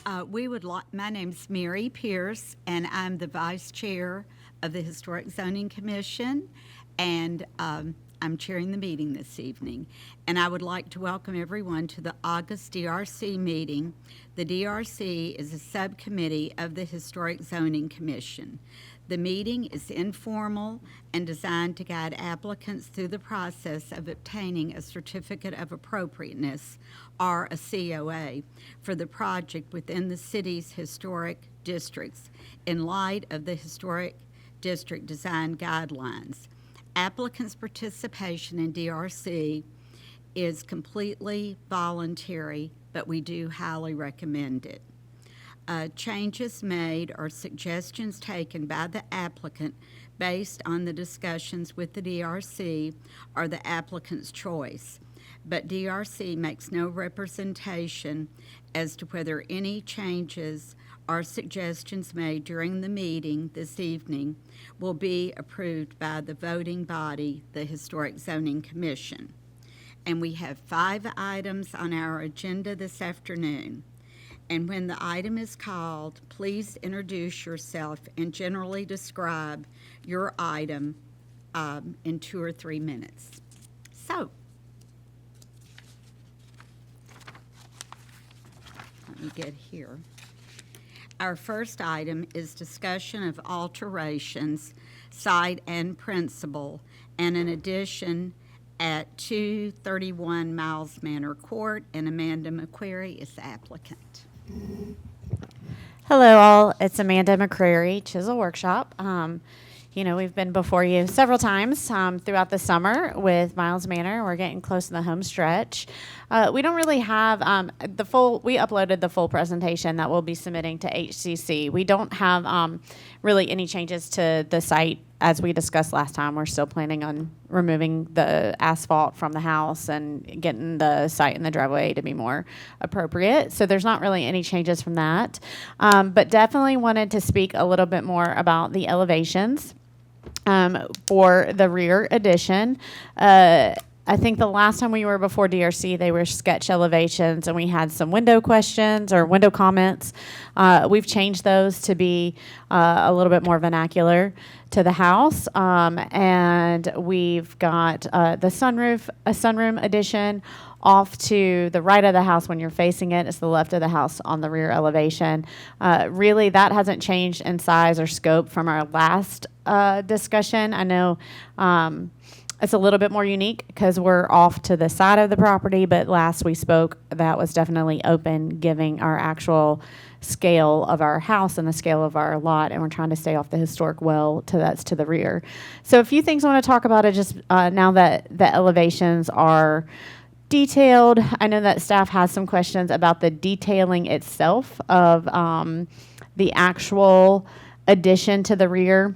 My name's Mary Pierce, and I'm the vice chair of the Historic Zoning Commission, and I'm chairing the meeting this evening. And I would like to welcome everyone to the August DRC meeting. The DRC is a subcommittee of the Historic Zoning Commission. The meeting is informal and designed to guide applicants through the process of obtaining a certificate of appropriateness, or a COA, for the project within the city's historic districts in light of the Historic District Design Guidelines. Applicants' participation in DRC is completely voluntary, but we do highly recommend it. Changes made or suggestions taken by the applicant based on the discussions with the DRC are the applicant's choice, but DRC makes no representation as to whether any changes or suggestions made during the meeting this evening will be approved by the voting body, the Historic Zoning Commission. And we have 5 items on our agenda this afternoon. And when the item is called, please introduce yourself and generally describe your item in 2 or 3 minutes. So, let me get here. Our first item is discussion of alterations, site and principal, and an addition at 231 Miles Manor Court, and Amanda McQuarrie is the applicant. Hello all, it's Amanda McCrary, Chisel Workshop. We've been before you several times throughout the summer with Miles Manor. We're getting close to the home stretch. We don't really have we uploaded the full presentation that we'll be submitting to HCC. We don't have really any changes to the site as we discussed last time. We're still planning on removing the asphalt from the house and getting the site and the driveway to be more appropriate. So there's not really any changes from that. But definitely wanted to speak a little bit more about the elevations for the rear addition. I think the last time we were before DRC, they were sketch elevations, and we had some window questions or window comments. We've changed those to be a little bit more vernacular to the house, and we've got a sunroom addition off to the right of the house when you're facing it. It's the left of the house on the rear elevation. Really, that hasn't changed in size or scope from our last discussion. I know it's a little bit more unique because we're off to the side of the property, but last we spoke, that was definitely open, giving our actual scale of our house and the scale of our lot, and we're trying to stay off the historic well that's to the rear. So a few things I want to talk about are just now that the elevations are detailed. I know that staff has some questions about the detailing itself of the actual addition to the rear.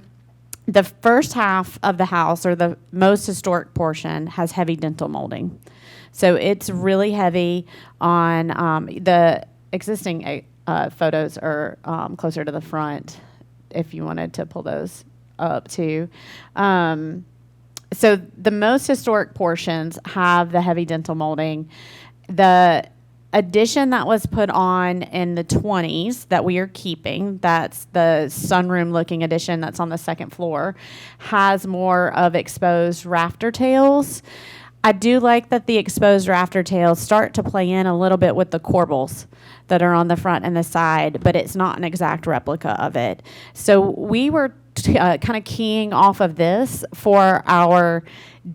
The first half of the house, or the most historic portion, has heavy dental molding. So it's really heavy on the existing photos are closer to the front if you wanted to pull those up too. So the most historic portions have the heavy dental molding. The addition that was put on in the 20s that we are keeping, that's the sunroom looking addition that's on the second floor, has more of exposed rafter tails. I do like that the exposed rafter tails start to play in a little bit with the corbels that are on the front and the side, but it's not an exact replica of it. So we were kind of keying off of this for our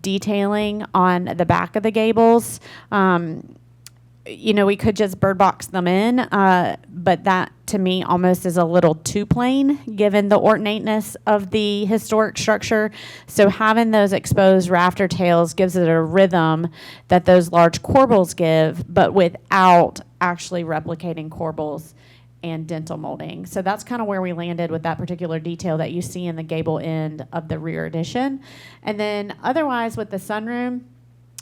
detailing on the back of the gables. We could just bird box them in, but that to me almost is a little too plain given the ornateness of the historic structure. So having those exposed rafter tails gives it a rhythm that those large corbels give, but without actually replicating corbels and dental molding. So that's kind of where we landed with that particular detail that you see in the gable end of the rear addition. And then otherwise with the sunroom,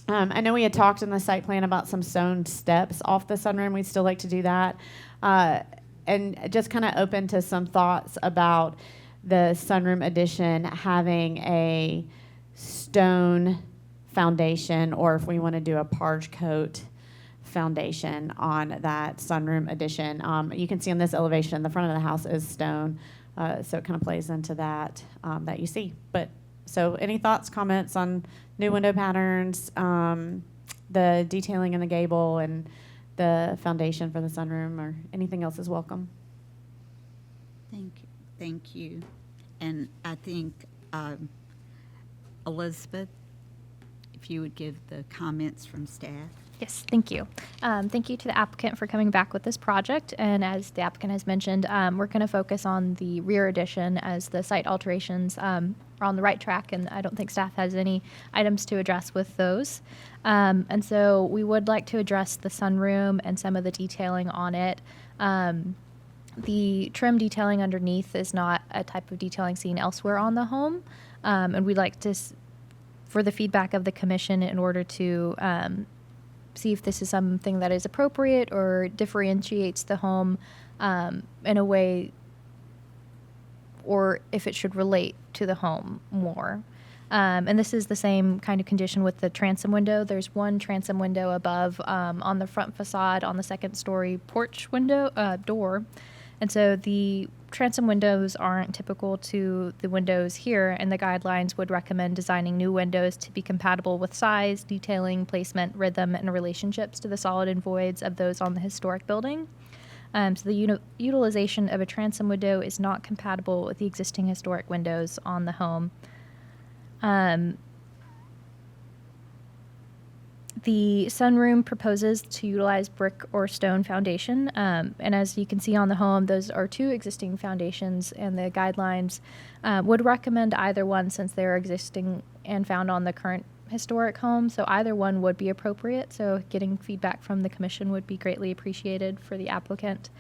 I know we had talked in the site plan about some stone steps off the sunroom. We'd still like to do that. And just kind of open to some thoughts about the sunroom addition having a stone foundation, or if we want to do a parge coat foundation on that sunroom addition. You can see on this elevation, the front of the house is stone, so it kind of plays into that that you see. But so, any thoughts, comments on new window patterns, the detailing in the gable, and the foundation for the sunroom, or anything else is welcome? Thank you. And I think, Elizabeth, if you would give the comments from staff. Yes, thank you. Thank you to the applicant for coming back with this project. And as the applicant has mentioned, we're going to focus on the rear addition as the site alterations are on the right track, and I don't think staff has any items to address with those. And so we would like to address the sunroom and some of the detailing on it. The trim detailing underneath is not a type of detailing seen elsewhere on the home. And we'd like to, for the feedback of the commission, in order to see if this is something that is appropriate or differentiates the home in a way, or if it should relate to the home more. And this is the same kind of condition with the transom window. There's one transom window above on the front facade on the second story porch window door. And so the transom windows aren't typical to the windows here, and the guidelines would recommend designing new windows to be compatible with size, detailing, placement, rhythm, and relationships to the solid and voids of those on the historic building. So the utilization of a transom window is not compatible with the existing historic windows on the home. The sunroom proposes to utilize brick or stone foundation, and as you can see on the home, those are two existing foundations, and the guidelines would recommend either one since they're existing and found on the current historic home, so either one would be appropriate. So getting feedback from the commission would be greatly appreciated for the applicant.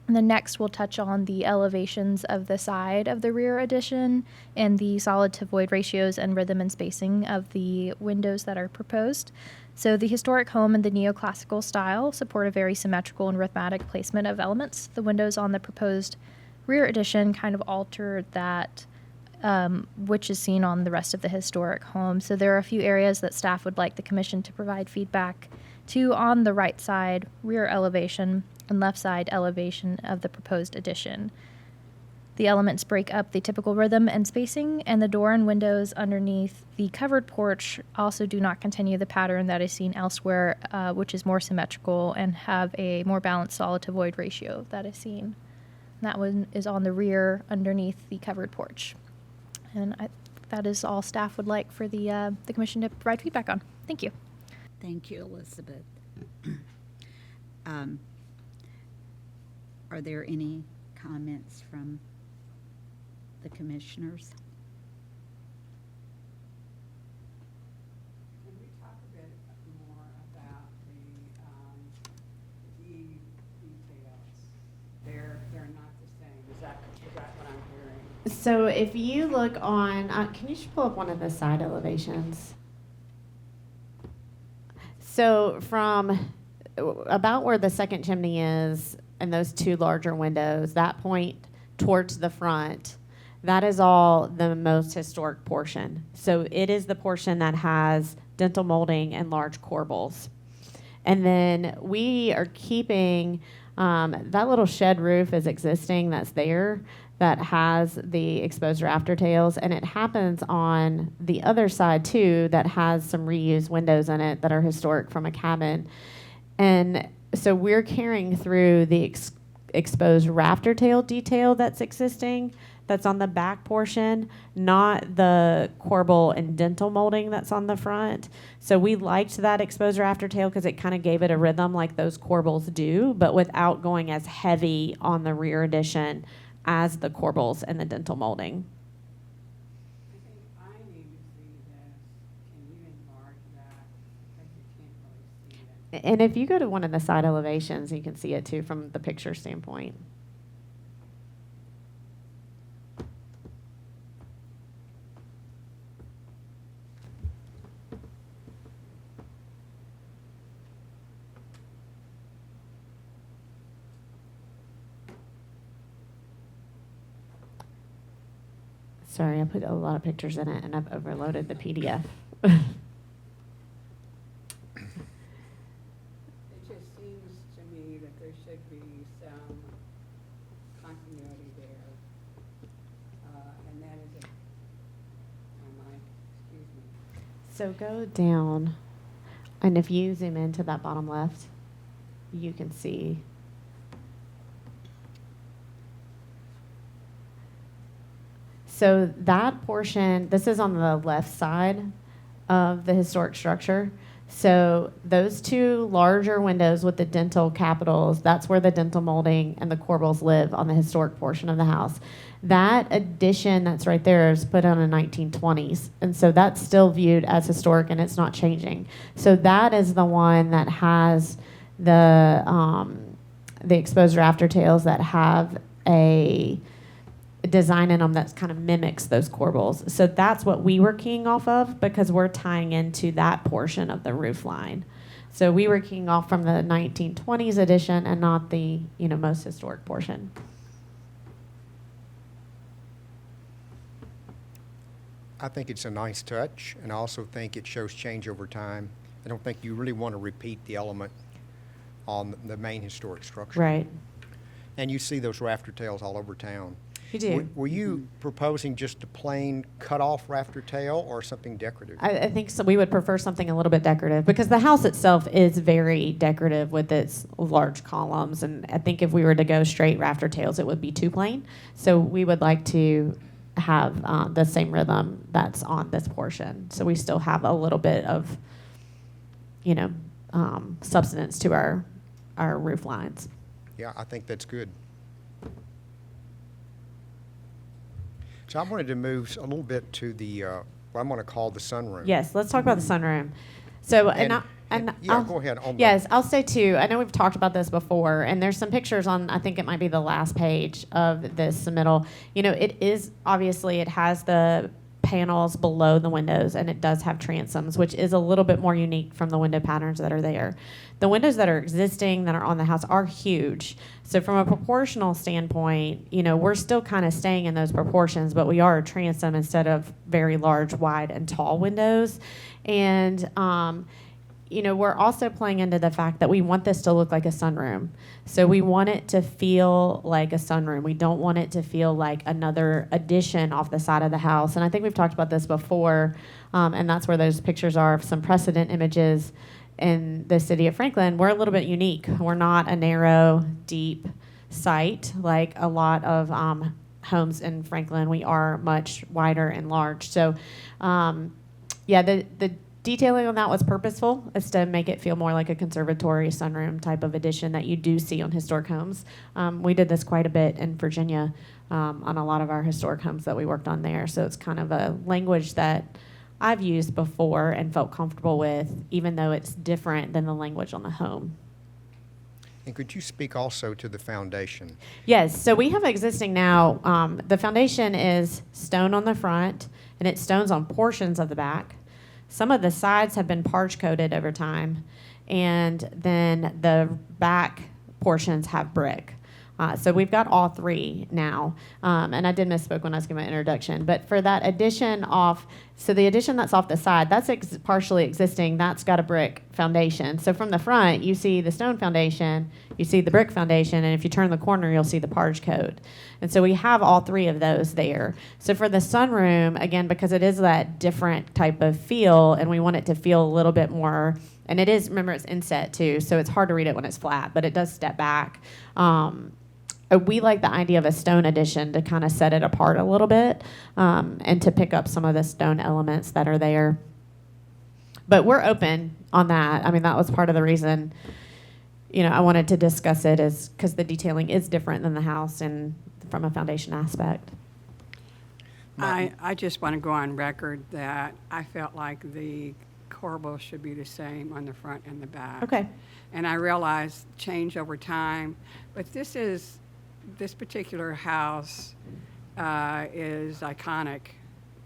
And then next, we'll touch on the elevations of the side of the rear addition and the solid to void ratios and rhythm and spacing of the windows that are proposed. So the historic home in the neoclassical style support a very symmetrical and rhythmic placement of elements. The windows on the proposed rear addition kind of alter that, which is seen on the rest of the historic home. So there are a few areas that staff would like the commission to provide feedback to on the right side rear elevation and left side elevation of the proposed addition. The elements break up the typical rhythm and spacing, and the door and windows underneath the covered porch also do not continue the pattern that is seen elsewhere, which is more symmetrical and have a more balanced solid to void ratio that is seen. And that one is on the rear underneath the covered porch. And that is all staff would like for the commission to provide feedback on. Thank you. Thank you, Elizabeth. Are there any comments from the commissioners? Can we talk a bit more about the details? They're not the same. Is that what I'm hearing? So if you look on, can you just pull up one of the side elevations? So from about where the second chimney is and those two larger windows, that point towards the front, that is all the most historic portion. So it is the portion that has dental molding and large corbels. And then we are keeping, that little shed roof is existing that's there that has the exposed rafter tails, and it happens on the other side too that has some reused windows in it that are historic from a cabin. And so we're carrying through the exposed rafter tail detail that's existing, that's on the back portion, not the corbel and dental molding that's on the front. So we liked that exposed rafter tail because it kind of gave it a rhythm like those corbels do, but without going as heavy on the rear addition as the corbels and the dental molding. I think I need to see this. Can you enlarge that? Because you can't really see it. And if you go to one of the side elevations, you can see it too from the picture standpoint. Sorry, I put a lot of pictures in it and I've overloaded the PDF. be some continuity there. And that is excuse me. So go down, and if you zoom into that bottom left, you can see. So that portion, this is on the left side of the historic structure. So those two larger windows with the dental capitals, that's where the dental molding and the corbels live on the historic portion of the house. That addition that's right there is put on in the 1920s. And so that's still viewed as historic and it's not changing. So that is the one that has the exposed rafter tails that have a design in them that kind of mimics those corbels. So that's what we were keying off of because we're tying into that portion of the roof line. So we were keying off from the 1920s edition and not the most historic portion. I think it's a nice touch, and I also think it shows change over time. I don't think you really want to repeat the element on the main historic structure. Right. And you see those rafter tails all over town. You do. Were you proposing just a plain cut-off rafter tail or something decorative? I think so. We would prefer something a little bit decorative because the house itself is very decorative with its large columns. And I think if we were to go straight rafter tails, it would be too plain. So we would like to have the same rhythm that's on this portion. So we still have a little bit of, substance to our roof lines. Yeah, I think that's good. So I wanted to move a little bit to the, what I'm going to call the sunroom. Yes, let's talk about the sunroom. So, Yeah, I'll- go ahead. On the- Yes, I'll say too, I know we've talked about this before, and there's some pictures on, I think it might be the last page of this submittal. It is, obviously, it has the panels below the windows, and it does have transoms, which is a little bit more unique from the window patterns that are there. The windows that are existing, that are on the house, are huge. So from a proportional standpoint, we're still kind of staying in those proportions, but we are a transom instead of very large, wide, and tall windows. And, we're also playing into the fact that we want this to look like a sunroom. So we want it to feel like a sunroom. We don't want it to feel like another addition off the side of the house. And I think we've talked about this before, and that's where those pictures are of some precedent images in the city of Franklin. We're a little bit unique. We're not a narrow, deep site like a lot of homes in Franklin. We are much wider and large. So, the detailing on that was purposeful. It's to make it feel more like a conservatory sunroom type of addition that you do see on historic homes. We did this quite a bit in Virginia on a lot of our historic homes that we worked on there. So it's kind of a language that I've used before and felt comfortable with, even though it's different than the language on the home. And could you speak also to the foundation? Yes, so we have existing now. The foundation is stone on the front, and it's stones on portions of the back. Some of the sides have been parge coated over time, and then the back portions have brick. So we've got all three now. And I did misspoke when I was giving my introduction. But for that addition off, so the addition that's off the side, that's partially existing. That's got a brick foundation. So from the front, you see the stone foundation, you see the brick foundation, and if you turn the corner, you'll see the parge coat. And so we have all three of those there. So for the sunroom, again, because it is that different type of feel, and we want it to feel a little bit more, and it is, remember, it's inset too, so it's hard to read it when it's flat, but it does step back. We like the idea of a stone addition to kind of set it apart a little bit and to pick up some of the stone elements that are there. But we're open on that. I mean, that was part of the reason, I wanted to discuss it is because the detailing is different than the house and from a foundation aspect. I just want to go on record that I felt like the corbel should be the same on the front and the back. Okay. And I realize change over time, but this particular house is iconic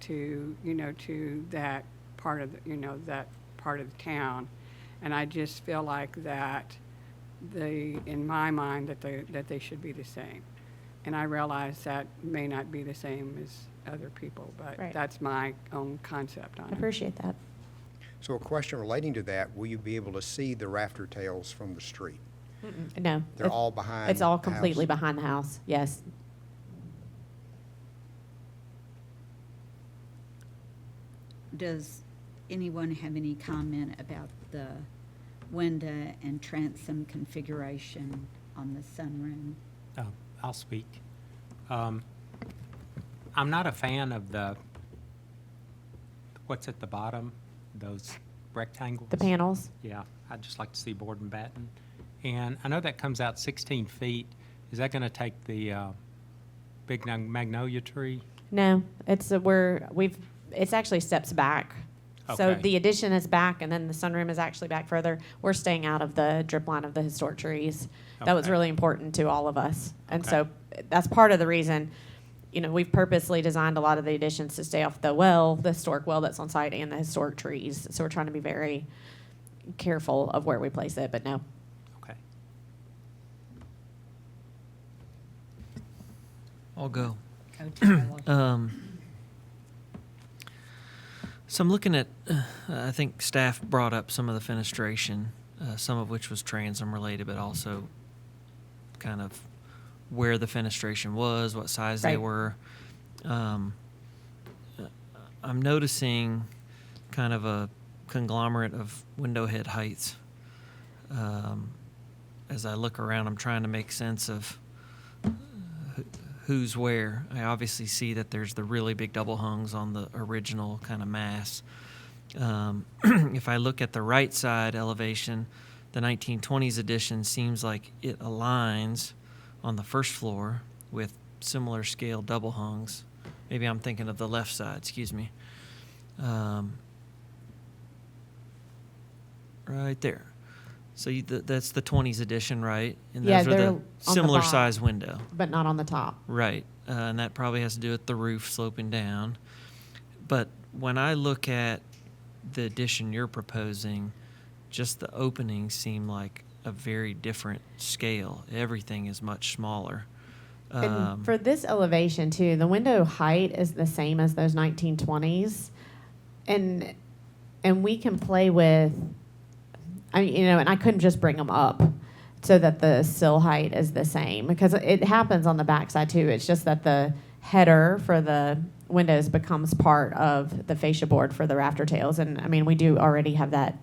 to that part of the town, and I just feel like that in my mind that they should be the same, and I realize that may not be the same as other people, but Right. that's my own concept on I it. appreciate that. So a question relating to that, will you be able to see the rafter tails from the street? No. They're all behind It's all the house? completely behind the house, yes. Does anyone have any comment about the window and transom configuration on the sunroom? I'll speak. I'm not a fan of what's at the bottom, those rectangles. The panels? Yeah, I'd just like to see board and batten. And I know that comes out 16 feet. Is that going to take the big magnolia tree? No, it's it's actually steps back. So Okay. the addition is back, and then the sunroom is actually back further. We're staying out of the drip line of the historic trees. That was Okay. really important to all of us. And Okay. so that's part of the reason, we've purposely designed a lot of the additions to stay off the historic well that's on site, and the historic trees. So we're trying to be very careful of where we place it, but no. Okay. I'll go. Go Tyler. So I'm looking at, I think staff brought up some of the fenestration, some of which was transom related, but also kind of where the fenestration was, what size they Right. were. I'm noticing kind of a conglomerate of window head heights. As I look around, I'm trying to make sense of who's where. I obviously see that there's the really big double hungs on the original kind of mass. If I look at the right side elevation, the 1920s edition seems like it aligns on the first floor with similar scale double hungs. Maybe I'm thinking of the left side, excuse me. Right there. So that's the 20s edition, right? And Yeah, those are they're the on the similar bottom. size window. But not on the top. Right, and that probably has to do with the roof sloping down. But when I look at the addition you're proposing, just the openings seem like a very different scale. Everything is much smaller. And for this elevation too, the window height is the same as those 1920s, and we can play with. And I couldn't just bring them up so that the sill height is the same, because it happens on the backside too. It's just that the header for the windows becomes part of the fascia board for the rafter tails, and we do already have that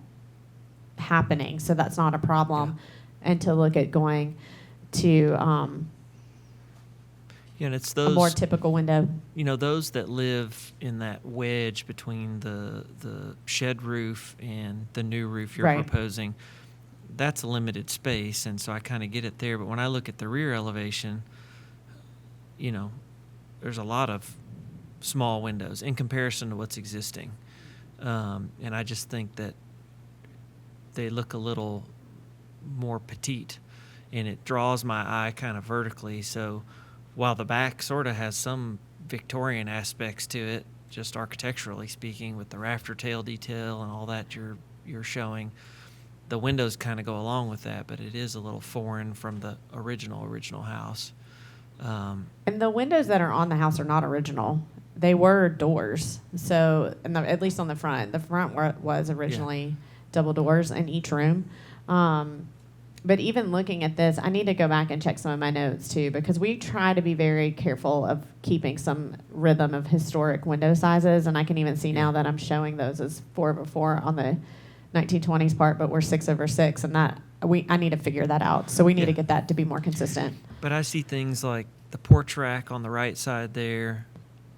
happening, so that's not a problem. And to look at going to Yeah, and it's a more those, typical window. those that live in that wedge between the shed roof and the new roof you're Right. proposing. That's a limited space, and so I kind of get it there. But when I look at the rear elevation, there's a lot of small windows in comparison to what's existing. And I just think that they look a little more petite, and it draws my eye kind of vertically. So while the back sort of has some Victorian aspects to it, just architecturally speaking, with the rafter tail detail and all that you're showing, the windows kind of go along with that, but it is a little foreign from the original house. And the windows that are on the house are not original. They were doors. So, at least on the front. The front was originally double doors in each room. But even looking at this, I need to go back and check some of my notes too, because we try to be very careful of keeping some rhythm of historic window sizes. And I can even see now that I'm showing those as 4/4 on the 1920s part, but we're 6/6, and I need to figure that out. So we need to Yeah. get that to be more consistent. But I see things like the porch rack on the right side there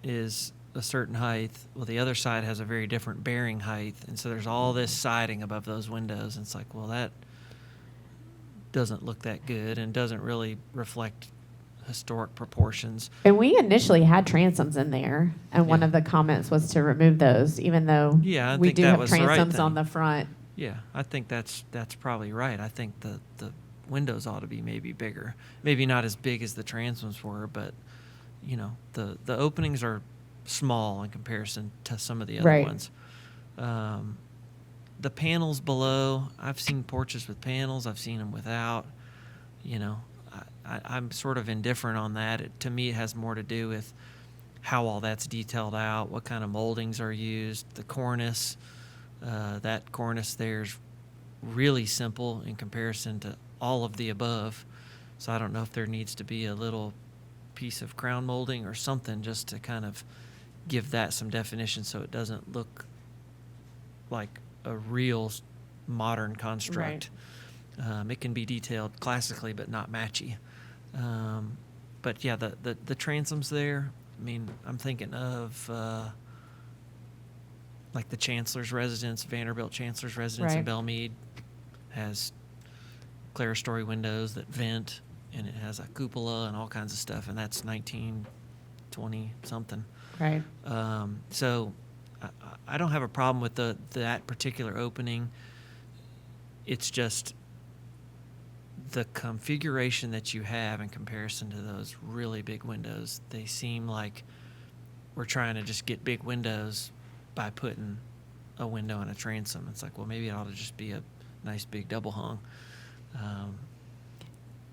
is a certain height. Well, the other side has a very different bearing height. And so there's all this siding above those windows. And it's like, well, that doesn't look that good and doesn't really reflect historic proportions. And we initially had transoms in there, and one Yeah. of the comments was to remove those, even though Yeah, I we think do that have was the right transoms on thing. the front. Yeah, I think that's probably right. I think the windows ought to be maybe bigger. Maybe not as big as the transoms were, but the openings are small in comparison to some of the other Right. ones. The panels below, I've seen porches with panels. I've seen them without. I'm sort of indifferent on that. To me, it has more to do with how all that's detailed out, what kind of moldings are used, the cornice. That cornice there is really simple in comparison to all of the above. So I don't know if there needs to be a little piece of crown molding or something just to kind of give that some definition so it doesn't look like a real modern construct. It can be detailed classically but not matchy. But yeah, the transoms there, I mean, I'm thinking of like the Chancellor's residence, Vanderbilt Chancellor's residence in Right. Belmead has clerestory windows that vent, and it has a cupola and all kinds of stuff, and that's 1920 something. Right. So I don't have a problem with that particular opening. It's just the configuration that you have in comparison to those really big windows. They seem like we're trying to just get big windows by putting a window in a transom. It's like, well, maybe it ought to just be a nice big double hung.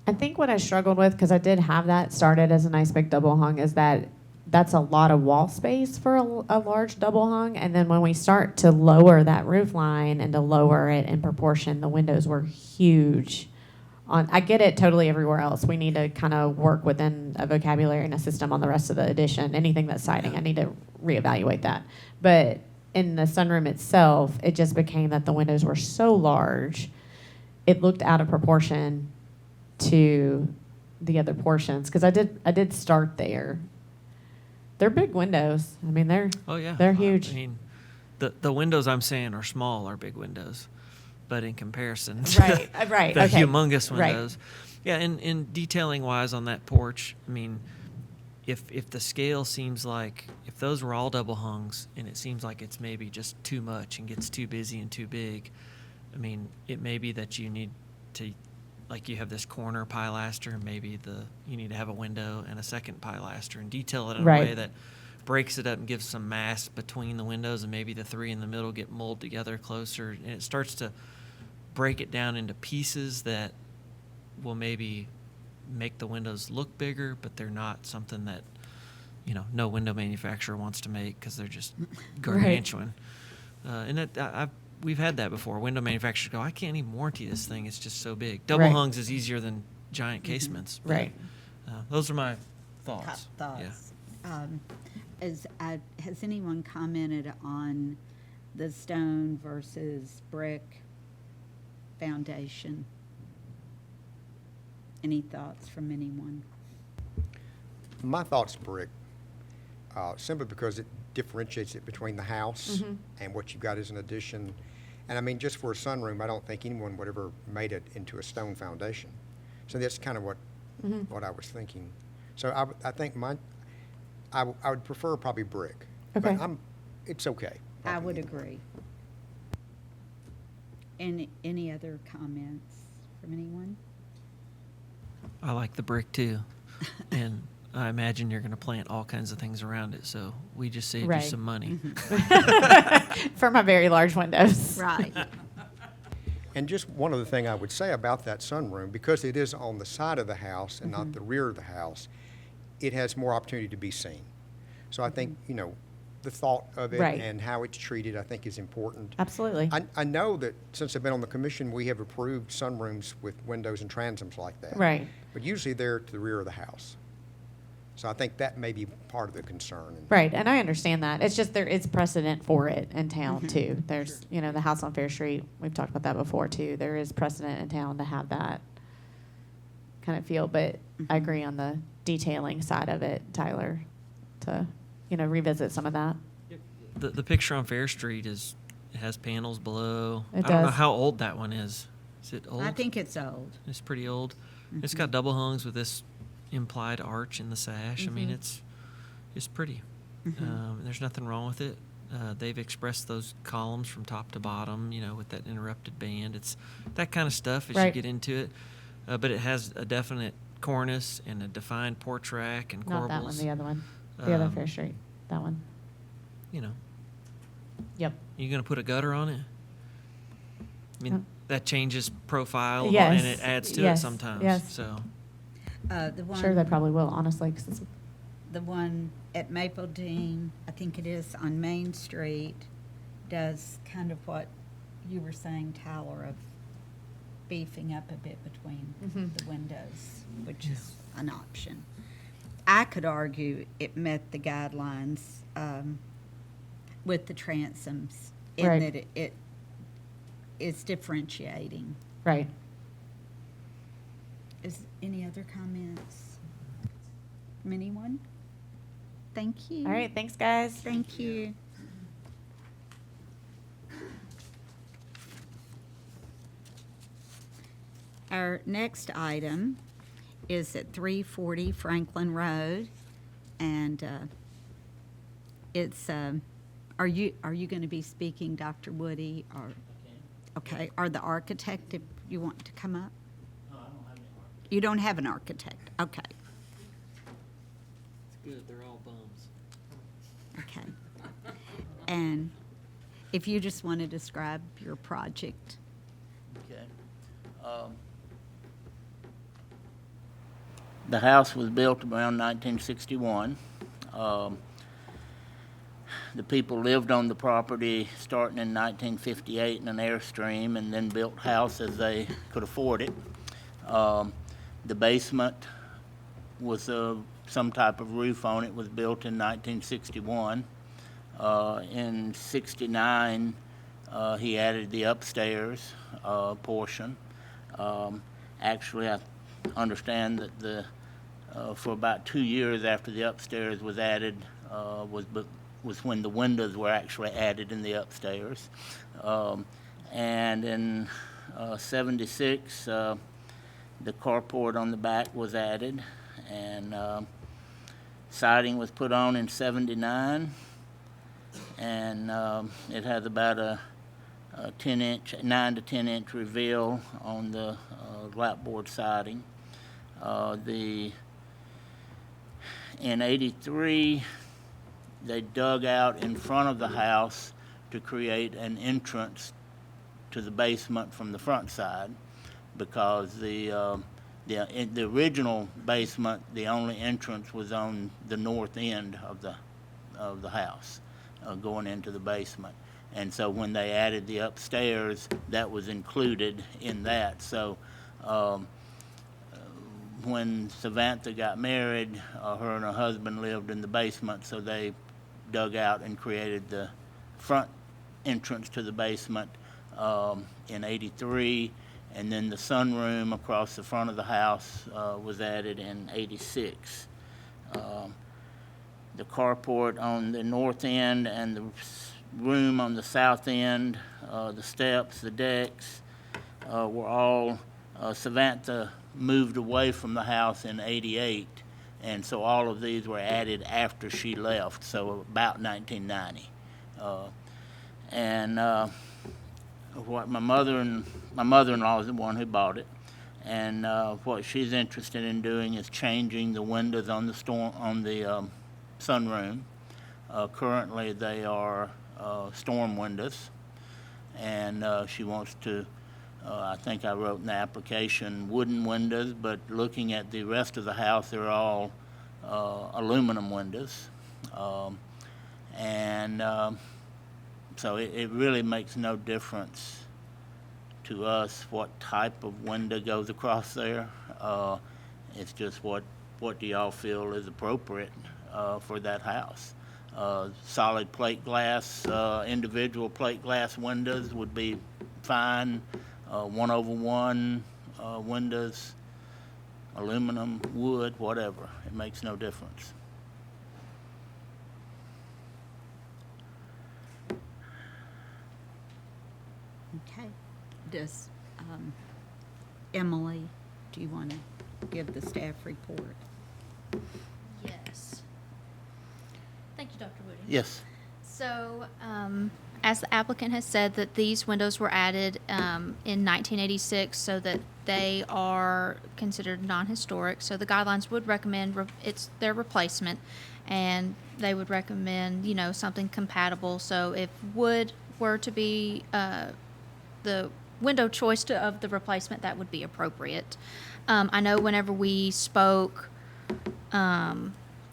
I think what I struggled with, because I did have that started as a nice big double hung, is that that's a lot of wall space for a large double hung. And then when we start to lower that roof line and to lower it in proportion, the windows were huge. I get it totally everywhere else. We need to kind of work within a vocabulary and a system on the rest of the addition. Anything that's siding, I need to reevaluate that. But in the sunroom itself, it just became that the windows were so large, it looked out of proportion to the other portions. Because I did start there. They're big windows. I mean, Oh yeah, they're huge. I mean, the windows I'm saying are small, are big windows, but in comparison to Right, right, the okay. humongous Right. windows, yeah. And detailing wise on that porch, I mean, if the scale seems like if those were all double hungs and it seems like it's maybe just too much and gets too busy and too big, I mean, it may be that you need to, like you have this corner pilaster, maybe you need to have a window and a second pilaster and detail it in Right. a way that breaks it up and gives some mass between the windows, and maybe the three in the middle get molded together closer, and it starts to break it down into pieces that will maybe make the windows look bigger, but they're not something that, no window manufacturer wants to make because they're just gargantuan. And we've had that before. Window manufacturers go, I can't even warranty this thing. It's just so big. Double Right. hungs is easier than giant casements. but, Right. Those are my thoughts. Thoughts. Has anyone commented on the stone versus brick foundation? Any thoughts from anyone? My thought's brick, simply because it differentiates it between the house and what you've got as an addition. And I mean, just for a sunroom, I don't think anyone would ever made it into a stone foundation. So that's kind of what I was thinking. So I think I would prefer probably brick. Okay. But it's okay. I would agree. Any other comments from anyone? I like the brick too. And I imagine you're going to plant all kinds of things around it, so we just saved Right. you some money. For my very large windows. Right. And just one other thing I would say about that sunroom, because it is on the side of the house and not the rear of the house, it has more opportunity to be seen. So I think, the thought of it Right. and how it's treated, I think, is important. Absolutely. I know that since I've been on the commission, we have approved sunrooms with windows and transoms like that. Right. But usually they're to the rear of the house. So I think that may be part of the concern. Right, and I understand that. It's just there is precedent for it in town too. There's, the house on Fair Street, we've talked about that before too. There is precedent in town to have that kind of feel, but I agree on the detailing side of it, Tyler, to, revisit some of that. The picture on Fair Street it has panels below. It I don't know does. how old that one is. Is it old? I think it's old. It's pretty old. It's got double hungs with this implied arch in the sash. I mean, it's pretty. There's nothing wrong with it. They've expressed those columns from top to bottom, with that interrupted band. It's that kind of stuff as you Right. get into it. But it has a definite cornice and a defined porch rack and Not that one, corbels. the other one. The other Um, Fair Street, that one. Yep. You going to put a gutter on it? I mean, that changes profile Yes. and it adds to it Yes. sometimes. Yes. So The one. Sure, they probably will, honestly, 'cause it's The one at Maple Dean, I think it is on Main Street, does kind of what you were saying, Tyler, of beefing up a bit between the windows, which is an option. I could argue it met the guidelines with the transoms in Right. that it is differentiating. Right. Is any other comments from anyone? Thank you. All right. Thanks, guys. Thank you. Our next item is at 340 Franklin Road, and it's, are you going to be speaking, Dr. Woody, or? Okay, or the architect, if you want to come up? No, I don't have any architect. You don't have an architect, okay, It's good. They're all bums. okay. And if you just want to describe your project. Okay. The house was built around 1961. The people lived on the property starting in 1958 in an Airstream, and then built house as they could afford it. The basement was some type of roof on it, was built in 1961. In 69, he added the upstairs portion. Actually, I understand that for about 2 years after the upstairs was added was when the windows were actually added in the upstairs. And in 76, the carport on the back was added, and siding was put on in 79, and it has about a 9 to 10 inch reveal on the lapboard siding. In 83, they dug out in front of the house to create an entrance to the basement from the front side, because in the original basement, the only entrance was on the north end of the house, going into the basement. And so when they added the upstairs, that was included in that. So when Samantha got married, her and her husband lived in the basement, so they dug out and created the front entrance to the basement in 83, and then the sunroom across the front of the house was added in 86. The carport on the north end and the room on the south end, the steps, the decks, were all, Samantha moved away from the house in 88, and so all of these were added after she left, so about 1990. What my mother-in-law is the one who bought it, and what she's interested in doing is changing the windows on the sunroom. Currently, they are storm windows, and she wants to, I think I wrote in the application, wooden windows, but looking at the rest of the house, they're all aluminum windows. So it really makes no difference to us what type of window goes across there. It's just what do y'all feel is appropriate for that house. Solid plate glass, individual plate glass windows would be fine. 1/1 windows, aluminum, wood, whatever. It makes no difference. Okay. Does, Emily, do you want to give the staff report? Yes. Thank you, Dr. Woody. Yes. So, as the applicant has said, that these windows were added in 1986, so that they are considered non-historic. So the guidelines would recommend it's their replacement, and they would recommend, something compatible. So if wood were to be the window choice of the replacement, that would be appropriate. I know whenever we spoke a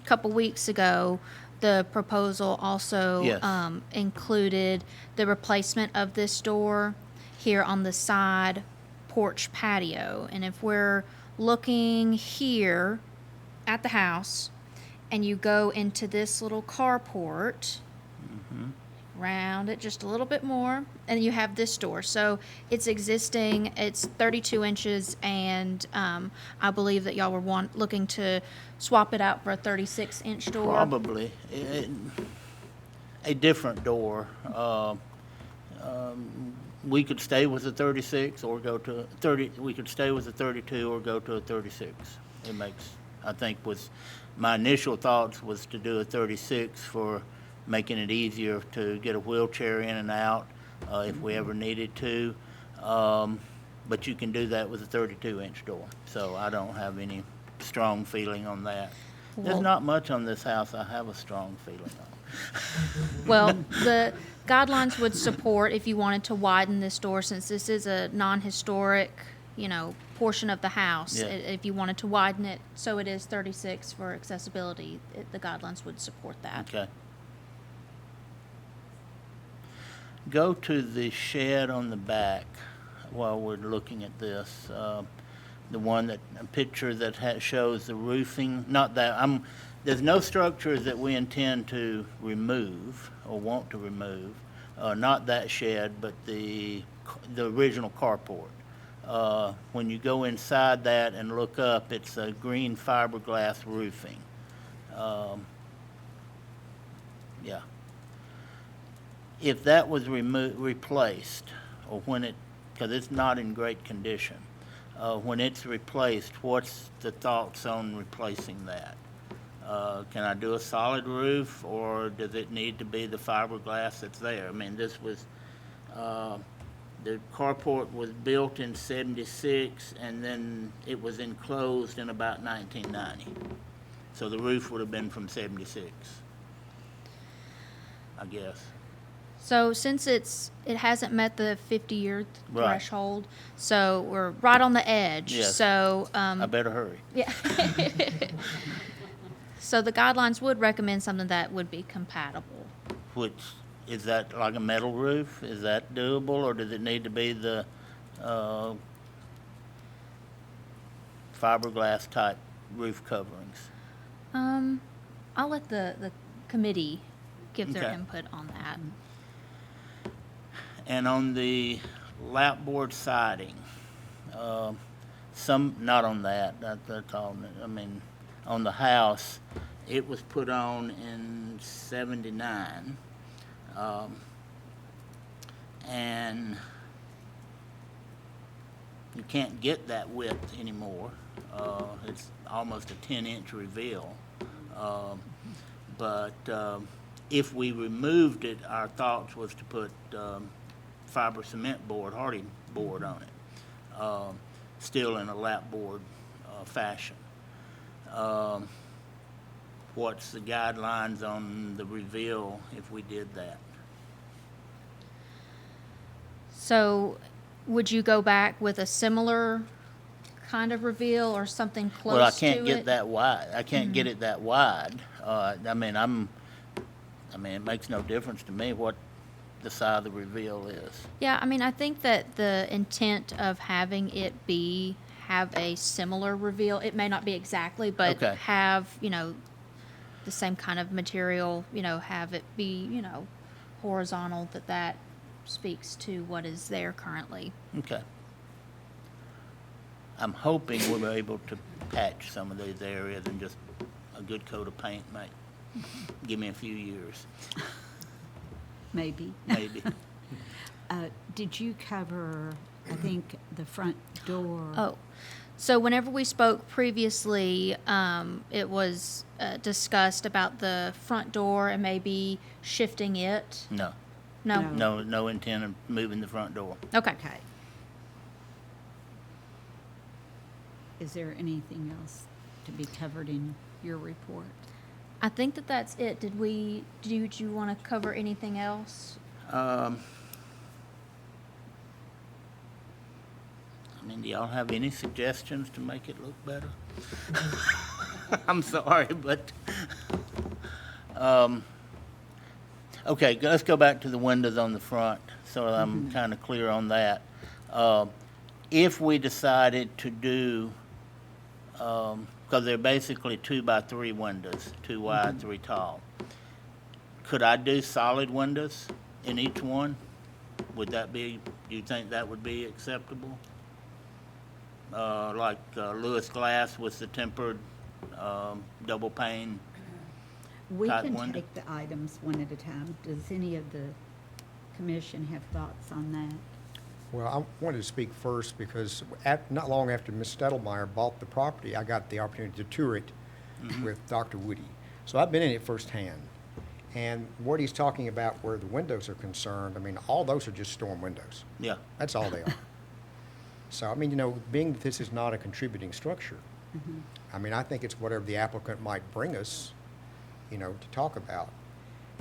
couple weeks ago, the proposal also Yes. Included the replacement of this door here on the side porch patio. And if we're looking here at the house and you go into this little carport, round it just a little bit more, and you have this door. So it's existing, it's 32 inches, and I believe that y'all were looking to swap it out for a 36-inch door. Probably. A different door. We could stay with a 36 or go to 30, we could stay with a 32 or go to a 36. It makes, I think my initial thoughts was to do a 36 for making it easier to get a wheelchair in and out if we ever needed to. But you can do that with a 32-inch door. So I don't have any strong feeling on that. There's Well- not much on this house I have a strong feeling on. Well, the guidelines would support if you wanted to widen this door, since this is a non-historic, portion of the house. Yeah. If you wanted to widen it, so it is 36 for accessibility, the guidelines would support that. Okay. Go to the shed on the back while we're looking at this. The one a picture that shows the roofing, not that, there's no structures that we intend to remove or want to remove. Not that shed, but the original carport. When you go inside that and look up, it's a green fiberglass roofing. Yeah. If that was replaced, or because it's not in great condition, when it's replaced, what's the thoughts on replacing that? Can I do a solid roof, or does it need to be the fiberglass that's there? I mean, the carport was built in '76, and then it was enclosed in about 1990. So the roof would have been from '76, I guess. So since it hasn't met the 50-year Right. threshold, so we're right on the edge. Yes. So, I better hurry. yeah. So the guidelines would recommend something that would be compatible. Which, is that like a metal roof? Is that doable, or does it need to be the fiberglass type roof coverings? I'll let the committee give their Okay. input on that. And on the lapboard siding, not on that's all, I mean, on the house, it was put on in '79. And you can't get that width anymore. It's almost a 10-inch reveal. But if we removed it, our thoughts was to put fiber cement board, hardy board on it, still in a lapboard fashion. What's the guidelines on the reveal if we did that? So would you go back with a similar kind of reveal or something close to it? Well, I can't get that wide. I can't get it that wide. I mean, it makes no difference to me what the side of the reveal is. Yeah, I mean, I think that the intent of having it have a similar reveal, it may not be exactly, but Okay. have, the same kind of material, have it be, horizontal, that speaks to what is there currently. Okay. I'm hoping we'll be able to patch some of these areas, and just a good coat of paint might give me a few years, Maybe. maybe. Did you cover, I think, the front door? Oh, so whenever we spoke previously, it was discussed about the front door and maybe shifting it. No, No? no intent of moving the front door. Okay. Okay. Is there anything else to be covered in your report? I think that's it. Did you want to cover anything else? I mean, do y'all have any suggestions to make it look better? I'm sorry, but, okay, let's go back to the windows on the front, so I'm kind of clear on that. if we decided to do, because they're basically 2x3 windows, 2 wide, 3 tall, could I do solid windows in each one? Would that be, do you think that would be acceptable? Like Lewis Glass with the tempered double pane. We Type can window. take the items one at a time. Does any of the commission have thoughts on that? Well, I wanted to speak first because not long after Ms. Stettlemyer bought the property, I got the opportunity to tour it with Dr. Woody. So I've been in it firsthand. And what he's talking about where the windows are concerned, I mean, all those are just storm windows. Yeah, That's all they are. So, I mean, you know, being that this is not a contributing structure, I mean, I think it's whatever the applicant might bring us, you know, to talk about.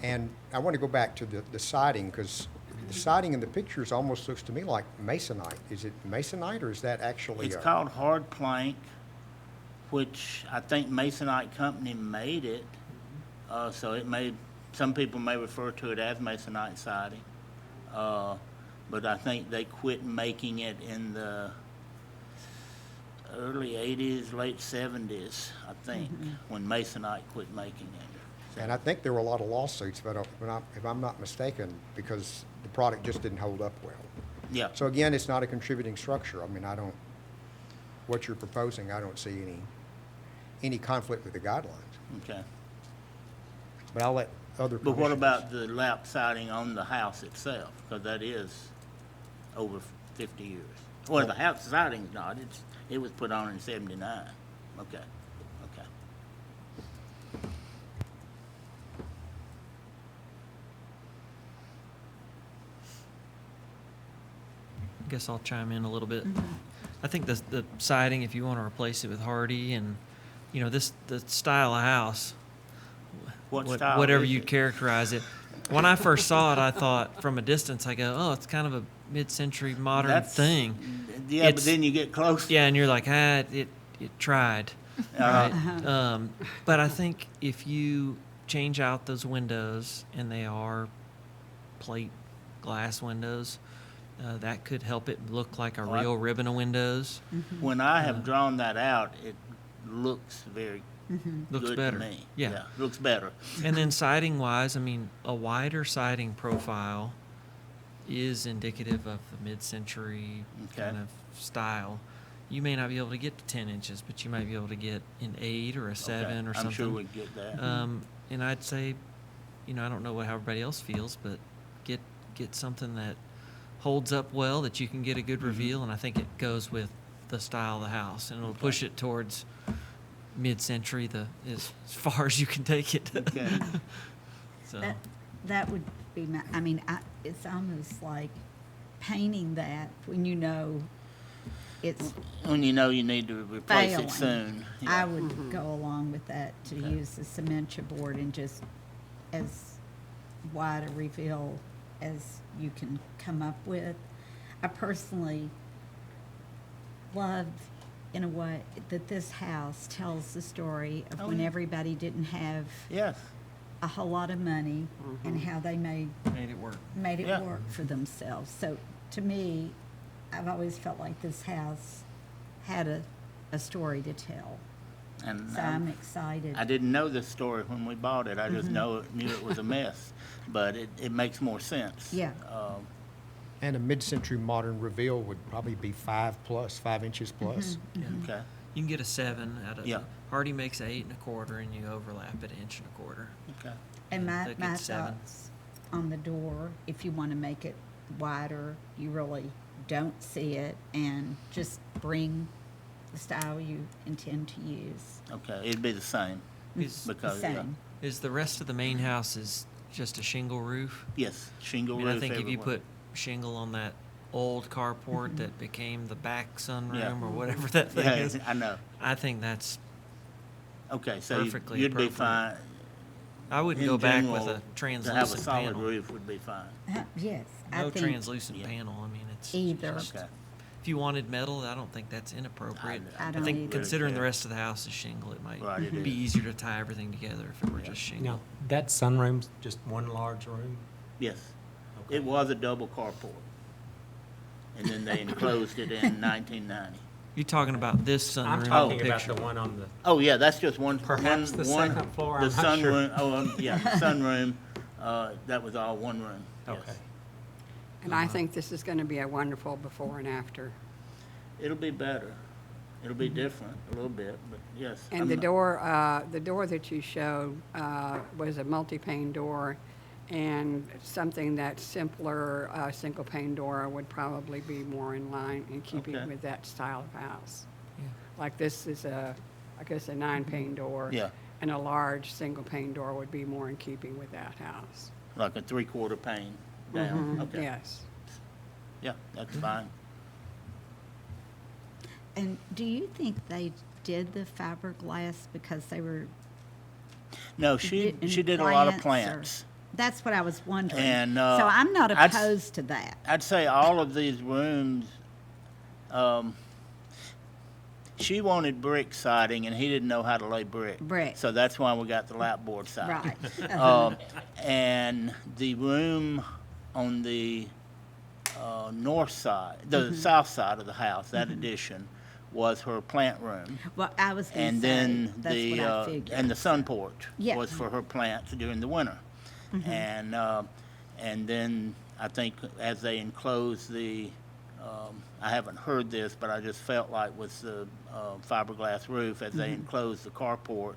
And I want to go back to the siding, because the siding in the pictures almost looks to me like masonite. Is it masonite, or is that actually? it's called hard plank, which I think Masonite Company made it. So it may, some people may refer to it as Masonite siding. But I think they quit making it in the early 80s, late 70s, I think, when Masonite quit making it. And I think there were a lot of lawsuits, if I'm not mistaken, because the product just didn't hold up well. Yeah, So again, it's not a contributing structure. I mean, what you're proposing, I don't see any conflict with the guidelines. okay. But I'll let other But what commissioners- about the lap siding on the house itself? Because that is over 50 years. Well, the house siding's not, it was put on in 79. Okay, okay. I guess I'll chime in a little bit. I think the siding, if you want to replace it with hardy and, you know, the style of house, What style whatever is you'd it? characterize it. When I first saw it, I thought from a distance, I go, oh, it's kind of a mid-century modern That's- thing. Yeah, but It's- then you get close. Yeah, and you're like, it tried. Uh, Right? But I think if you change out those windows and they are plate glass windows, that could help it look like a Oh, I- real ribbon of windows. When I have drawn that out, it looks very Looks good better. to me. Yeah. Looks better. And then siding wise, I mean, a wider siding profile is indicative of the mid-century Okay. kind of style. You may not be able to get to 10 inches, but you might be able to get an 8 or a 7 Okay, or something. I'm sure we'd get that. And I'd say, you know, I don't know how everybody else feels, but get something that holds up well, that you can get a good reveal, and I think it goes with the style of the house, and it'll push it towards mid-century, as far as you can take it. Okay. So, That would be I mean, it's almost like painting that when you know it's When you know you need to replace failing. it soon. I Yeah. would go along with that, to use the cementia board and just as wide a reveal as you can come up with. I personally love, in a way, that this house tells the story of Oh, when yeah. everybody didn't have Yes. a whole lot of money and how they made made it work. it Yeah. work for themselves. So to me, I've always felt like this house had a story to tell. And So I'm excited. I didn't know this story when we bought it. I just knew it was a mess. But it makes more sense. Yeah. And a mid-century modern reveal would probably be 5 inches plus. Yeah. Okay. You can get a 7 out of Yeah. Hardy makes 8 1/4, and you overlap it 1 1/4. Okay. And my, That my gets 7. thoughts on the door, if you want to make it wider, you really don't see it, and just bring the style you intend to use. Okay. It'd be the same. Is, Because, yeah. Same. is the rest of the main house is just a shingle roof? Yes. I Shingle mean, roof I think if you everywhere. put shingle on that old carport that became the back sunroom Yeah. or whatever that thing Yeah, is, I know. I think that's, Okay. So Perfectly you'd be appropriate. fine. I wouldn't In go back with general, a To have a translucent solid panel. roof would be fine. Yes, I No think translucent Yeah. panel. I mean, it's either. just- Okay. if you wanted metal, I don't think that's inappropriate. I I don't think either. considering the rest of the house is shingle, it might Right, it be is. easier to tie everything together if it were just shingle. Now, that sunroom's just one large room? Yes. Okay. It was a double carport. and then they enclosed it in 1990. You're talking about this I'm sunroom talking picture. about the one on the, Oh, yeah, that's just one. Perhaps the one- second floor, The I'm not sure. sunroom, yeah, the sunroom, that was all one room, yes. okay. And I think this is going to be a wonderful before and after. It'll be better. It'll be different a little bit, but yes. And I'm the not- door that you showed was a multi-pane door, and something that's simpler, single-pane door would probably be more in line in keeping Okay. with that style of house. Like this is I guess a 9-pane door. Yeah. And a large single-pane door would be more in keeping with that house. Like a 3/4 pane down, okay. Yes. Yeah, that's fine. And do you think they did the fiberglass because they were No, she in did a lot of or- plants. That's what I was wondering. And, So I'm not I'd s- opposed to that. I'd say all of these rooms, she wanted brick siding and he didn't know how to lay brick. Brick. So that's why we got the lapboard siding. Right. And the room on the north side, the south side of the house, that addition, was her plant room. Well, I was going And to say, then that's the, what I figured. and the sun porch Yeah. was for her plants during the winter. And then I think as they enclosed the, I haven't heard this, but I just felt like with the fiberglass roof, as they enclosed the carport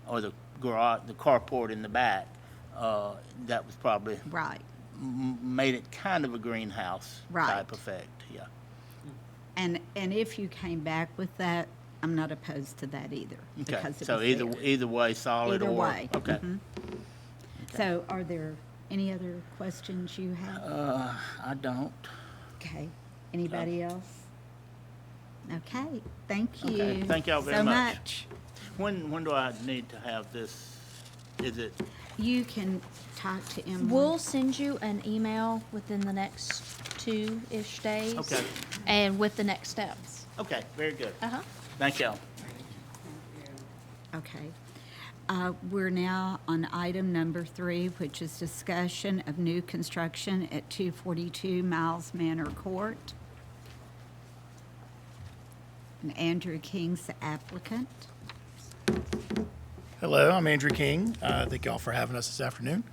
or the garage, the carport in the back, that was probably Right. made it kind of a greenhouse Right. type effect, yeah. And if you came back with that, I'm not opposed to that either. Okay, because it so was either, there. either way, solid Either or, way. okay. So are there any other questions you have? I don't. Okay. Anybody else? Okay. Thank you. Okay, thank y'all very so much. When do I need to have this? Is it, You can talk to Emily. We'll send you an email within the next 2-ish days. Okay. And with the next steps. okay, very good. Uh-huh. Thank y'all. Okay. We're now on item number 3, which is discussion of new construction at 242 Miles Manor Court. And Andrew King's the applicant. Hello, I'm Andrew King. Thank y'all for having us this afternoon.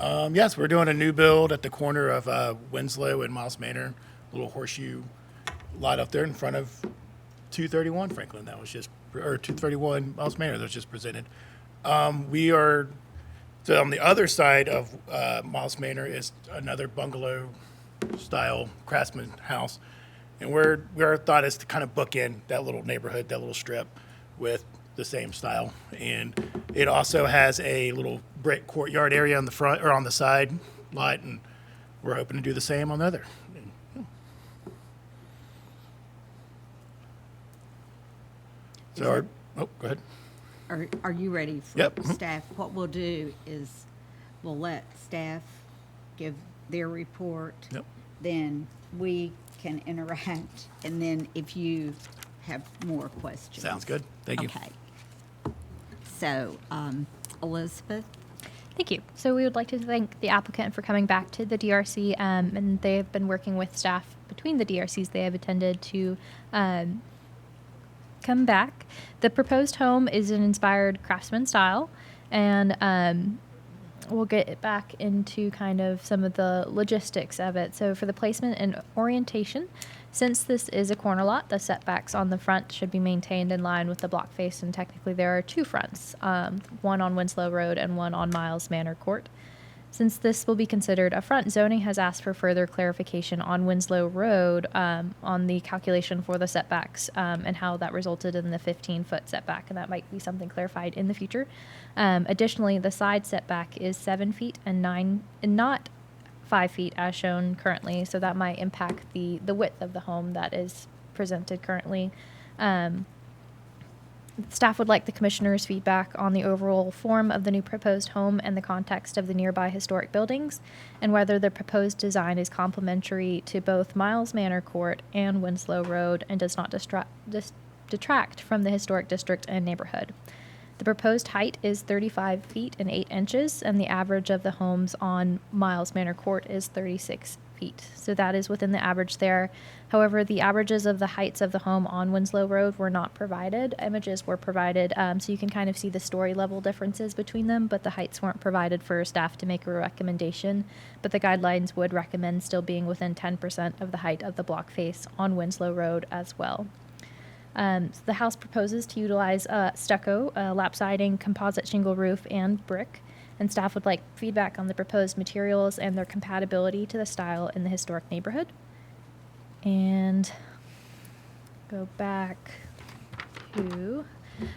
Yes, we're doing a new build at the corner of Winslow and Miles Manor, little horseshoe lot up there in front of 231 Franklin. That was just, or 231 Miles Manor that was just presented. We are, so on the other side of Miles Manor is another bungalow style craftsman house. And our thought is to kind of bookend that little neighborhood, that little strip with the same style. And it also has a little brick courtyard area on the front or on the side lot, and we're hoping to do the same on the other. So, go ahead. Are you ready for Yep. Mhm. staff? What we'll do is we'll let staff give their report. Yep. Then we can interact, and then if you have more questions. Sounds good. Thank you. Okay. So, Elizabeth? Thank you. So we would like to thank the applicant for coming back to the DRC, and they have been working with staff between the DRCs they have attended to come back. The proposed home is an inspired craftsman style, and we'll get back into kind of some of the logistics of it. So for the placement and orientation, since this is a corner lot, the setbacks on the front should be maintained in line with the block face, and technically there are 2 fronts, one on Winslow Road and one on Miles Manor Court. Since this will be considered a front, zoning has asked for further clarification on Winslow Road on the calculation for the setbacks and how that resulted in the 15-foot setback, and that might be something clarified in the future. Additionally, the side setback is 7 feet and not 5 feet as shown currently, so that might impact the width of the home that is presented currently. Staff would like the commissioner's feedback on the overall form of the new proposed home and the context of the nearby historic buildings, and whether the proposed design is complementary to both Miles Manor Court and Winslow Road and does not detract from the historic district and neighborhood. The proposed height is 35 feet and 8 inches, and the average of the homes on Miles Manor Court is 36 feet. So that is within the average there. However, the averages of the heights of the home on Winslow Road were not provided. Images were provided, so you can kind of see the story level differences between them, but the heights weren't provided for staff to make a recommendation. But the guidelines would recommend still being within 10% of the height of the block face on Winslow Road as well. So the house proposes to utilize stucco, lap siding, composite shingle roof, and brick. And staff would like feedback on the proposed materials and their compatibility to the style in the historic neighborhood. And go back to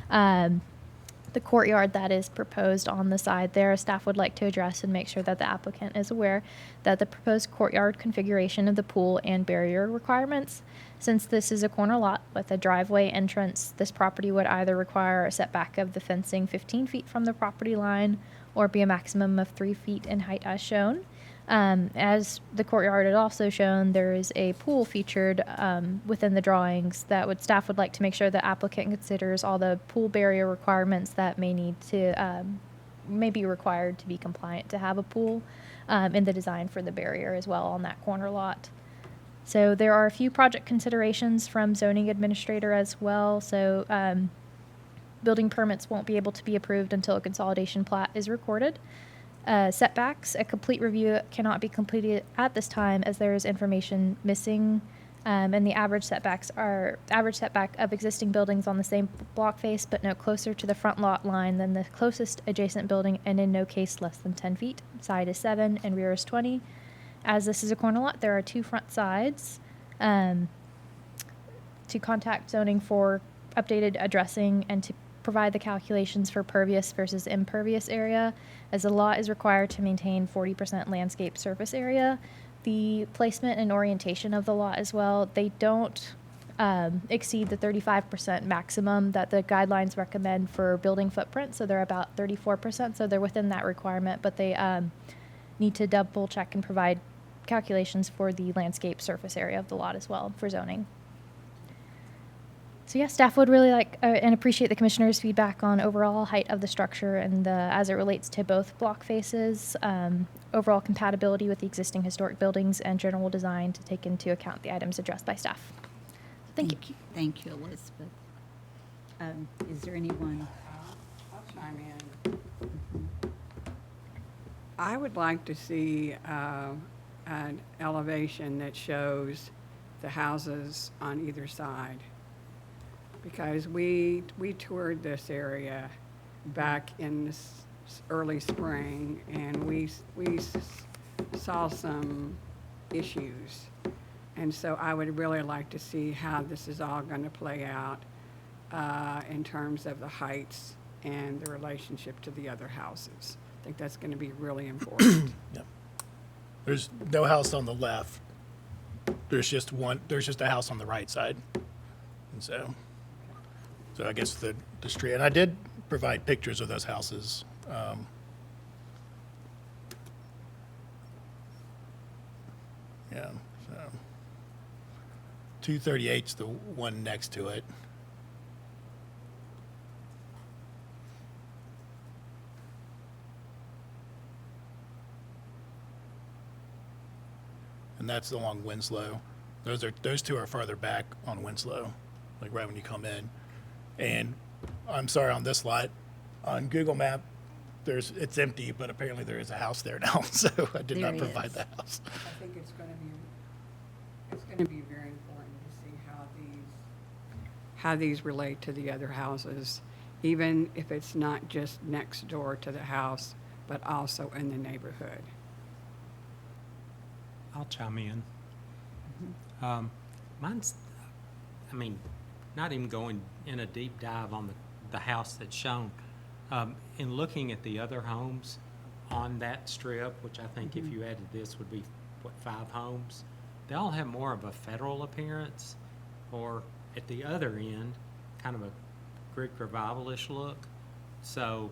the courtyard that is proposed on the side there. Staff would like to address and make sure that the applicant is aware that the proposed courtyard configuration of the pool and barrier requirements. Since this is a corner lot with a driveway entrance, this property would either require a setback of the fencing 15 feet from the property line or be a maximum of 3 feet in height as shown. As the courtyard had also shown, there is a pool featured within the drawings that staff would like to make sure the applicant considers all the pool barrier requirements that may be required to be compliant to have a pool in the design for the barrier as well on that corner lot. So there are a few project considerations from zoning administrator as well. So building permits won't be able to be approved until a consolidation plat is recorded. Setbacks, a complete review cannot be completed at this time as there is information missing, and the average setback of existing buildings on the same block face, but no closer to the front lot line than the closest adjacent building, and in no case less than 10 feet. Side is 7 and rear is 20. As this is a corner lot, there are 2 front sides. To contact zoning for updated addressing and to provide the calculations for pervious versus impervious area, as the lot is required to maintain 40% landscape surface area. The placement and orientation of the lot as well, they don't exceed the 35% maximum that the guidelines recommend for building footprint, so they're about 34%, so they're within that requirement, but they need to double check and provide calculations for the landscape surface area of the lot as well for zoning. So yeah, staff would really like and appreciate the commissioner's feedback on overall height of the structure and as it relates to both block faces, overall compatibility with the existing historic buildings, and general design to take into account the items addressed by staff. Thank you. Thank you, Elizabeth. Is there anyone? I'll chime in. I would like to see an elevation that shows the houses on either side. Because we toured this area back in early spring, and we saw some issues. And so I would really like to see how this is all going to play out in terms of the heights and the relationship to the other houses. I think that's going to be really important. Yep. There's no house on the left. There's just a house on the right side. And so I guess the street, and I did provide pictures of those houses. Yeah, so 238's the one next to it. And that's along Winslow. Those two are farther back on Winslow, like right when you come in. And I'm sorry, on this lot, on Google Map, it's empty, but apparently there is a house there now, so I did There not provide is. the house. I think it's going to be very important to see how these relate to the other houses, even if it's not just next door to the house, but also in the neighborhood. I'll chime in. Mine's, not even going in a deep dive on the house that's shown. In looking at the other homes on that strip, which I think if you added this would be, 5 homes, they all have more of a federal appearance, or at the other end, kind of a Greek revival-ish look. So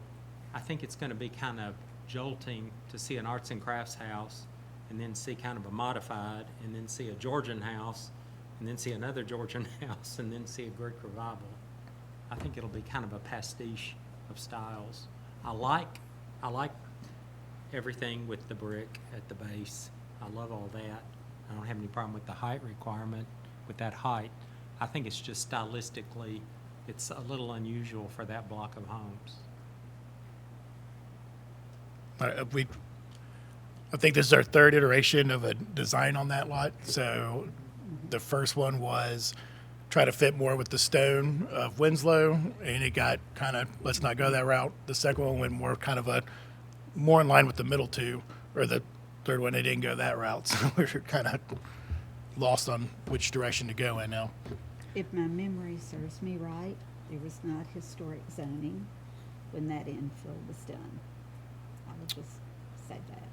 I think it's going to be kind of jolting to see an arts and crafts house and then see kind of a modified, and then see a Georgian house, and then see another Georgian house, and then see a Greek revival. I think it'll be kind of a pastiche of styles. I like everything with the brick at the base. I love all that. I don't have any problem with the height requirement, with that height. I think it's just stylistically, it's a little unusual for that block of homes. I think this is our third iteration of a design on that lot. So the first one was try to fit more with the stone of Winslow, and it got kind of, let's not go that route. The second one went more kind of more in line with the middle two, or the third one, they didn't go that route. So we're kind of lost on which direction to go in now. If my memory serves me right, there was not historic zoning when that infill was done. I would just say that.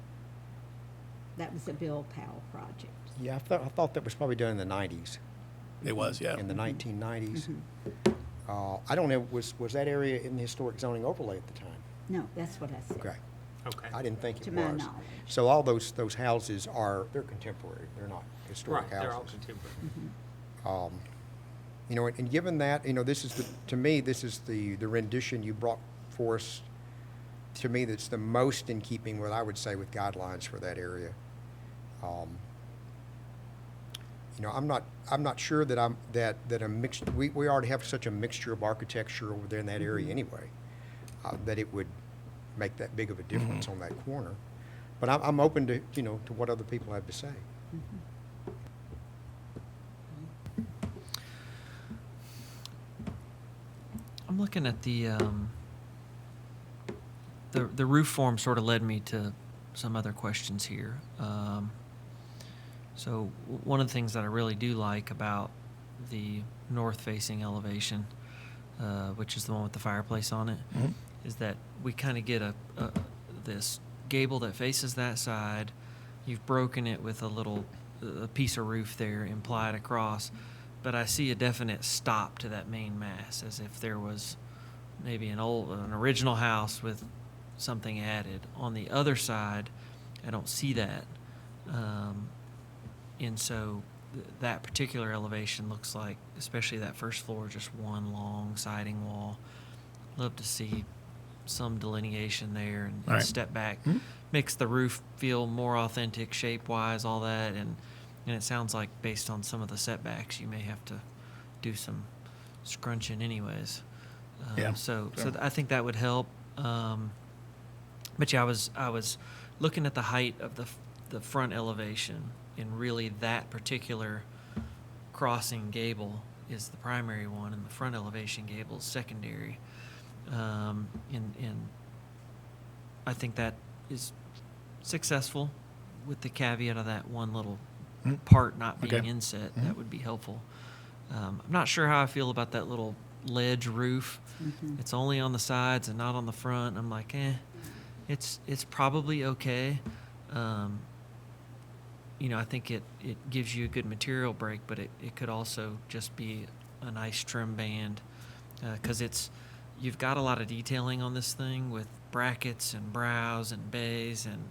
That was a Bill Powell project. Yeah, I thought that was probably done in the 90s, It was, yeah. in the 1990s. I don't know, was that area in the historic zoning overlay at the time? No, that's what I said. Okay. Okay. I didn't think it To was. my knowledge. So all those houses they're contemporary, they're not Right, historic houses. they're all contemporary. You know, and given that, you know, to me, this is the rendition you brought for us. To me, that's the most in keeping with, I would say, with guidelines for that area. You know, I'm not sure that that a mixed, we already have such a mixture of architecture over there in that area anyway, that it would make that big of a difference on that corner. But I'm open to, you know, to what other people have to say. I'm looking at the roof form sort of led me to some other questions here. So one of the things that I really do like about the north-facing elevation, which is the one with the fireplace on it, is that we kind of get this gable that faces that side. You've broken it with a piece of roof there implied across, but I see a definite stop to that main mass, as if there was maybe an original house with something added. On the other side, I don't see that. And so that particular elevation looks like, especially that first floor, just one long siding wall. Love to see some delineation there and Right. step back. Makes the roof feel more authentic shape-wise, all that. And it sounds like based on some of the setbacks, you may have to do some scrunching anyways. Yeah. So I think that would help. But yeah, I was looking at the height of the front elevation, and really that particular crossing gable is the primary one, and the front elevation gable is secondary. And I think that is successful, with the caveat of that one little part not being Okay. inset. That would be helpful. I'm not sure how I feel about that little ledge roof. It's only on the sides and not on the front. I'm like, it's probably okay. You know, I think it gives you a good material break, but it could also just be a nice trim band, because you've got a lot of detailing on this thing with brackets and brows and bays, and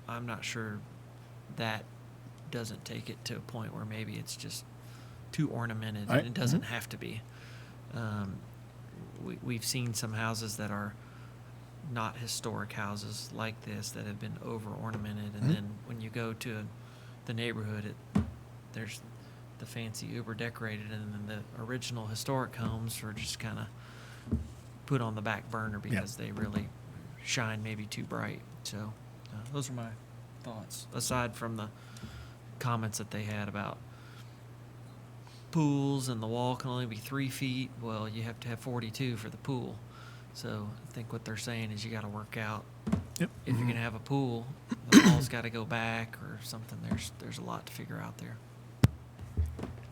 I'm not sure that doesn't take it to a point where maybe it's just too ornamented, Right. and it doesn't have to be. We've seen some houses that are not historic houses like this that have been over ornamented, and then when you go to the neighborhood, there's the fancy uber decorated, and then the original historic homes are just kind of put on the back burner because they really shine maybe too bright. So those are my thoughts, aside from the comments that they had about pools and the wall can only be 3 feet. Well, you have to have 42 for the pool. So I think what they're saying is you got to work out, Yep. if you're going to have a pool, the wall's got to go back or something. There's a lot to figure out there.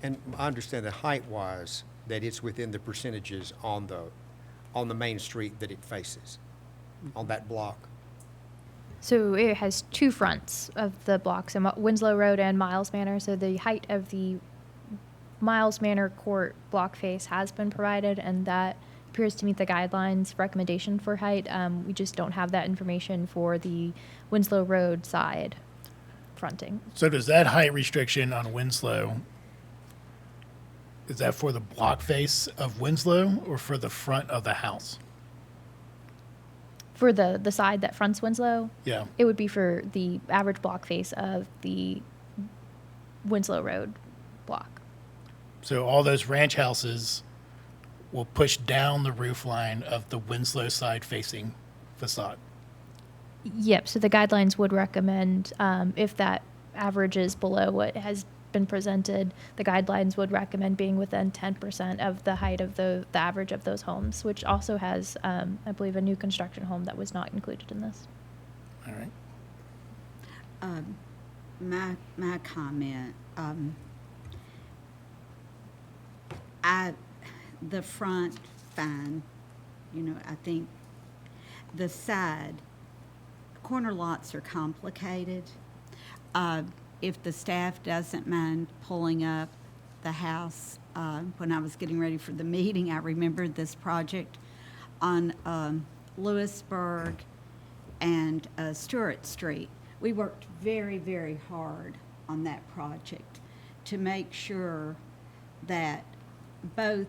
And I understand that height-wise, that it's within the percentages on the main street that it faces, on that block. So it has two fronts of the blocks, Winslow Road and Miles Manor. So the height of the Miles Manor Court block face has been provided, and that appears to meet the guidelines recommendation for height. We just don't have that information for the Winslow Road side fronting. So does that height restriction on Winslow, is that for the block face of Winslow or for the front of the house? For the side that fronts Winslow, Yeah. it would be for the average block face of the Winslow Road block. So all those ranch houses will push down the roof line of the Winslow side facing facade. Yep. So the guidelines would recommend, if that average is below what has been presented, the guidelines would recommend being within 10% of the height of the average of those homes, which also has, I believe, a new construction home that was not included in this. All right. My comment, the front, fine, I think the side, corner lots are complicated. If the staff doesn't mind pulling up the house, when I was getting ready for the meeting, I remembered this project on Lewisburg and Stewart Street. We worked very, very hard on that project to make sure that both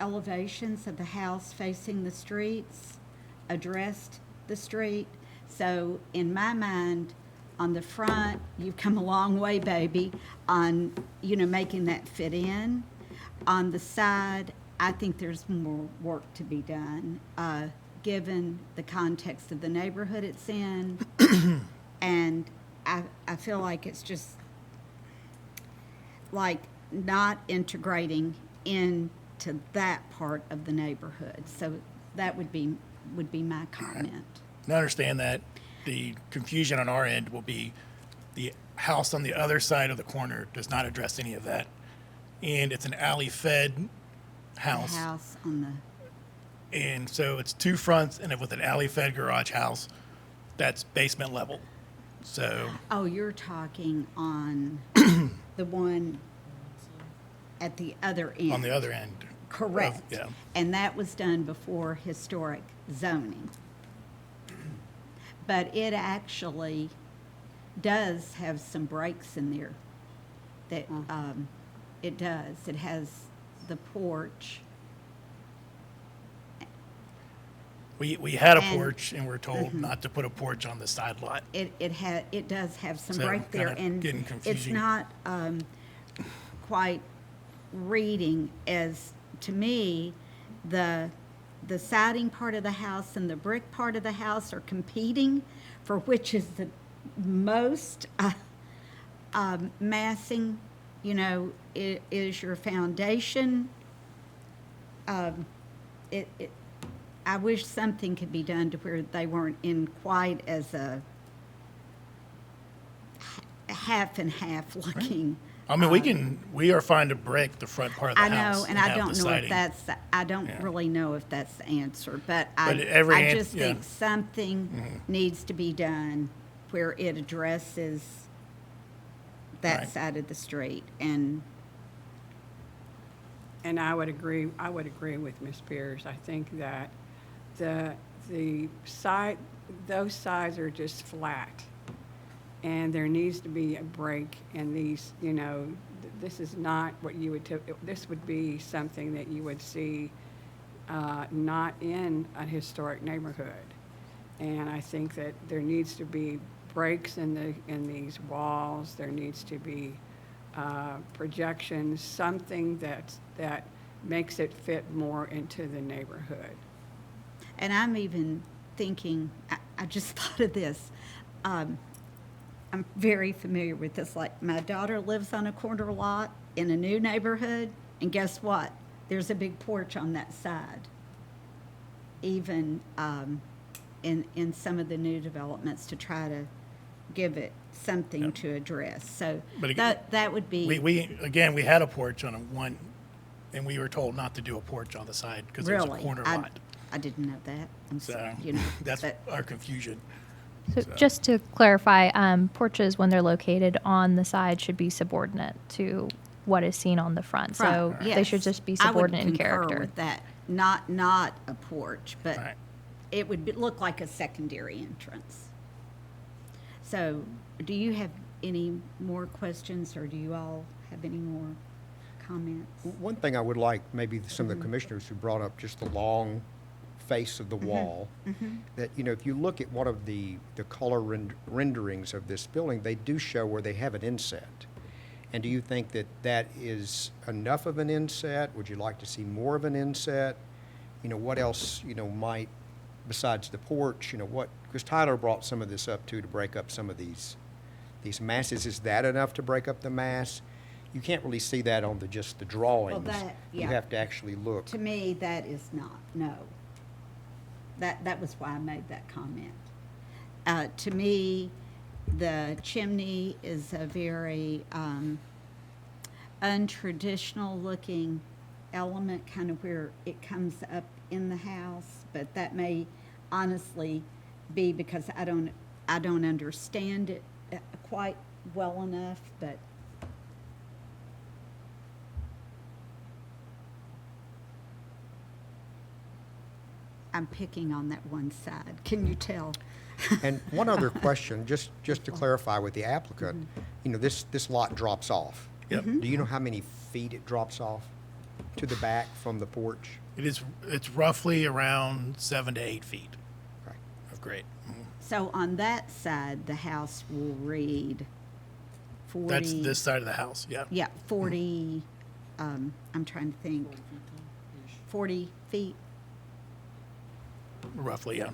elevations of the house facing the streets addressed the street. So in my mind, on the front, you've come a long way, baby, on, making that fit in. On the side, I think there's more work to be done, given the context of the neighborhood it's in. And I feel like it's just like not integrating into that part of the neighborhood. So that would be my comment. And I understand that the confusion on our end will be the house on the other side of the corner does not address any of that. And it's an alley-fed The house. house on the, And so it's two fronts and with an alley-fed garage house that's basement level. So, oh, you're talking on the one at the other end. on the other end. Correct. Yeah. And that was done before historic zoning. But it actually does have some breaks in there that, it does. It has the porch. We had a And- porch and we're told not to put a porch on the side lot. It does have some So, break there, kinda and getting it's confusing. not quite reading as, to me, the siding part of the house and the brick part of the house are competing for which is the most massing, is your foundation. I wish something could be done to where they weren't in quite as a half and half looking. I mean, we are fine to break the front part of the I house. know, and I have don't the know if siding. that's, I don't Yeah. really know if that's the answer, but But every I an- just yeah. think something needs to be done where it addresses that Right. side of the street, and And I would agree with Ms. Pierce. I think that the side, those sides are just flat. And there needs to be a break in these, this is not what you would, this would be something that you would see not in a historic neighborhood. And I think that there needs to be breaks in these walls. There needs to be projections, something that makes it fit more into the neighborhood. And I'm even thinking, I just thought of this. I'm very familiar with this. Like, my daughter lives on a corner lot in a new neighborhood, and guess what? There's a big porch on that side. Even in some of the new developments to try to give it something Yep. to address. So But again, that would be we had a porch on one, and we were told not to do a porch on the side because it was a really. corner I, lot. I didn't know that. I'm So sorry. that's but- our confusion. So just to clarify, porches, when they're located on the side, should be subordinate to what is seen on the front. So Right, they should yes. just be I would subordinate in concur character. with that. Not a porch, but Right. it would look like a secondary entrance. So, do you have any more questions, or do you all have any more comments? One thing I would like, maybe some of the commissioners who brought up just the long face of the wall, that, you know, if you look at one of the color renderings of this building, they do show where they have an inset. And do you think that that is enough of an inset? Would you like to see more of an inset? You know, what else, you know, might, besides the porch, you know, what, because Tyler brought some of this up too, to break up some of these masses. Is that enough to break up the mass? You can't really see that on just the drawings. You yeah. have to actually look. To me, that is not, no. That was why I made that comment. To me, the chimney is a very untraditional looking element, kind of where it comes up in the house, but that may honestly be because I don't understand it quite well enough, but I'm picking on that one side. Can you tell? And one other question, just to clarify with the applicant, you know, this lot drops off. Yep. Do you know how many feet it drops off to the back from the porch? It's roughly around 7 to 8 feet Okay. of grade. So on that side, the house will read 40. That's this side of the house, yeah. Yeah, 40, I'm trying to think. 40 feet. Roughly, yeah.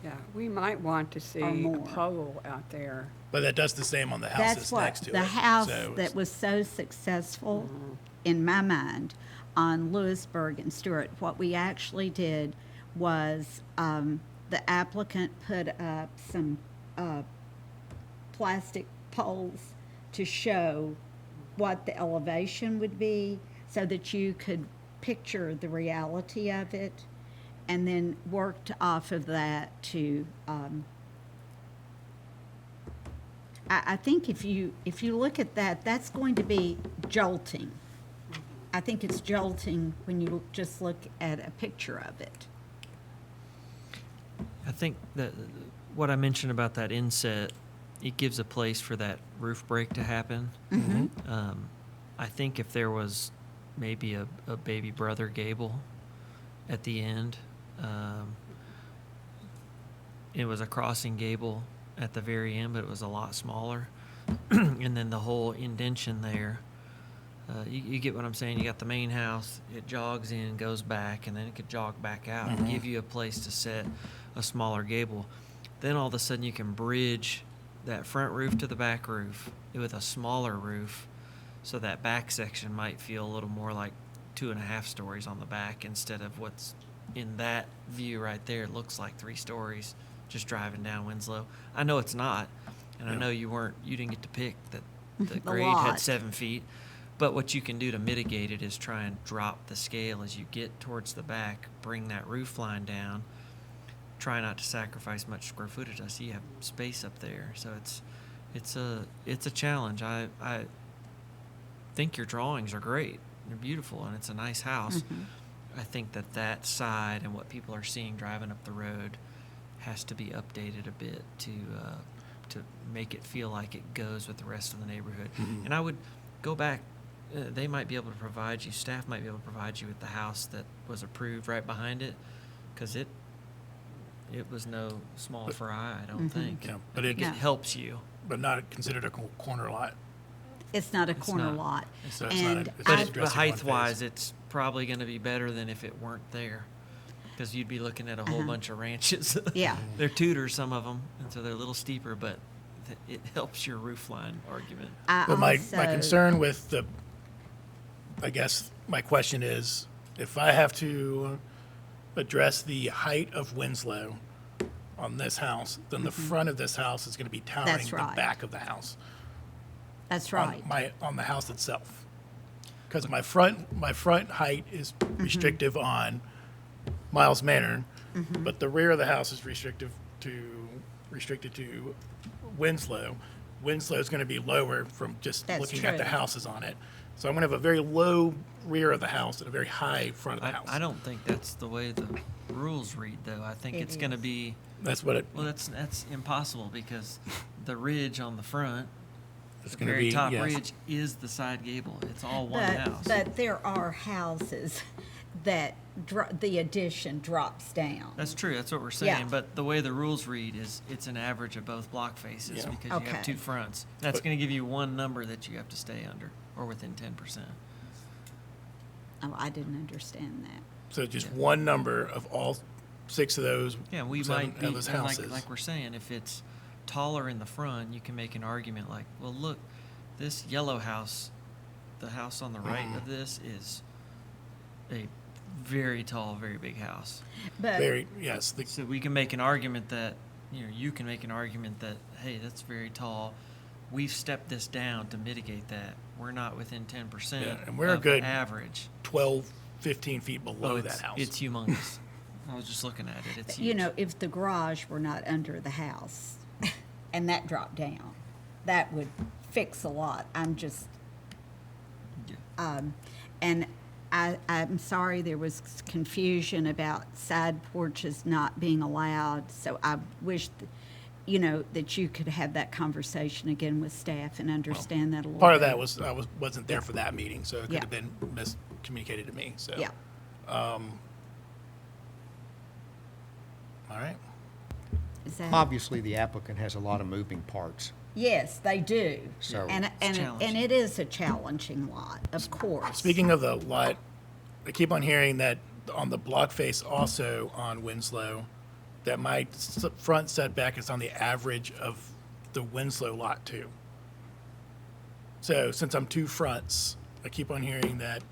Yeah, we might want to see Or a more. pole out there. But that does the same on the house That's that's what, next to it. the house So it's- that was so successful in my mind on Lewisburg and Stewart, what we actually did was, the applicant put up some, plastic poles to show what the elevation would be so that you could picture the reality of it, and then worked off of that to, I think if you look at that, that's going to be jolting. I think it's jolting when you just look at a picture of it. I think that what I mentioned about that inset, it gives a place for that roof break to happen. I think if there was maybe a baby brother gable at the end, it was a crossing gable at the very end, but it was a lot smaller. And then the whole indention there, you get what I'm saying? You got the main house, it jogs in, goes back, and then it could jog back out and give you a place to set a smaller gable. Then all of a sudden you can bridge that front roof to the back roof with a smaller roof, so that back section might feel a little more like 2.5 stories on the back instead of what's in that view right there. It looks like 3 stories just driving down Winslow. I know it's not, and I know you didn't get to pick that the grade had lot. 7 feet. But what you can do to mitigate it is try and drop the scale as you get towards the back, bring that roof line down, try not to sacrifice much square footage. I see you have space up there, so it's a challenge. I think your drawings are great. They're beautiful, and it's a nice house. I think that side and what people are seeing driving up the road has to be updated a bit to make it feel like it goes with the rest of the neighborhood. And I would go back. They might be able to provide you, staff might be able to provide you with the house that was approved right behind it, because it was no small fry, I don't think. Yeah, I but think it- it helps you. But not considered a corner lot. It's not a It's corner not. lot. So it's not a- And it's But, just I've- addressing but one height-wise, phase. it's probably going to be better than if it weren't there, because you'd be looking at a whole bunch of ranches. Yeah. They're Tudors, some of them, and so they're a little steeper, but it helps your roof line argument. I But my also- concern with I guess my question is, if I have to address the height of Winslow on this house, then the front of this house is going to be towering That's the right. back of the house. That's right. On the house itself. Because my front height is restrictive on Miles Manor, but the rear of the house is restricted to Winslow. Winslow is going to be lower from just That's looking at the true. houses on it. So I'm going to have a very low rear of the house and a very high front of the house. I don't think that's the way the rules read, though. I think It it's going to is. be, That's what well, that's impossible, because the ridge on the front, it's the going to very be. top yes. ridge, is the side gable. It's all one But, house. but there are houses that the addition drops down. That's true. That's what we're Yeah. saying. But the way the rules read is it's an average of both block faces Yeah. because you Okay. have two fronts. That's going to give you one number that you have to stay under or within 10%. Oh, I didn't understand that. So just one number of all 6 of those. Yeah, we 7 might be, of those and houses. like we're saying, if it's taller in the front, you can make an argument like, well, look, this yellow house, the house on the right of this is a very tall, very big house. But Very, yes, So we can make an argument that, you can make an argument that, hey, that's very tall. We've stepped this down to mitigate that. We're not within 10% Yeah, and we're a of good average. 12, 15 feet below Oh, that house. It's humongous. I was just looking at it. It's huge. you know, if the garage were not under the house and that dropped down, that would fix a lot. I'm just, Yeah. and I'm sorry there was confusion about side porches not being allowed. So I wish, that you could have that conversation again with staff and understand that a little Part of better. that was, wasn't there for that meeting, so it could Yeah. have been miscommunicated to me, so. Yeah. All right. Is that? Obviously, the applicant has a lot of moving parts. Yes, they do. So- And challenging. it is a challenging lot, of course. Speaking of the lot, I keep on hearing that on the block face also on Winslow, that my front setback is on the average of the Winslow lot too. So since I'm 2 fronts, I keep on hearing that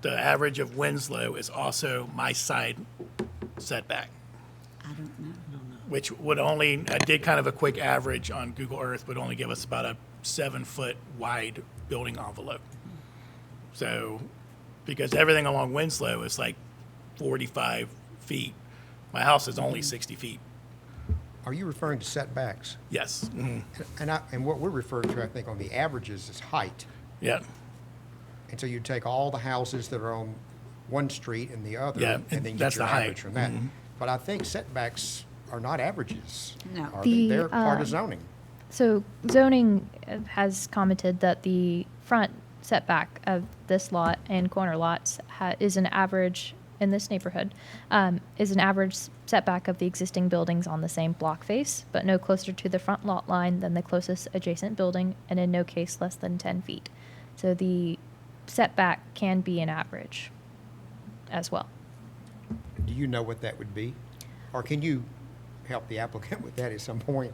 the average of Winslow is also my side setback, I don't know. which would only, I did kind of a quick average on Google Earth, would only give us about a 7-foot wide building envelope. So, because everything along Winslow is like 45 feet, my house is only 60 feet. Are you referring to setbacks? Yes. And what we're referring to, I think, on the averages is height. Yeah. And so you take all the houses that are on one street and the other, Yeah, and then that's get your the height. average from that. But I think setbacks are not averages. No. Are they? They're part of The, zoning. So zoning has commented that the front setback of this lot and corner lots is an average in this neighborhood, is an average setback of the existing buildings on the same block face, but no closer to the front lot line than the closest adjacent building, and in no case less than 10 feet. So the setback can be an average as well. Do you know what that would be? Or can you help the applicant with that at some point?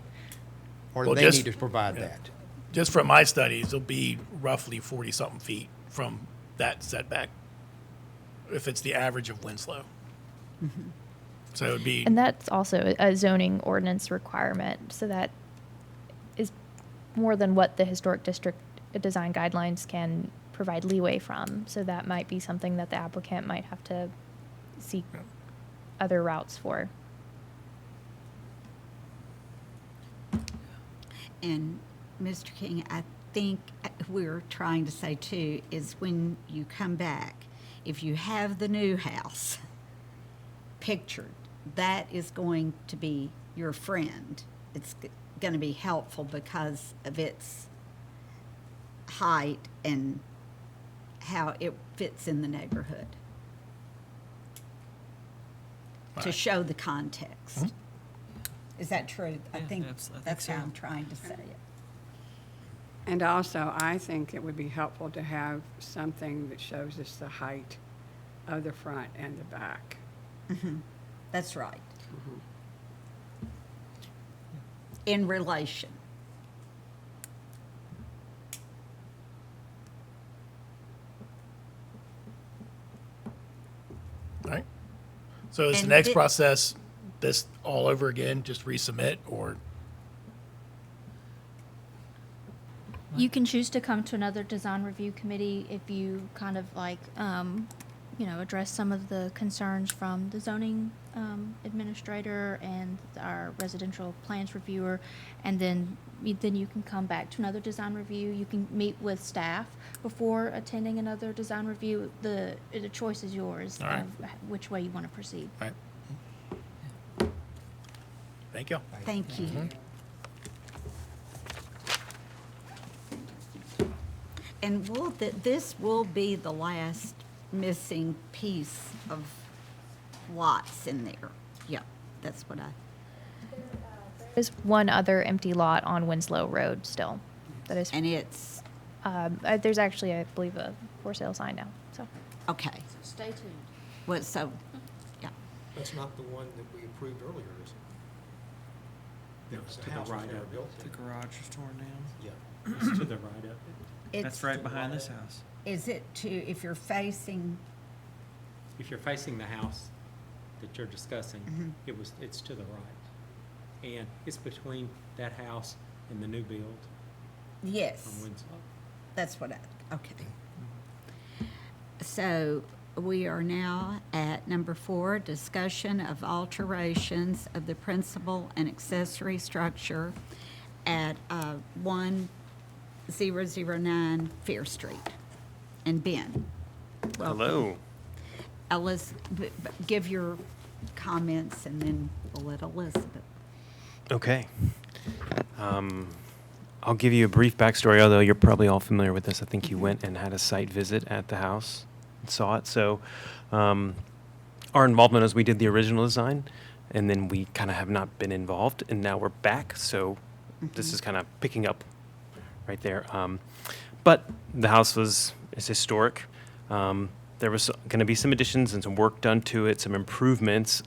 Or do Well, they just- need to provide yeah. that? Just from my studies, it'll be roughly 40-something feet from that setback, if it's the average of Winslow. So it would be, And that's also a zoning ordinance requirement, so that is more than what the historic district design guidelines can provide leeway from. So that might be something that the applicant might have to seek other routes for. And Mr. King, I think we're trying to say too, is when you come back, if you have the new house pictured, that is going to be your friend. It's going to be helpful because of its height and how it fits in the neighborhood. To Right. show the context. Is that true? I Yeah, think I think that's how so. I'm trying to say it. And also, I think it would be helpful to have something that shows us the height of the front and the back. That's right. In relation. right? So is the And next it- process this all over again, just resubmit, or? You can choose to come to another design review committee if you kind of like, address some of the concerns from the zoning administrator and our residential plans reviewer, and then you can come back to another design review. You can meet with staff before attending another design review. The choice is yours All right. of which way you want to proceed. Right. Thank you. Thank you. And this will be the last missing piece of lots in there. Yeah, that's what I, There's one other empty lot on Winslow Road still. That is, and it's, there's actually, I believe, a for sale sign now. So okay. Stay tuned. Well, so, yeah, That's not the one that we approved earlier, is it? It was The to the house was right never of built The there. garage was torn down. Yeah. It's to the right of it. it's. That's right behind this house. Is it to, if you're facing, If you're facing the house that you're discussing, it's to the right. And it's between that house and the new build on yes, Winslow. that's what I, okay. So we are now at number 4, discussion of alterations of the principal and accessory structure at 1009 Fair Street. And Ben, welcome. Hello. Ellis, give your comments and then we'll let Elizabeth. Okay. I'll give you a brief backstory, although you're probably all familiar with this. I think you went and had a site visit at the house and saw it. So our involvement is we did the original design, and then we kind of have not been involved, and now we're back. So this is kind of picking up right there. But the house is historic. There was going to be some additions and some work done to it, some improvements.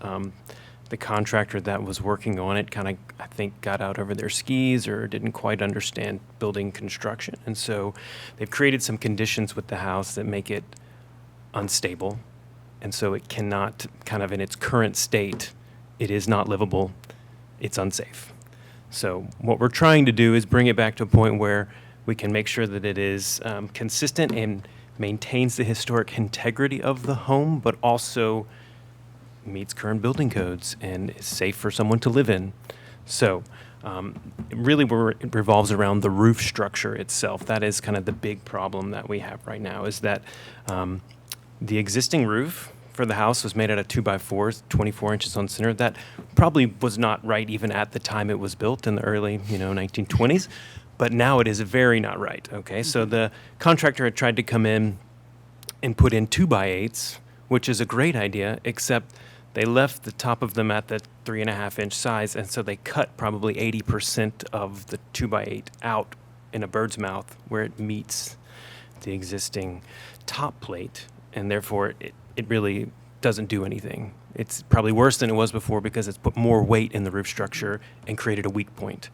The contractor that was working on it kind of, I think, got out over their skis or didn't quite understand building construction. And so they've created some conditions with the house that make it unstable. And so it cannot, kind of in its current state, it is not livable. It's unsafe. So what we're trying to do is bring it back to a point where we can make sure that it is consistent and maintains the historic integrity of the home, but also meets current building codes and is safe for someone to live in. So really it revolves around the roof structure itself. That is kind of the big problem that we have right now, is that the existing roof for the house was made out of 2x4s, 24 inches on center. That probably was not right even at the time it was built in the early 1920s, but now it is very not right. Okay, so the contractor had tried to come in and put in 2x8s, which is a great idea, except they left the top of them at the 3.5-inch size, and so they cut probably 80% of the 2x8 out in a bird's mouth where it meets the existing top plate, and therefore it really doesn't do anything. It's probably worse than it was before because it's put more weight in the roof structure and created a weak point.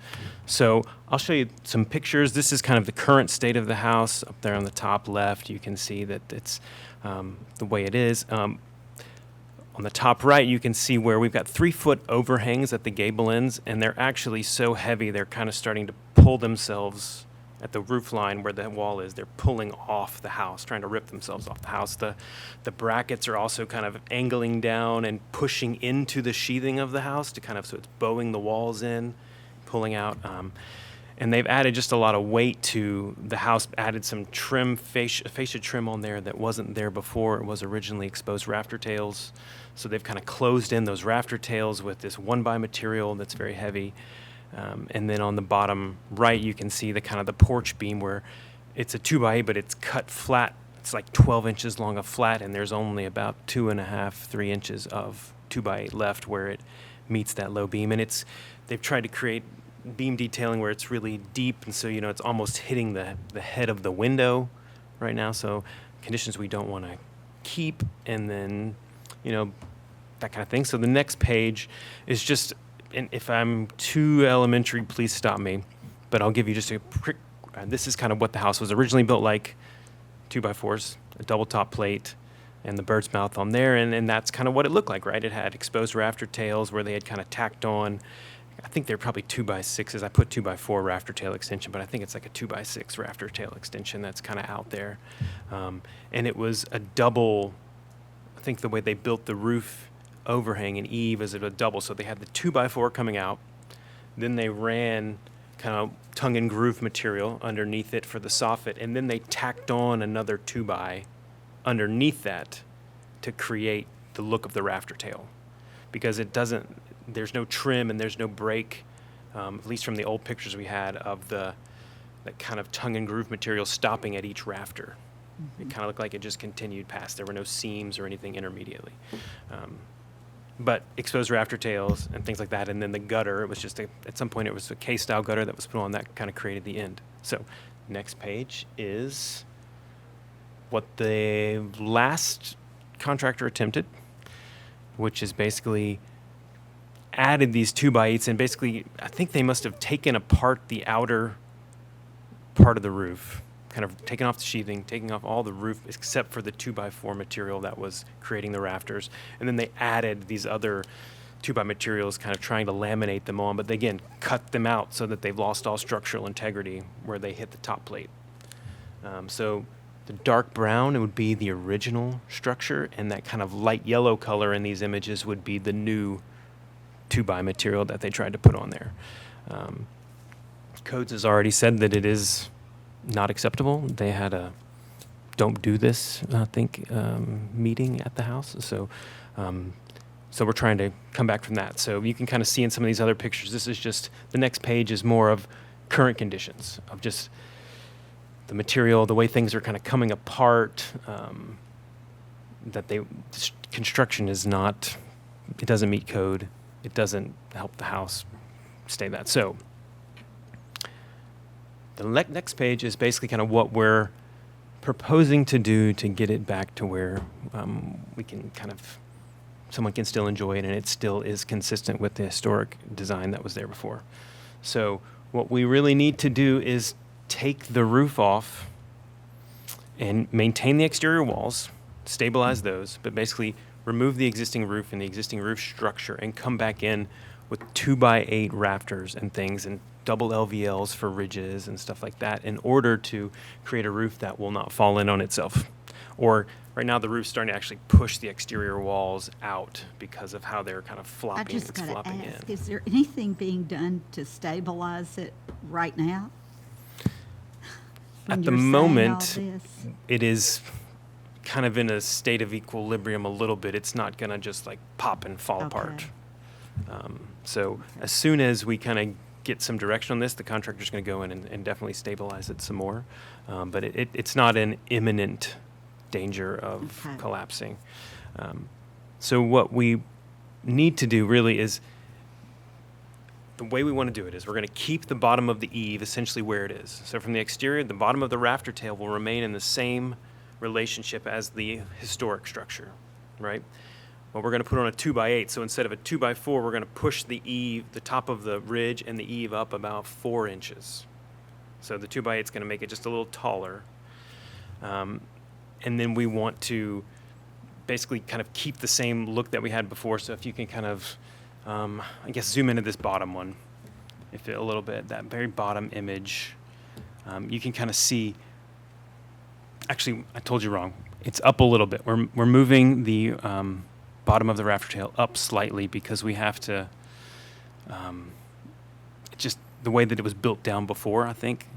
So I'll show you some pictures. This is kind of the current state of the house. Up there on the top left, you can see that it's the way it is. On the top right, you can see where we've got 3-foot overhangs at the gable ends, and they're actually so heavy they're kind of starting to pull themselves at the roof line where the wall is. They're pulling off the house, trying to rip themselves off the house. The brackets are also kind of angling down and pushing into the sheathing of the house to kind of, so it's bowing the walls in, pulling out. And they've added just a lot of weight to the house, added some trim, fascia trim on there that wasn't there before. It was originally exposed rafter tails. So they've kind of closed in those rafter tails with this 1x material that's very heavy. And then on the bottom right, you can see the kind of the porch beam where it's a 2x8, but it's cut flat. It's like 12 inches long of flat, and there's only about 2.5, 3 inches of 2x8 left where it meets that low beam. And they've tried to create beam detailing where it's really deep, and so it's almost hitting the head of the window right now. So conditions we don't want to keep, and then that kind of thing. So the next page is just, and if I'm too elementary, please stop me, but I'll give you just a quick, this is kind of what the house was originally built like, 2x4s, a double top plate, and the bird's mouth on there, and that's kind of what it looked like, right? It had exposed rafter tails where they had kind of tacked on, I think they're probably 2x6s. I put 2x4 rafter tail extension, but I think it's like a 2x6 rafter tail extension that's kind of out there. And it was a double, I think the way they built the roof overhang and eave is a double. So they had the 2x4 coming out, then they ran kind of tongue and groove material underneath it for the soffit, and then they tacked on another 2x underneath that to create the look of the rafter tail, because there's no trim and there's no break, at least from the old pictures we had of that kind of tongue and groove material stopping at each rafter. It kind of looked like it just continued past. There were no seams or anything intermediately. But exposed rafter tails and things like that, and then the gutter, it was just at some point it was a K-style gutter that was put on that kind of created the end. So next page is what the last contractor attempted, which is basically added these 2x8s, and basically I think they must have taken apart the outer part of the roof, kind of taken off the sheathing, taking off all the roof except for the 2x4 material that was creating the rafters. And then they added these other 2x materials, kind of trying to laminate them on, but they, again, cut them out so that they've lost all structural integrity where they hit the top plate. So the dark brown, it would be the original structure, and that kind of light yellow color in these images would be the new 2x material that they tried to put on there. Codes has already said that it is not acceptable. They had a don't do this, I think, meeting at the house. So we're trying to come back from that. So you can kind of see in some of these other pictures, this is just, the next page is more of current conditions, of just the material, the way things are kind of coming apart, that construction is not, it doesn't meet code. It doesn't help the house stay that. So the next page is basically kind of what we're proposing to do to get it back to where we can kind of, someone can still enjoy it and it still is consistent with the historic design that was there before. So what we really need to do is take the roof off and maintain the exterior walls, stabilize those, but basically remove the existing roof and the existing roof structure and come back in with 2x8 rafters and things and double LVLs for ridges and stuff like that in order to create a roof that will not fall in on itself. Or right now the roof's starting to actually push the exterior walls out because of how they're kind of I flopping. just It's got to flopping ask, in. is there anything being done to stabilize it right now? When At the you're saying all moment, this? it is kind of in a state of equilibrium a little bit. It's not going to just like pop and fall apart. So as soon as we kind of get some direction on this, the contractor's going to go in and definitely stabilize it some more. But it's not an imminent danger of Okay. collapsing. So what we need to do really is, the way we want to do it is we're going to keep the bottom of the eave essentially where it is. So from the exterior, the bottom of the rafter tail will remain in the same relationship as the historic structure, right? Well, we're going to put on a 2x8. So instead of a 2x4, we're going to push the eave, the top of the ridge and the eave up about 4 inches. So the 2x8 is going to make it just a little taller. And then we want to basically kind of keep the same look that we had before. So if you can kind of, I guess, zoom into this bottom one, if it, a little bit, that very bottom image, you can kind of see, actually, I told you wrong. It's up a little bit. We're moving the bottom of the rafter tail up slightly because we have to, just the way that it was built down before, I think,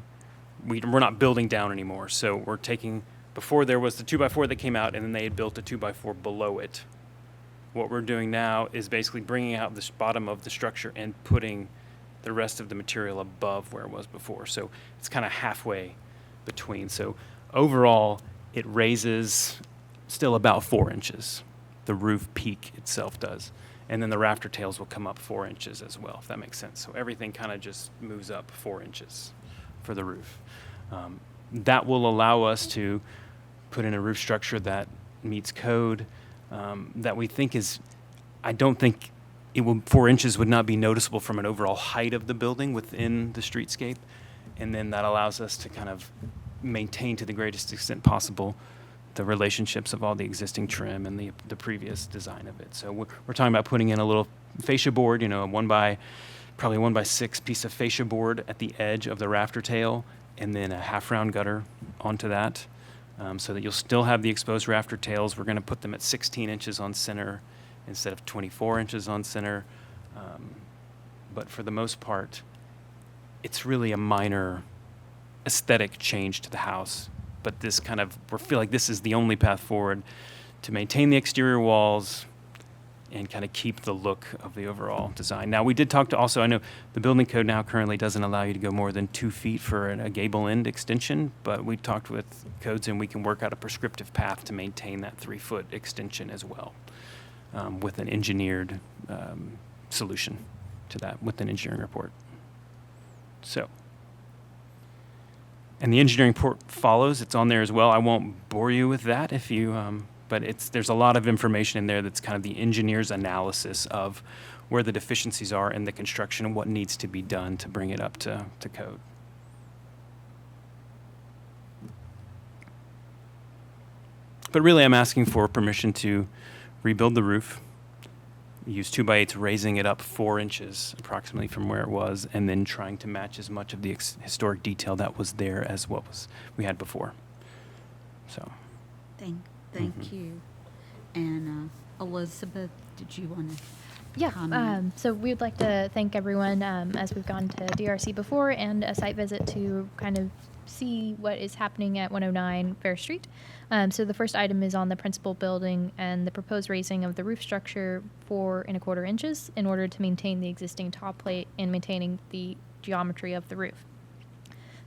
we're not building down anymore. So we're taking, before there was the 2x4 that came out and then they had built a 2x4 below it. What we're doing now is basically bringing out this bottom of the structure and putting the rest of the material above where it was before. So it's kind of halfway between. So overall, it raises still about 4 inches. The roof peak itself does. And then the rafter tails will come up 4 inches as well, if that makes sense. So everything kind of just moves up 4 inches for the roof. That will allow us to put in a roof structure that meets code, that we think is, I don't think it will, 4 inches would not be noticeable from an overall height of the building within the streetscape. And then that allows us to kind of maintain to the greatest extent possible the relationships of all the existing trim and the previous design of it. So we're talking about putting in a little fascia board, probably a 1x6 piece of fascia board at the edge of the rafter tail, and then a half round gutter onto that, so that you'll still have the exposed rafter tails. We're going to put them at 16 inches on center instead of 24 inches on center. But for the most part, it's really a minor aesthetic change to the house. But this kind of, we feel like this is the only path forward to maintain the exterior walls, and kind of keep the look of the overall design. Now, we did talk to also, I know the building code now currently doesn't allow you to go more than 2 feet for a gable end extension, but we talked with codes and we can work out a prescriptive path to maintain that 3-foot extension as well, with an engineered solution to that, with an engineering report. So, and the engineering report follows. It's on there as well. I won't bore you with that if you, but there's a lot of information in there that's kind of the engineer's analysis of where the deficiencies are in the construction and what needs to be done to bring it up to code. But really, I'm asking for permission to rebuild the roof, use 2x8s, raising it up 4 inches approximately from where it was, and then trying to match as much of the historic detail that was there as what we had before. So. Thank you. And Elizabeth, did you want to Yeah, comment? so we would like to thank everyone as we've gone to DRC before and a site visit to kind of see what is happening at 109 Fair Street. So the first item is on the principal building and the proposed raising of the roof structure 4 1/4 inches in order to maintain the existing top plate and maintaining the geometry of the roof.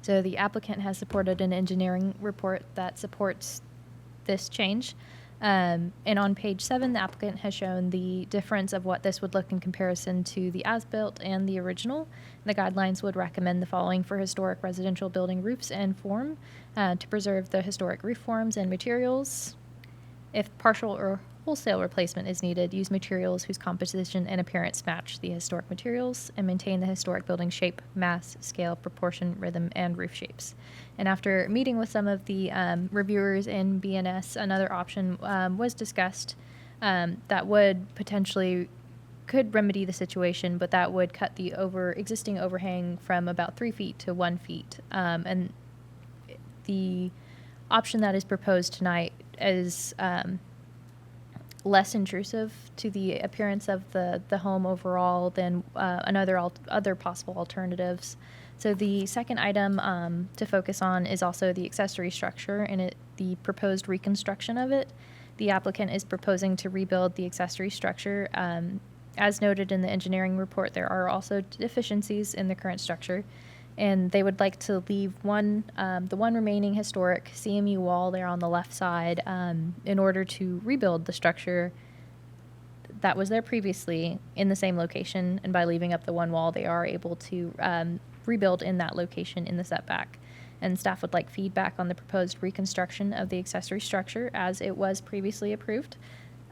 So the applicant has supported an engineering report that supports this change. And on page 7, the applicant has shown the difference of what this would look in comparison to the as-built and the original. The guidelines would recommend the following for historic residential building roofs and form to preserve the historic roof forms and materials. If partial or wholesale replacement is needed, use materials whose composition and appearance match the historic materials and maintain the historic building shape, mass, scale, proportion, rhythm, and roof shapes. And after meeting with some of the reviewers in BNS, another option was discussed that would potentially could remedy the situation, but that would cut the existing overhang from about 3 feet to 1 feet. And the option that is proposed tonight is less intrusive to the appearance of the home overall than other possible alternatives. So the second item to focus on is also the accessory structure and the proposed reconstruction of it. The applicant is proposing to rebuild the accessory structure. As noted in the engineering report, there are also deficiencies in the current structure, and they would like to leave the one remaining historic CMU wall there on the left side in order to rebuild the structure that was there previously in the same location. And by leaving up the one wall, they are able to rebuild in that location in the setback. And staff would like feedback on the proposed reconstruction of the accessory structure as it was previously approved.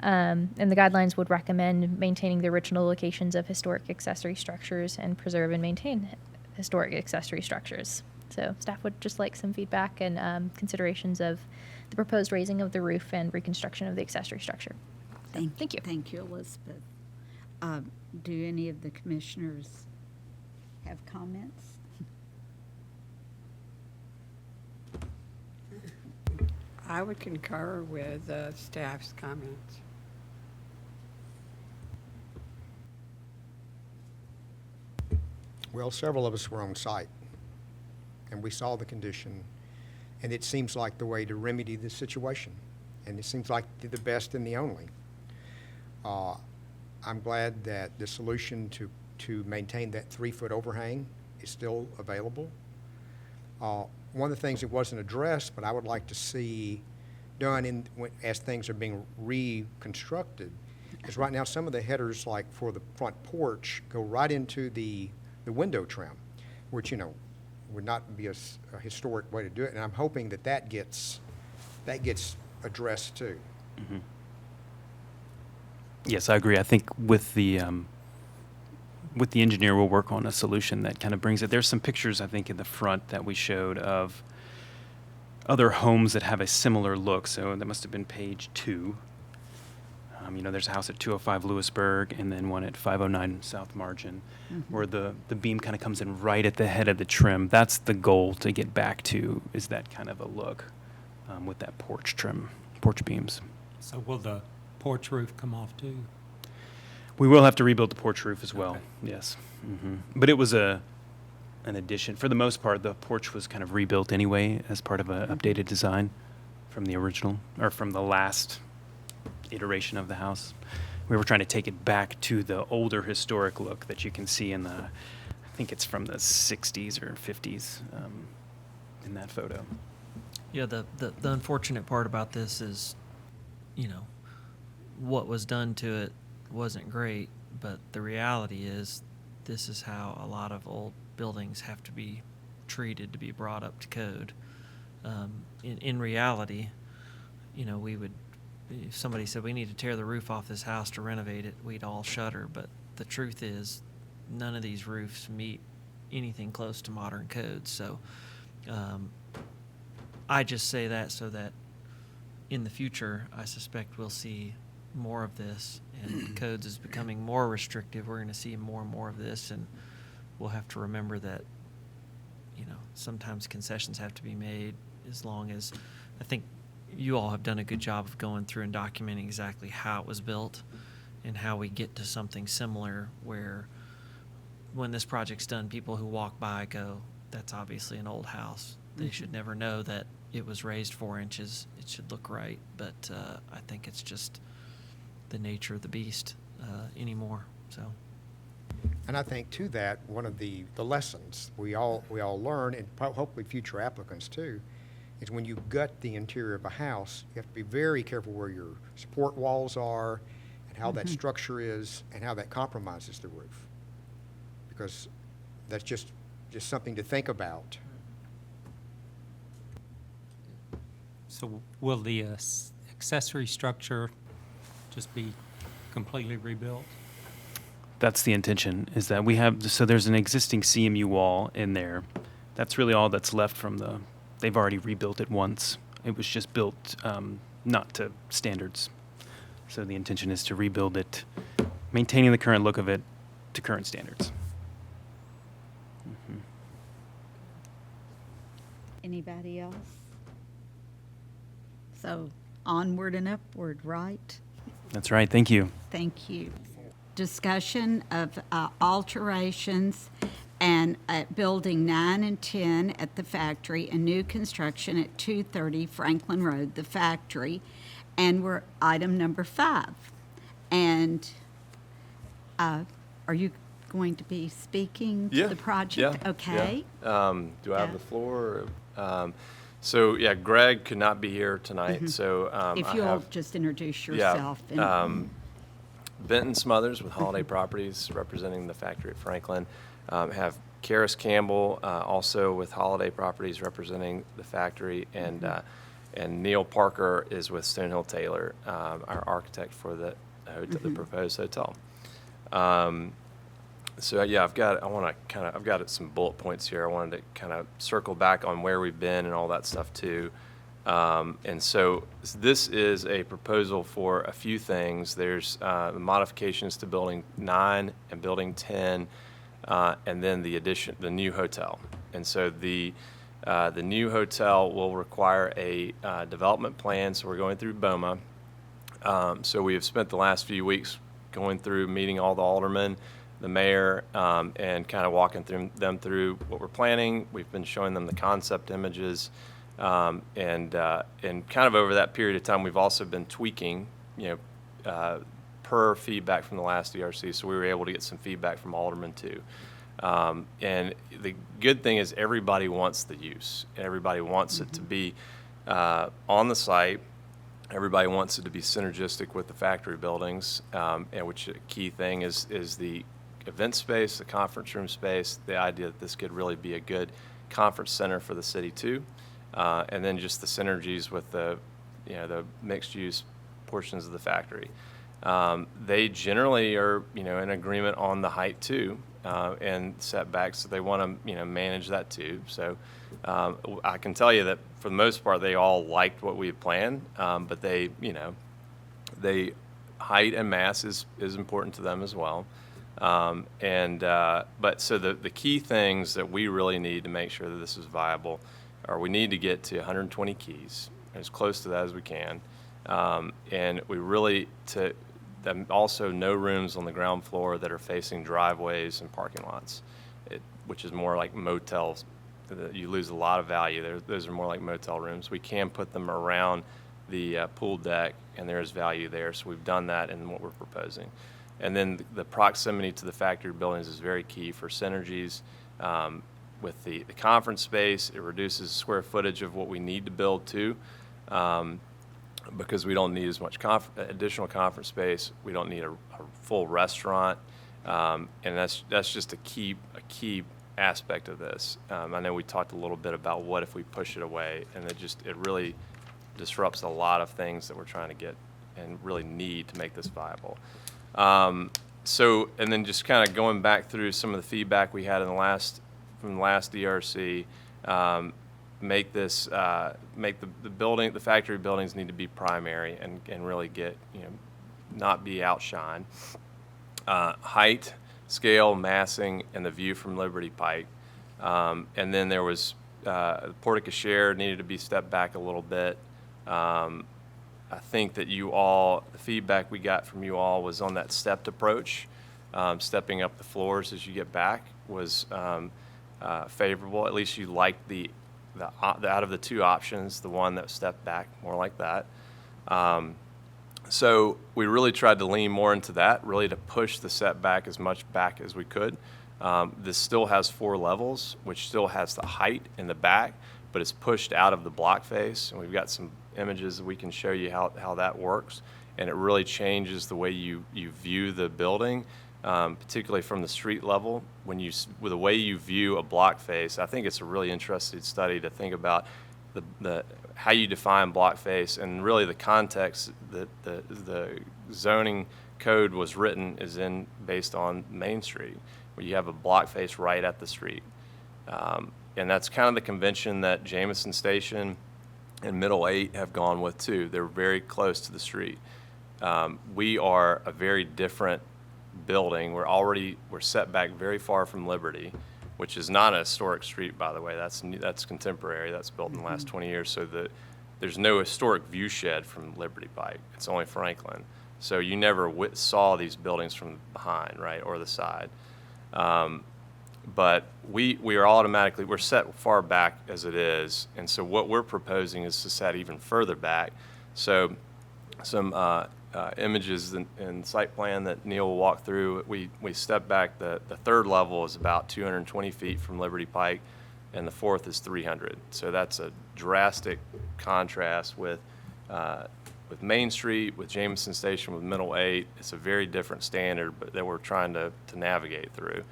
And the guidelines would recommend maintaining the original locations of historic accessory structures and preserve and maintain historic accessory structures. So staff would just like some feedback and considerations of the proposed raising of the roof and reconstruction of the accessory structure. Thank you. Thank you, Elizabeth. Do any of the commissioners have comments? I would concur with staff's comments. Well, several of us were on site, and we saw the condition, and it seems like the way to remedy this situation, and it seems like the best and the only. I'm glad that the solution to maintain that 3-foot overhang is still available. One of the things that wasn't addressed, but I would like to see done as things are being reconstructed, is right now some of the headers, like for the front porch, go right into the window trim, which, would not be a historic way to do it. And I'm hoping that gets addressed too. Mm-hmm. Yes, I agree. I think with the engineer, we'll work on a solution that kind of brings it. There's some pictures, I think, in the front that we showed of other homes that have a similar look. So that must have been page 2. There's a house at 205 Lewisburg and then one at 509 South Margin, where the beam kind of comes in right at the head of the trim. That's the goal to get back to, is that kind of a look with that porch trim, porch beams. So will the porch roof come off too? We will have to rebuild the porch roof as well, Okay. yes. But it was an addition. For the most part, the porch was kind of rebuilt anyway as part of an updated design from the original, or from the last iteration of the house. we were trying to take it back to the older historic look that you can see in the, I think it's from the 60s or 50s in that photo. Yeah, the unfortunate part about this is, you know, what was done to it wasn't great, but the reality is this is how a lot of old buildings have to be treated to be brought up to code. In reality, you know, we would, if somebody said we need to tear the roof off this house to renovate it, we'd all shudder, but the truth is none of these roofs meet anything close to modern codes. So I just say that so that in the future, I suspect we'll see more of this, and codes is becoming more restrictive. We're going to see more and more of this, and we'll have to remember that, you know, sometimes concessions have to be made, as long as, I think you all have done a good job of going through and documenting exactly how it was built and how we get to something similar where when this project's done, people who walk by go, that's obviously an old house. They should never know that it was raised 4 inches. It should look right, but I think it's just the nature of the beast anymore. So, And I think to that, one of the lessons we all learn, and hopefully future applicants too, is when you gut the interior of a house, you have to be very careful where your support walls are and how that structure is and how that compromises the roof. Because that's just something to think about. So will the accessory structure just be completely rebuilt? That's the intention, is that we have, so there's an existing CMU wall in there. That's really all that's left from they've already rebuilt it once. It was just built not to standards. So the intention is to rebuild it, maintaining the current look of it to current standards. Anybody else? So onward and upward, right? That's right, thank you. Thank you. Discussion of alterations and at Building 9 and 10 at the factory and new construction at 230 Franklin Road, the factory. And we're item number 5. And are you going to be speaking to the project? Yeah. Okay. Yeah. Do I have Yeah. the floor? So, yeah, Greg could not be here tonight, so If I you'll have, just introduce yeah, yourself. And Benton Smothers with Holiday Properties, representing the factory at Franklin. Have Karis Campbell, also with Holiday Properties, representing the factory, and Neil Parker is with Stonehill Taylor, our architect for the proposed hotel. So yeah, I've got some bullet points here. I wanted to kind of circle back on where we've been and all that stuff too. And so this is a proposal for a few things. There's the modifications to Building 9 and Building 10, and then the new hotel. And so the new hotel will require a development plan. So we're going through BOMA. So we have spent the last few weeks going through, meeting all the aldermen, the mayor, and kind of walking them through what we're planning. We've been showing them the concept images, and kind of over that period of time, we've also been tweaking, per feedback from the last ERC. So we were able to get some feedback from aldermen too. And the good thing is everybody wants the use. Everybody wants it to be on the site. Everybody wants it to be synergistic with the factory buildings, and which a key thing is the event space, the conference room space, the idea that this could really be a good conference center for the city too, and then just the synergies with the mixed use portions of the factory. They generally are in agreement on the height too, and setbacks, so they want to manage that too. So I can tell you that for the most part they all liked what we had planned, but they height and mass is important to them as well. But so the key things that we really need to make sure that this is viable are we need to get to 120 keys, as close to that as we can, and we really also no rooms on the ground floor that are facing driveways and parking lots, which is more like motels. You lose a lot of value there. Those are more like motel rooms. We can put them around the pool deck, and there is value there. So we've done that in what we're proposing. And then the proximity to the factory buildings is very key for synergies. With the conference space, it reduces square footage of what we need to build too, because we don't need as much additional conference space. We don't need a full restaurant, and that's just a key aspect of this. I know we talked a little bit about what if we push it away, and it really disrupts a lot of things that we're trying to get and really need to make this viable. And then just kind of going back through some of the feedback we had from the last DRC, make the factory buildings need to be primary and really get, not be outshined. Height, scale, massing, and the view from Liberty Pike. And then there was, porte cochere needed to be stepped back a little bit. I think that the feedback we got from you all was on that stepped approach. Stepping up the floors as you get back was favorable. At least you liked the out of the two options, the one that stepped back more like that. So we really tried to lean more into that, really to push the setback as much back as we could. This still has 4 levels, which still has the height in the back, but it's pushed out of the block face. And we've got some images that we can show you how that works. And it really changes the way you view the building, particularly from the street level. With the way you view a block face, I think it's a really interesting study to think about how you define block face, and really the context that the zoning code was written is based on Main Street, where you have a block face right at the street. And that's kind of the convention that Jameson Station and Middle 8 have gone with too. They're very close to the street. We are a very different building. We're set back very far from Liberty, which is not a historic street, by the way. That's contemporary. That's built in the last 20 years. So there's no historic view shed from Liberty Pike. It's only Franklin. So you never saw these buildings from behind, right, or the side. But we are we're set far back as it is. And so what we're proposing is to set even further back. So some images and site plan that Neil will walk through, we step back. The third level is about 220 feet from Liberty Pike, and the fourth is 300. So that's a drastic contrast with Main Street, with Jameson Station, with Middle 8. It's a very different standard, but that we're trying to navigate through.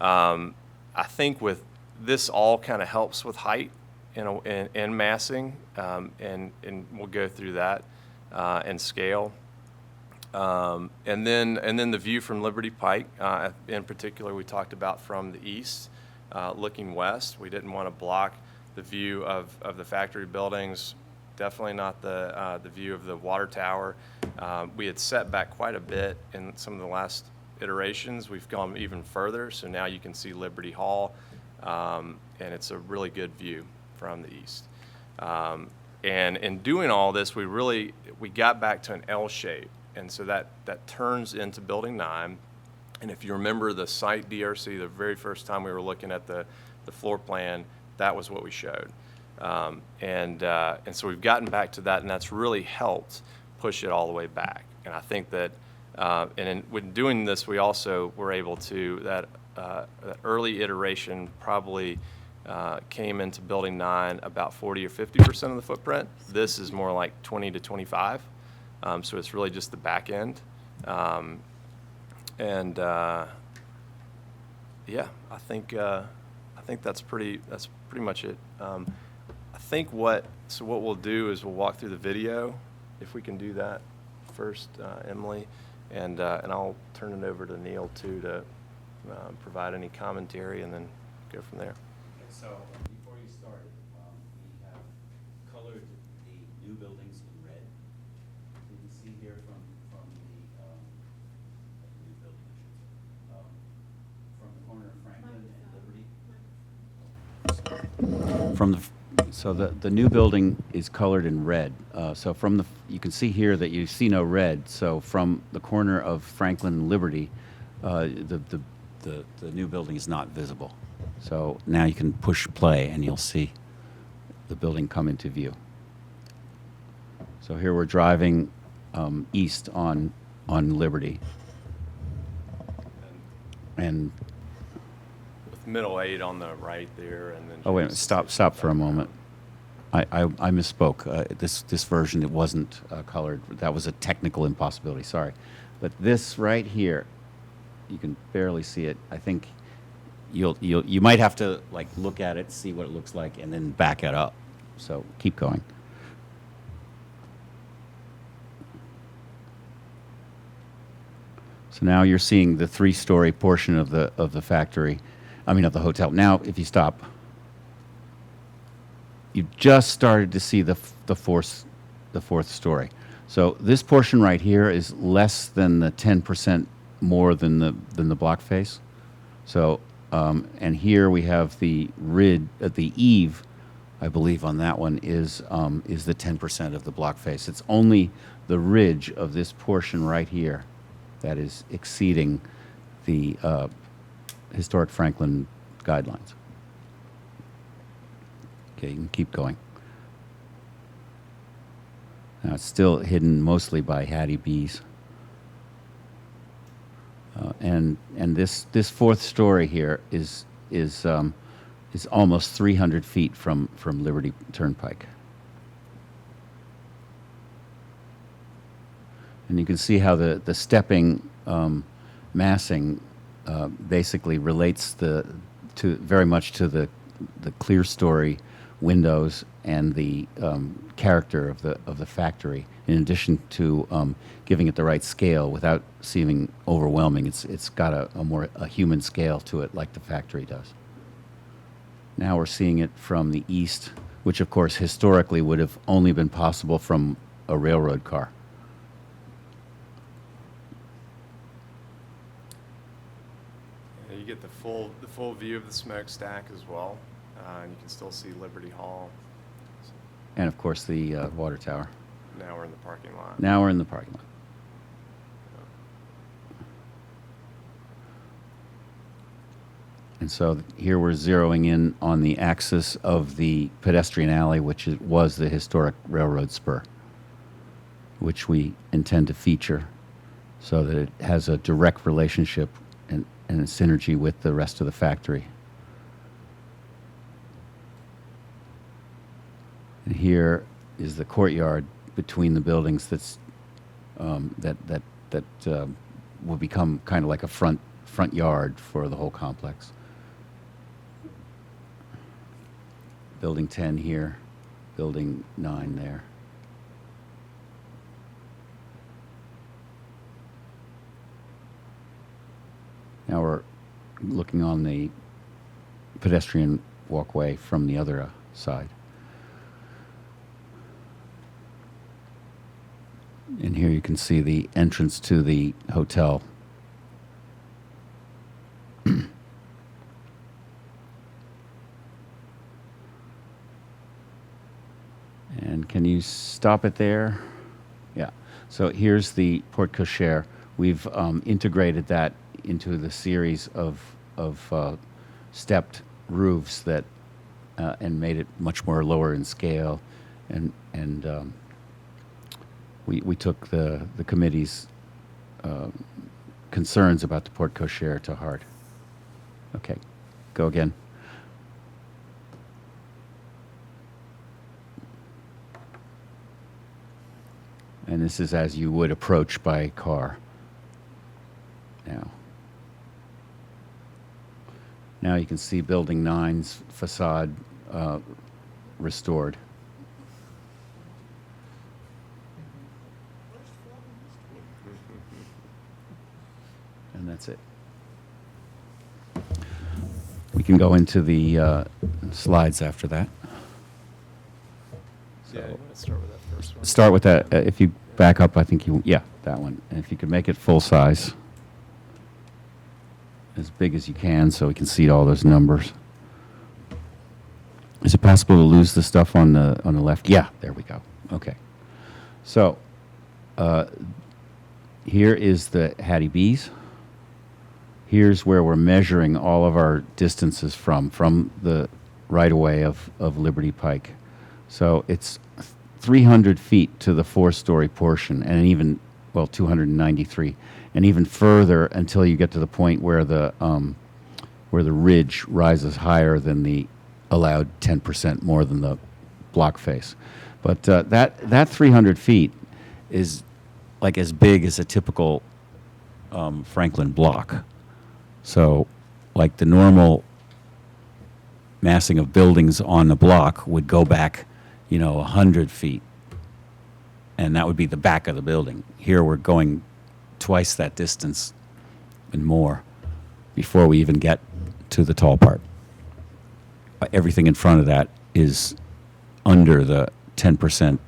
I think with this all kind of helps with height and massing, and we'll go through that, and scale. And then the view from Liberty Pike, in particular, we talked about from the east, looking west. We didn't want to block the view of the factory buildings. Definitely not the view of the water tower. We had set back quite a bit in some of the last iterations. We've gone even further, so now you can see Liberty Hall, and it's a really good view from the east. And in doing all this, we got back to an L shape, and so that turns into Building 9. And if you remember the site DRC, the very first time we were looking at the floor plan, that was what we showed. And so we've gotten back to that, and that's really helped push it all the way back. And I think that, when doing this, we also were able to, that early iteration probably came into Building 9 about 40 or 50% of the footprint. This is more like 20 to 25. So it's really just the back end. Yeah, I think that's pretty much it. I think what we'll do is we'll walk through the video, if we can do that first, Emily, and I'll turn it over to Neil too to provide any commentary, and then go from there. So before you start, we have colored the new buildings in red. You can see here from the new building, from the corner of Franklin and Liberty. So the new building is colored in red. So you can see here that you see no red. So from the corner of Franklin and Liberty, the new building is not visible. So now you can push play and you'll see the building come into view. So here we're driving east on Liberty. And, With middle 8 on the right there, and then. oh, wait a minute, stop for a moment. I misspoke. This version, it wasn't colored. That was a technical impossibility, sorry. But this right here, you can barely see it. I think you might have to like look at it, see what it looks like, and then back it up. So keep going. So now you're seeing the 3-story portion of the factory, of the hotel. Now, if you stop, you've just started to see the fourth story. So this portion right here is less than the 10% more than the block face. So and here we have the eave, I believe on that one is the 10% of the block face. It's only the ridge of this portion right here that is exceeding the historic Franklin guidelines. Okay, you can keep going. Now it's still hidden mostly by Hattie B's. And this fourth story here is almost 300 feet from Liberty Turnpike. And you can see how the stepping massing basically relates very much to the clear story windows and the character of the factory. In addition to giving it the right scale without seeming overwhelming, it's got a human scale to it, like the factory does. Now we're seeing it from the east, which of course historically would have only been possible from a railroad car. You get the full view of the smokestack as well, and you can still see Liberty Hall. And of course the water tower. Now we're in the parking lot. Now we're in the parking lot. And so here we're zeroing in on the axis of the pedestrian alley, which was the historic railroad spur, which we intend to feature so that it has a direct relationship and a synergy with the rest of the factory. And here is the courtyard between the buildings that will become kind of like a front yard for the whole complex. Building 10 here, building 9 there. Now we're looking on the pedestrian walkway from the other side. And here you can see the entrance to the hotel. And can you stop it there? Yeah. So here's the porte cochere. We've integrated that into the series of stepped roofs that and made it much more lower in scale, and we took the committee's concerns about the porte cochere to heart. Okay, go again. And this is as you would approach by car. Now you can see Building 9's facade restored. And that's it. We can go into the slides after that. Yeah, you want to start with that first one? Start with that. If you back up, I think that one. And if you could make it full size, as big as you can, so we can see all those numbers. Is it possible to lose the stuff on the left? Yeah, there we go. Okay. So here is the Hattie B's. Here's where we're measuring all of our distances from the right-of-way of Liberty Pike. So it's 300 feet to the 4-story portion, and even, well, 293, and even further until you get to the point where the ridge rises higher than the allowed 10% more than the block face. But that 300 feet is like as big as a typical Franklin block. So, like the normal massing of buildings on the block would go back, 100 feet. And that would be the back of the building. Here we're going twice that distance and more before we even get to the tall part. Everything in front of that is under the 10%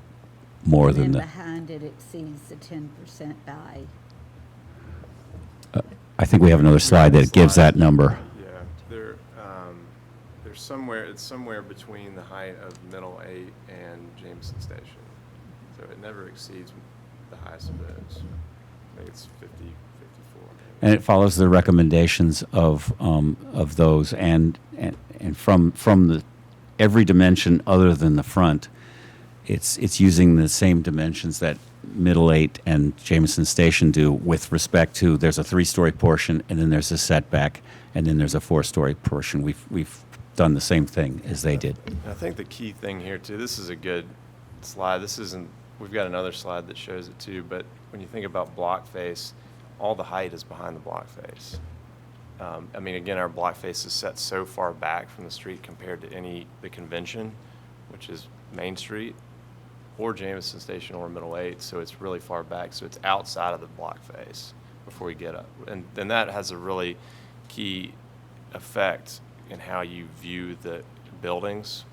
more And than then the. behind it exceeds the 10% by. I think we have another slide that gives that number. Yeah, it's somewhere between the height of Middle 8 and Jameson Station. So it never exceeds the highest of those. I think it's 50, 54. And it follows the recommendations of those, and from the every dimension other than the front, it's using the same dimensions that Middle 8 and Jameson Station do with respect to there's a 3-story portion, and then there's a setback, and then there's a 4-story portion. We've done the same thing as they did. I think the key thing here too, this is a good slide. We've got another slide that shows it too, but when you think about block face, all the height is behind the block face. Again, our block face is set so far back from the street compared to the convention, which is Main Street or Jameson Station or Middle 8, so it's really far back. So it's outside of the block face before we get up. And then that has a really key effect in how you view the buildings,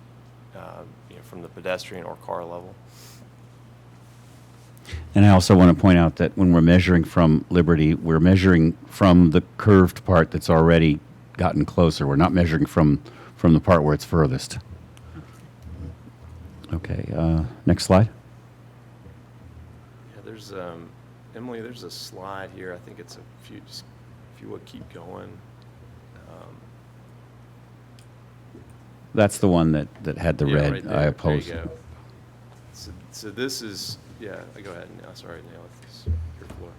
from the pedestrian or car level. And I also want to point out that when we're measuring from Liberty, we're measuring from the curved part that's already gotten closer. We're not measuring from the part where it's furthest. Okay, next slide. Yeah, there's Emily. There's a slide here. I think it's if you would keep going. That's the one that had the Yeah, red. right there. I oppose There you it. go. So this is go ahead. No, sorry, Neil. It's your floor.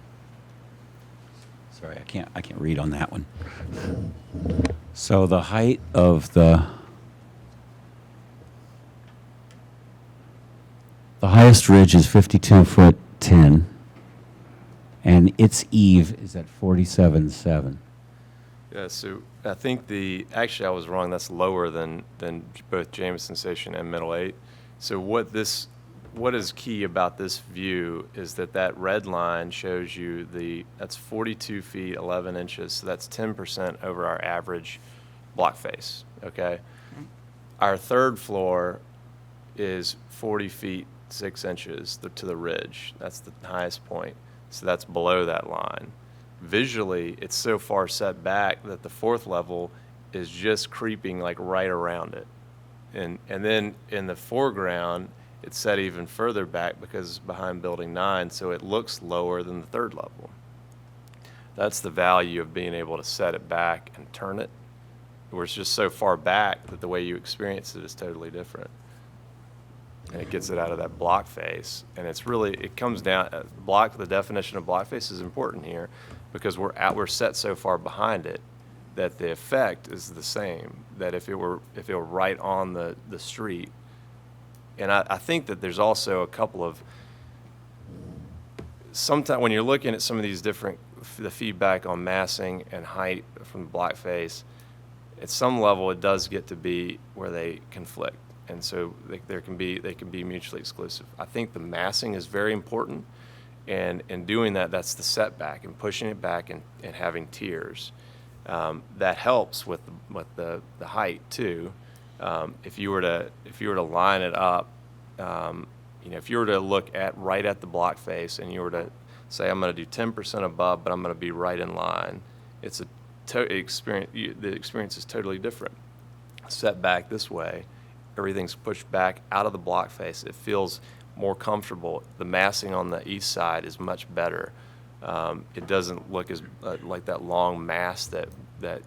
Sorry, I can't read on that one. So the height of the highest ridge is 52 foot 10, and its eave is at 47.7. Yeah, so I think actually I was wrong. That's lower than both Jameson Station and Middle 8. So what is key about this view is that red line shows you that's 42 feet 11 inches. So that's 10% over our average block face. Okay. Our third floor is 40 feet 6 inches to the ridge. That's the highest point. So that's below that line. Visually, it's so far set back that the fourth level is just creeping like right around it. And then in the foreground, it's set even further back because it's behind building 9, so it looks lower than the third level. That's the value of being able to set it back and turn it, where it's just so far back that the way you experience it is totally different. And it gets it out of that block face. And it comes down, the definition of block face is important here because we're set so far behind it that the effect is the same, that if it were right on the street. And I think that there's also a couple of, sometimes when you're looking at some of these the feedback on massing and height from the block face, at some level it does get to be where they conflict. And so they can be mutually exclusive. I think the massing is very important, and in doing that, that's the setback and pushing it back and having tiers. That helps with the height too. If you were to line it up, if you were to look right at the block face and you were to say I'm going to do 10% above, but I'm going to be right in line, the experience is totally different. Set back this way, everything's pushed back out of the block face. It feels more comfortable. The massing on the east side is much better. It doesn't look as like that long mass that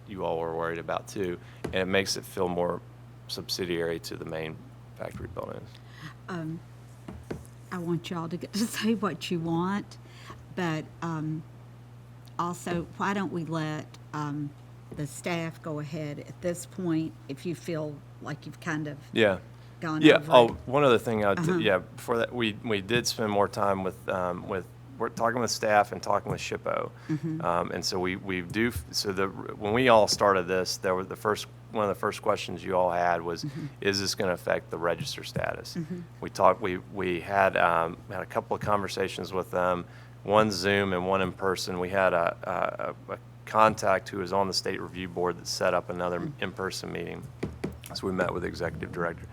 you all were worried about too, and it makes it feel more subsidiary to the main factory buildings. I want y'all to get to say what you want, but also, why don't we let the staff go ahead at this point if you feel like you've kind of Yeah. gone Yeah. over Oh, it? one other thing. Uh-huh. Yeah. Before that, we did spend more time with we're talking with staff and talking with SHPO, and so we do. So when we all started this, there was one of the first questions you all had was, is this going to affect the register status? We talked. We had a couple of conversations with them, one Zoom and one in person. We had a contact who was on the state review board that set up another in-person meeting. So we met with the executive director.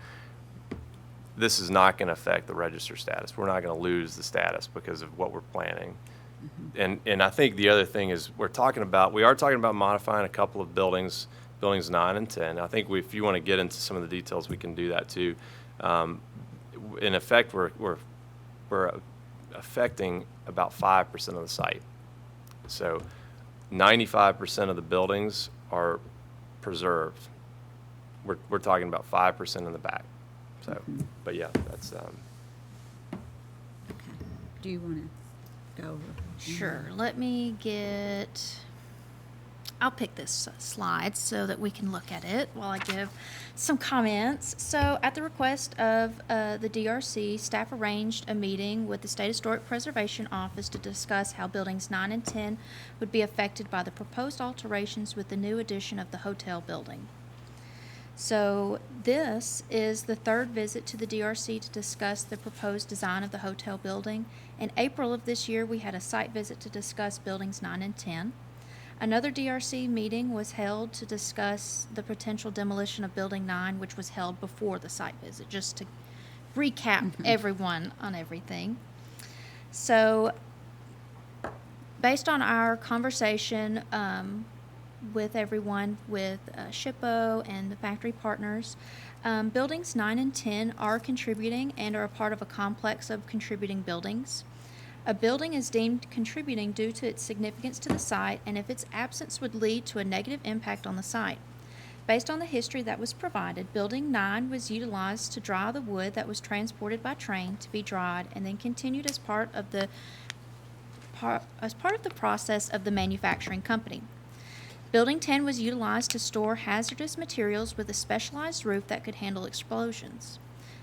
This is not going to affect the register status. We're not going to lose the status because of what we're planning. And I think the other thing is we are talking about modifying a couple of buildings 9 and 10. I think if you want to get into some of the details, we can do that too. In effect, we're affecting about 5% of the site. So 95% of the buildings are preserved. We're talking about 5% in the back. So, but yeah, that's. Do you want to go over? Sure. Let me get. I'll pick this slide so that we can look at it while I give some comments. So, at the request of the DRC, staff arranged a meeting with the State Historic Preservation Office to discuss how buildings 9 and 10 would be affected by the proposed alterations with the new addition of the hotel building. So this is the third visit to the DRC to discuss the proposed design of the hotel building. In April of this year, we had a site visit to discuss buildings 9 and 10. Another DRC meeting was held to discuss the potential demolition of building 9, which was held before the site visit, just to recap everyone on everything. So based on our conversation, with everyone, with SHPO and the factory partners. Buildings 9 and 10 are contributing and are a part of a complex of contributing buildings. A building is deemed contributing due to its significance to the site and if its absence would lead to a negative impact on the site. Based on the history that was provided, Building 9 was utilized to dry the wood that was transported by train to be dried and then continued as part of the process of the manufacturing company. Building 10 was utilized to store hazardous materials with a specialized roof that could handle explosions.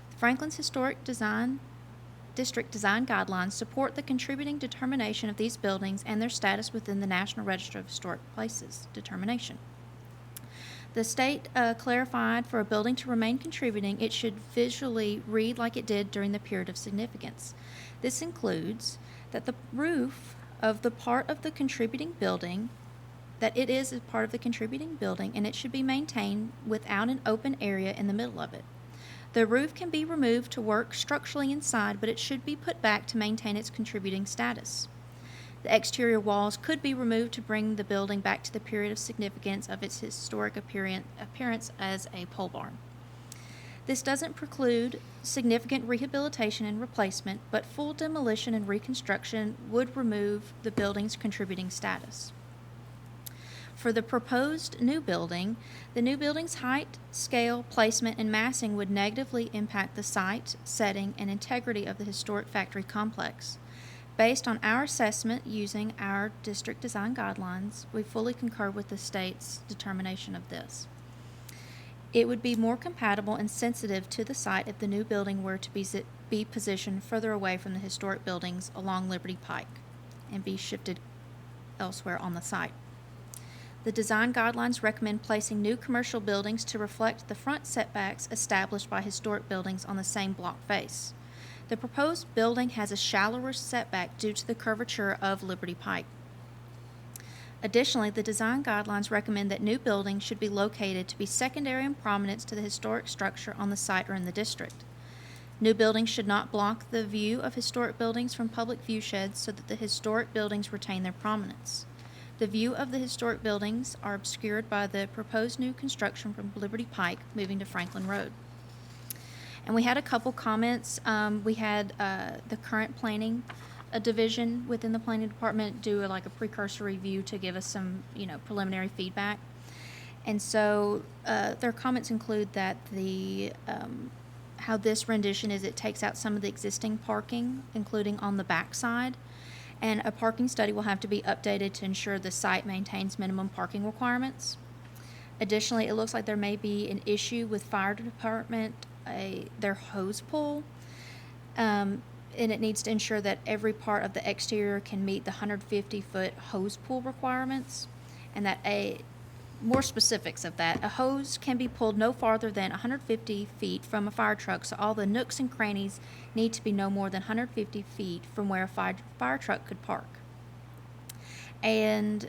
The Franklin's Historic District Design Guidelines support the contributing determination of these buildings and their status within the National Register of Historic Places determination. The state clarified for a building to remain contributing, it should visually read like it did during the period of significance. This includes that the roof of the part of the contributing building that it is a part of the contributing building and it should be maintained without an open area in the middle of it. The roof can be removed to work structurally inside, but it should be put back to maintain its contributing status. The exterior walls could be removed to bring the building back to the period of significance of its historic appearance as a pole barn. This doesn't preclude significant rehabilitation and replacement, but full demolition and reconstruction would remove the building's contributing status. For the proposed new building, the new building's height, scale, placement, and massing would negatively impact the site, setting, and integrity of the historic factory complex. Based on our assessment using our district design guidelines, we fully concur with the state's determination of this. It would be more compatible and sensitive to the site if the new building were to be positioned further away from the historic buildings along Liberty Pike and be shifted elsewhere on the site. The design guidelines recommend placing new commercial buildings to reflect the front setbacks established by historic buildings on the same block face. The proposed building has a shallower setback due to the curvature of Liberty Pike. Additionally, the design guidelines recommend that new buildings should be located to be secondary in prominence to the historic structure on the site or in the district. New buildings should not block the view of historic buildings from public view sheds so that the historic buildings retain their prominence. The view of the historic buildings are obscured by the proposed new construction from Liberty Pike moving to Franklin Road. And we had a couple comments. We had the current planning division within the planning department do a precursor review to give us some, preliminary feedback. And so their comments include that the how this rendition is, it takes out some of the existing parking, including on the back side. And a parking study will have to be updated to ensure the site maintains minimum parking requirements. Additionally, it looks like there may be an issue with fire department, their hose pull. And it needs to ensure that every part of the exterior can meet the 150-foot hose pull requirements. And that more specifics of that, a hose can be pulled no farther than 150 feet from a fire truck, so all the nooks and crannies need to be no more than 150 feet from where a fire truck could park. And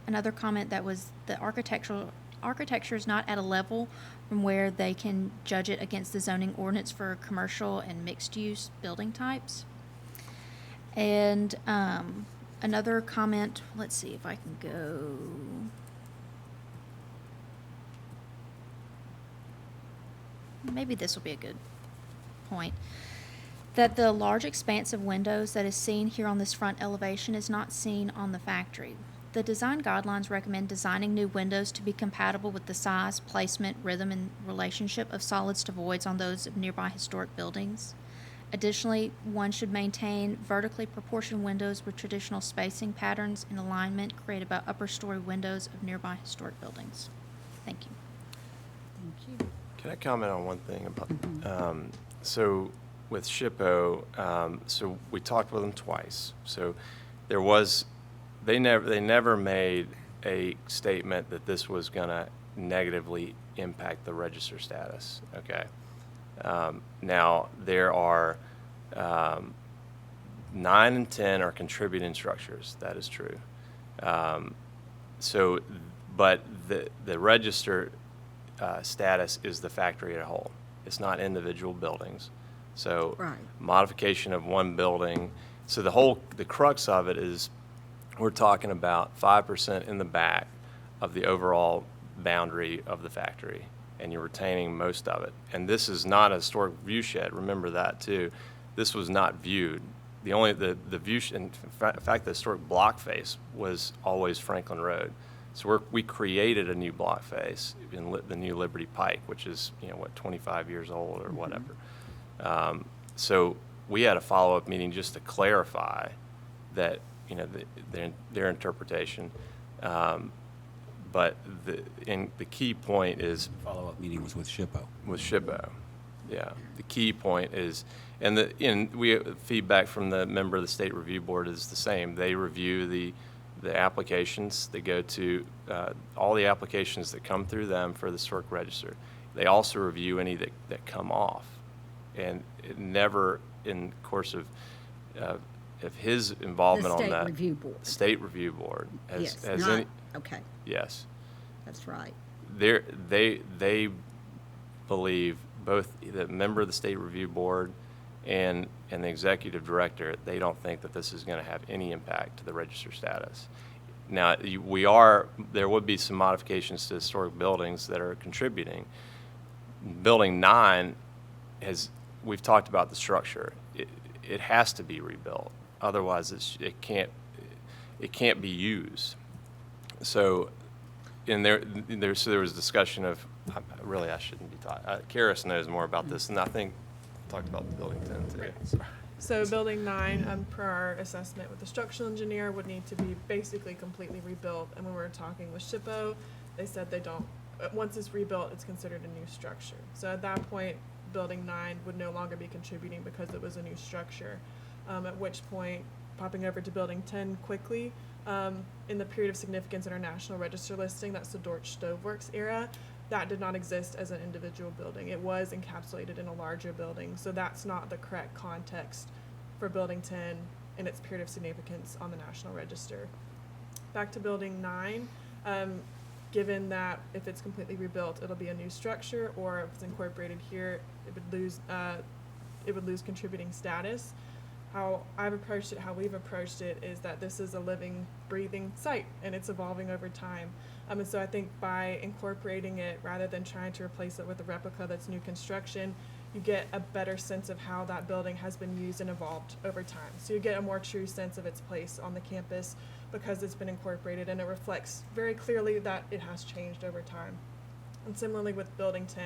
another comment that was the architecture is not at a level from where they can judge it against the zoning ordinance for commercial and mixed-use building types. And another comment, let's see if I can go. Maybe this will be a good point. That the large expanse of windows that is seen here on this front elevation is not seen on the factory. The design guidelines recommend designing new windows to be compatible with the size, placement, rhythm, and relationship of solids to voids on those of nearby historic buildings. Additionally, one should maintain vertically proportioned windows with traditional spacing patterns in alignment created by upper story windows of nearby historic buildings. Thank you. Thank you. Can I comment on one thing about, so with SHPO, so we talked with them twice. So there was, they never made a statement that this was gonna negatively impact the register status, okay? Now, there are, 9 and 10 are contributing structures, that is true. So, but the register status is the factory as a whole. It's not individual buildings. So Right. modification of one building. So the crux of it is we're talking about 5% in the back of the overall boundary of the factory, and you're retaining most of it. And this is not a historic view shed. Remember that too. This was not viewed. The view, in fact, the historic block face was always Franklin Road. So we created a new block face in the new Liberty Pike, which is, 25 years old or whatever. So we had a follow-up meeting just to clarify that, their interpretation. But the key point is. Follow-up meeting was with SHPO. With SHPO, yeah. The key point is, and we feedback from the member of the State Review Board is the same. They review the applications that go to, all the applications that come through them for the historic register. They also review any that come off. And it never, in the course of his involvement on that. The State Review Board. State Review Board Yes, has not, any. okay, Yes. that's right. They believe, both the member of the State Review Board and the executive director, they don't think that this is going to have any impact to the register status. Now, there would be some modifications to historic buildings that are contributing. Building 9 we've talked about the structure. It has to be rebuilt. Otherwise, it can't be used. So, there was discussion of, really I shouldn't be talking. Karis knows more about this, and I think talked about the building 10 too. So. So building 9, per our assessment with the structural engineer, would need to be basically completely rebuilt. And when we were talking with SHPO, they said they don't, once it's rebuilt, it's considered a new structure. So at that point, building 9 would no longer be contributing because it was a new structure. At which point, popping over to building 10 quickly, in the period of significance in our National Register listing, that's the Dortch Stoveworks era, that did not exist as an individual building. It was encapsulated in a larger building, so that's not the correct context for building 10 in its period of significance on the National Register. Back to building 9, given that if it's completely rebuilt, it'll be a new structure, or if it's incorporated here, it would lose contributing status. How we've approached it is that this is a living, breathing site, and it's evolving over time. And so I think by incorporating it, rather than trying to replace it with a replica that's new construction, you get a better sense of how that building has been used and evolved over time. So you get a more true sense of its place on the campus because it's been incorporated, and it reflects very clearly that it has changed over time. And similarly with building 10,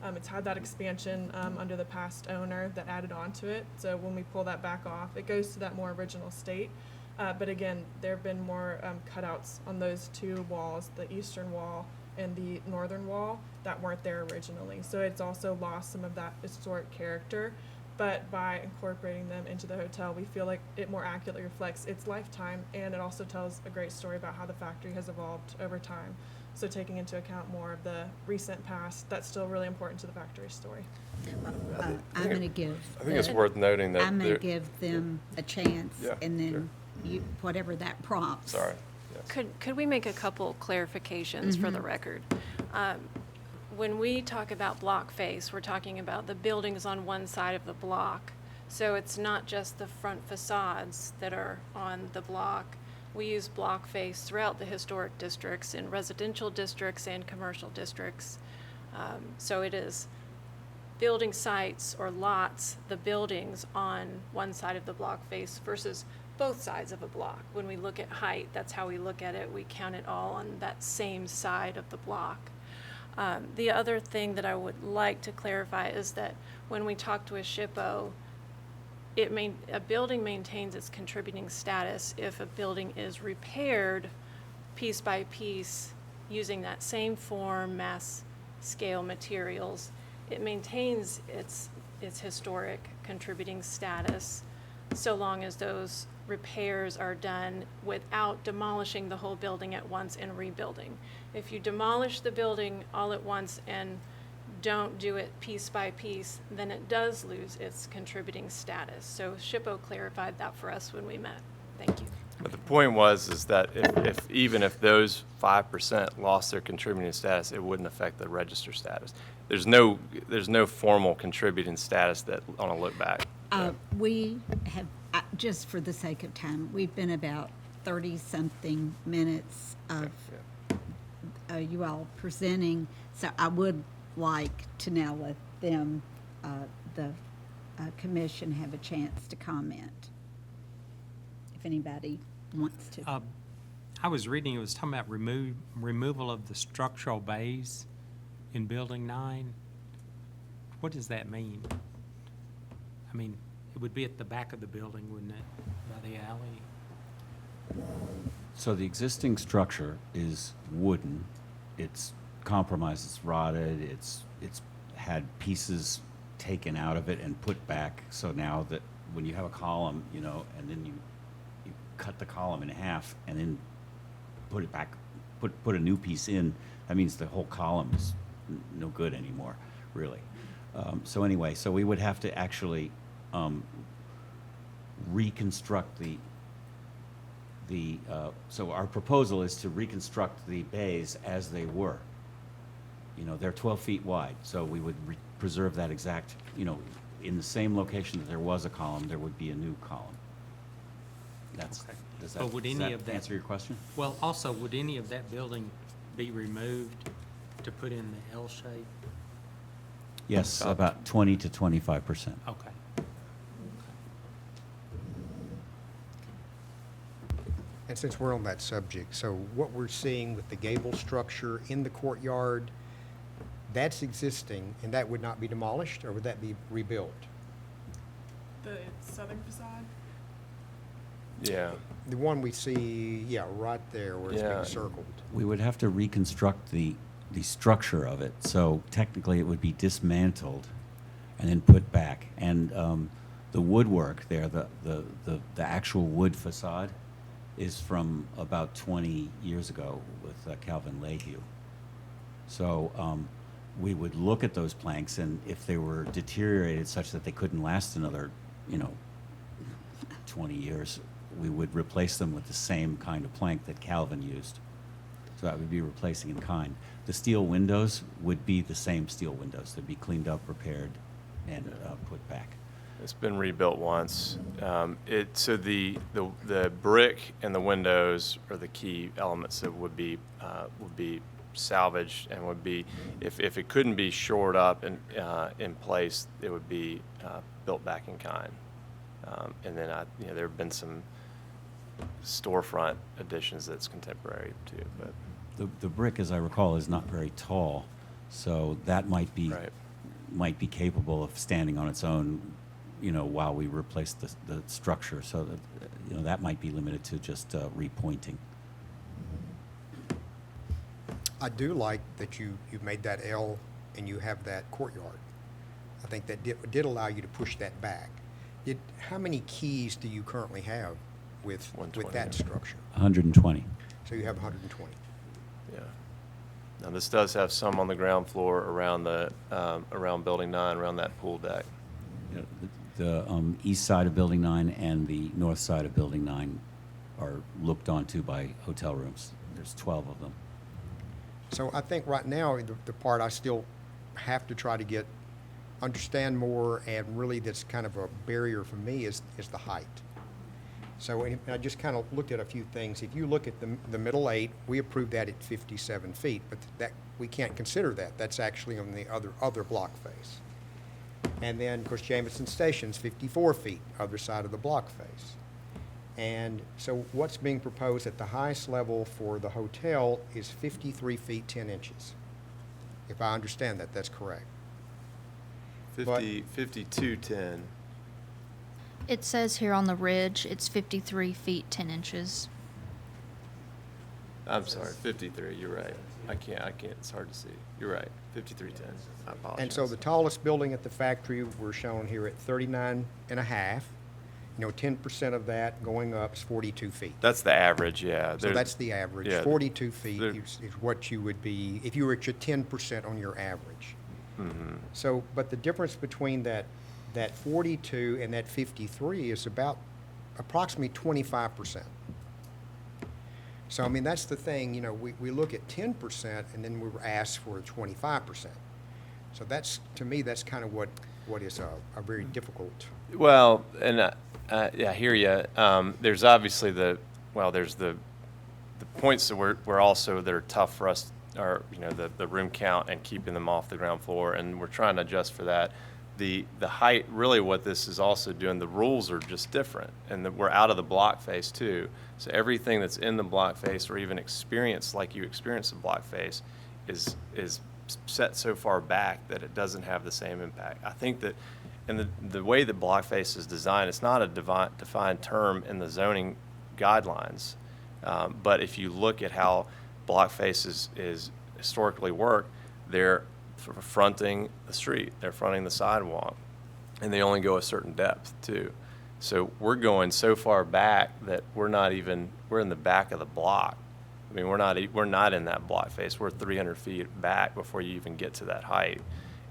It's had that expansion under the past owner that added on to it. So when we pull that back off, it goes to that more original state. But again, there have been more cutouts on those two walls, the eastern wall and the northern wall, that weren't there originally. So it's also lost some of that historic character. But by incorporating them into the hotel, we feel like it more accurately reflects its lifetime, and it also tells a great story about how the factory has evolved over time. So taking into account more of the recent past, that's still really important to the factory story. I'm going to give. I think it's worth noting that I'm going there- to give them a chance, Yeah, and then whatever that prompts. Sorry. Yes. Could we make a couple clarifications for the record? When we talk about block face, we're talking about the buildings on one side of the block. So it's not just the front facades that are on the block. We use block face throughout the historic districts, in residential districts and commercial districts. So it is building sites or lots, the buildings on one side of the block face versus both sides of a block. When we look at height, that's how we look at it. We count it all on that same side of the block. The other thing that I would like to clarify is that when we talk to a SHPO, a building maintains its contributing status if a building is repaired piece by piece using that same form, mass scale materials. It maintains its historic contributing status so long as those repairs are done without demolishing the whole building at once and rebuilding. If you demolish the building all at once and don't do it piece by piece, then it does lose its contributing status. So SHPO clarified that for us when we met. Thank you. But the point was is that even if those 5% lost their contributing status, it wouldn't affect the register status. There's no formal contributing status that on a look back. We have, just for the sake of time, we've been about 30-something minutes of you all presenting, so I would like to now let them, the commission, have a chance to comment, if anybody wants to. I was reading, it was talking about removal of the structural bays in Building 9. What does that mean? I mean, it would be at the back of the building, wouldn't it, by the alley? So the existing structure is wooden. It's compromised, it's rotted, it's had pieces taken out of it and put back. So now that when you have a column, and then you cut the column in half and then put it back, put a new piece in, that means the whole column is no good anymore, really. So anyway, so we would have to actually reconstruct so our proposal is to reconstruct the bays as they were. They're 12 feet wide, so we would preserve that exact, in the same location that there was a column, there would be a new column. Does that answer your question? Well, also, would any of that building be removed to put in the L shape? Yes, about 20 to 25%. Okay. And since we're on that subject, so what we're seeing with the gable structure in the courtyard, that's existing, and that would not be demolished, or would that be rebuilt? The southern facade? Yeah. The one we see, right there where it's Yeah. being circled. We would have to reconstruct the structure of it, so technically it would be dismantled and then put back. And the woodwork there, the actual wood facade, is from about 20 years ago with Calvin Lehue. So we would look at those planks, and if they were deteriorated such that they couldn't last another, 20 years, we would replace them with the same kind of plank that Calvin used. So that would be replacing in kind. The steel windows would be the same steel windows. They'd be cleaned up, repaired, and put back. It's been rebuilt once. So the brick and the windows are the key elements that would be salvaged, and would be, if it couldn't be shored up and in place, it would be built back in kind. And then there have been some storefront additions that's contemporary too. But The brick, as I recall, is not very tall, so that might be Right. might be capable of standing on its own, while we replace the structure. So that, that might be limited to just repointing. I do like that you made that L and you have that courtyard. I think that did allow you to push that back. How many keys do you currently have with 120. that structure? 120. So you have 120. Yeah. Now, this does have some on the ground floor around around Building 9, around that pool deck. The east side of Building 9 and the north side of Building 9 are looked onto by hotel rooms. There's 12 of them. So I think right now, the part I still have to try to understand more, and really that's kind of a barrier for me, is the height. So and I just kind of looked at a few things. If you look at the middle 8, we approved that at 57 feet, but that we can't consider that. That's actually on the other block face. And then, of course, Jameson Station's 54 feet, other side of the block face. And so what's being proposed at the highest level for the hotel is 53 feet 10 inches. If I understand that, that's correct. 5210. It says here on the ridge, it's 53 feet, 10 inches. I'm sorry, 53. You're right. I can't. It's hard to see. You're right. 5310. I apologize. And so the tallest building at the factory, we're shown here at 39 and a half. 10% of that going up is 42 feet. That's the average, yeah. So that's the average. Yeah, 42 feet there- is what you would be, if you were at your 10% on your average. Mhm. So, but the difference between that 42 and that 53 is about approximately 25%. So, I mean, that's the thing, we look at 10% and then we were asked for 25%. So that's, to me, that's kind of what is a very difficult. Well, and I hear you. There's obviously there's the points that we're also that are tough for us are the room count and keeping them off the ground floor, and we're trying to adjust for that. The height, really, what this is also doing, the rules are just different, and we're out of the block face too. So everything that's in the block face, or even experienced like you experience the block face, is set so far back that it doesn't have the same impact. I think that, and the way that block face is designed, it's not a defined term in the zoning guidelines, but if you look at how block faces is historically work, they're fronting the street, they're fronting the sidewalk, and they only go a certain depth too. So we're going so far back that we're in the back of the block. I mean, we're not in that block face. We're 300 feet back before you even get to that height.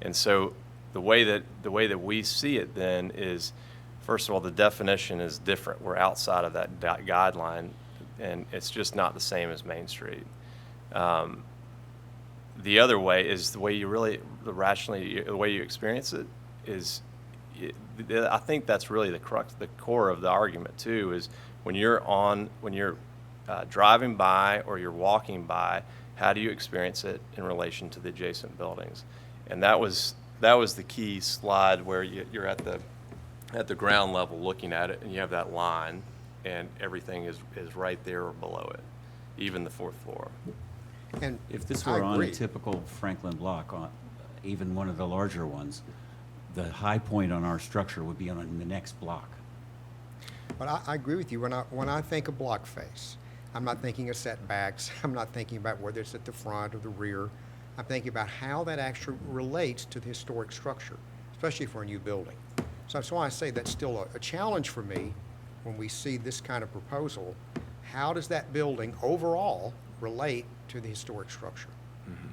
And so the way that we see it then is, first of all, the definition is different. We're outside of that guideline, and it's just not the same as Main Street. The other way is the way you really, the way you experience it is, I think that's really the crux, the core of the argument too, is when you're driving by or you're walking by, how do you experience it in relation to the adjacent buildings? And that was the key slide where you're at the ground level looking at it, and you have that line, and everything is right there or below it, even the fourth floor. And If this I were on a agree. typical Franklin block, even one of the larger ones, the high point on our structure would be on the next block. But I agree with you. When I think of block face, I'm not thinking of setbacks. I'm not thinking about whether it's at the front or the rear. I'm thinking about how that actually relates to the historic structure, especially for a new building. So that's why I say that's still a challenge for me when we see this kind of proposal. How does that building overall relate to the historic structure? Mm-hmm.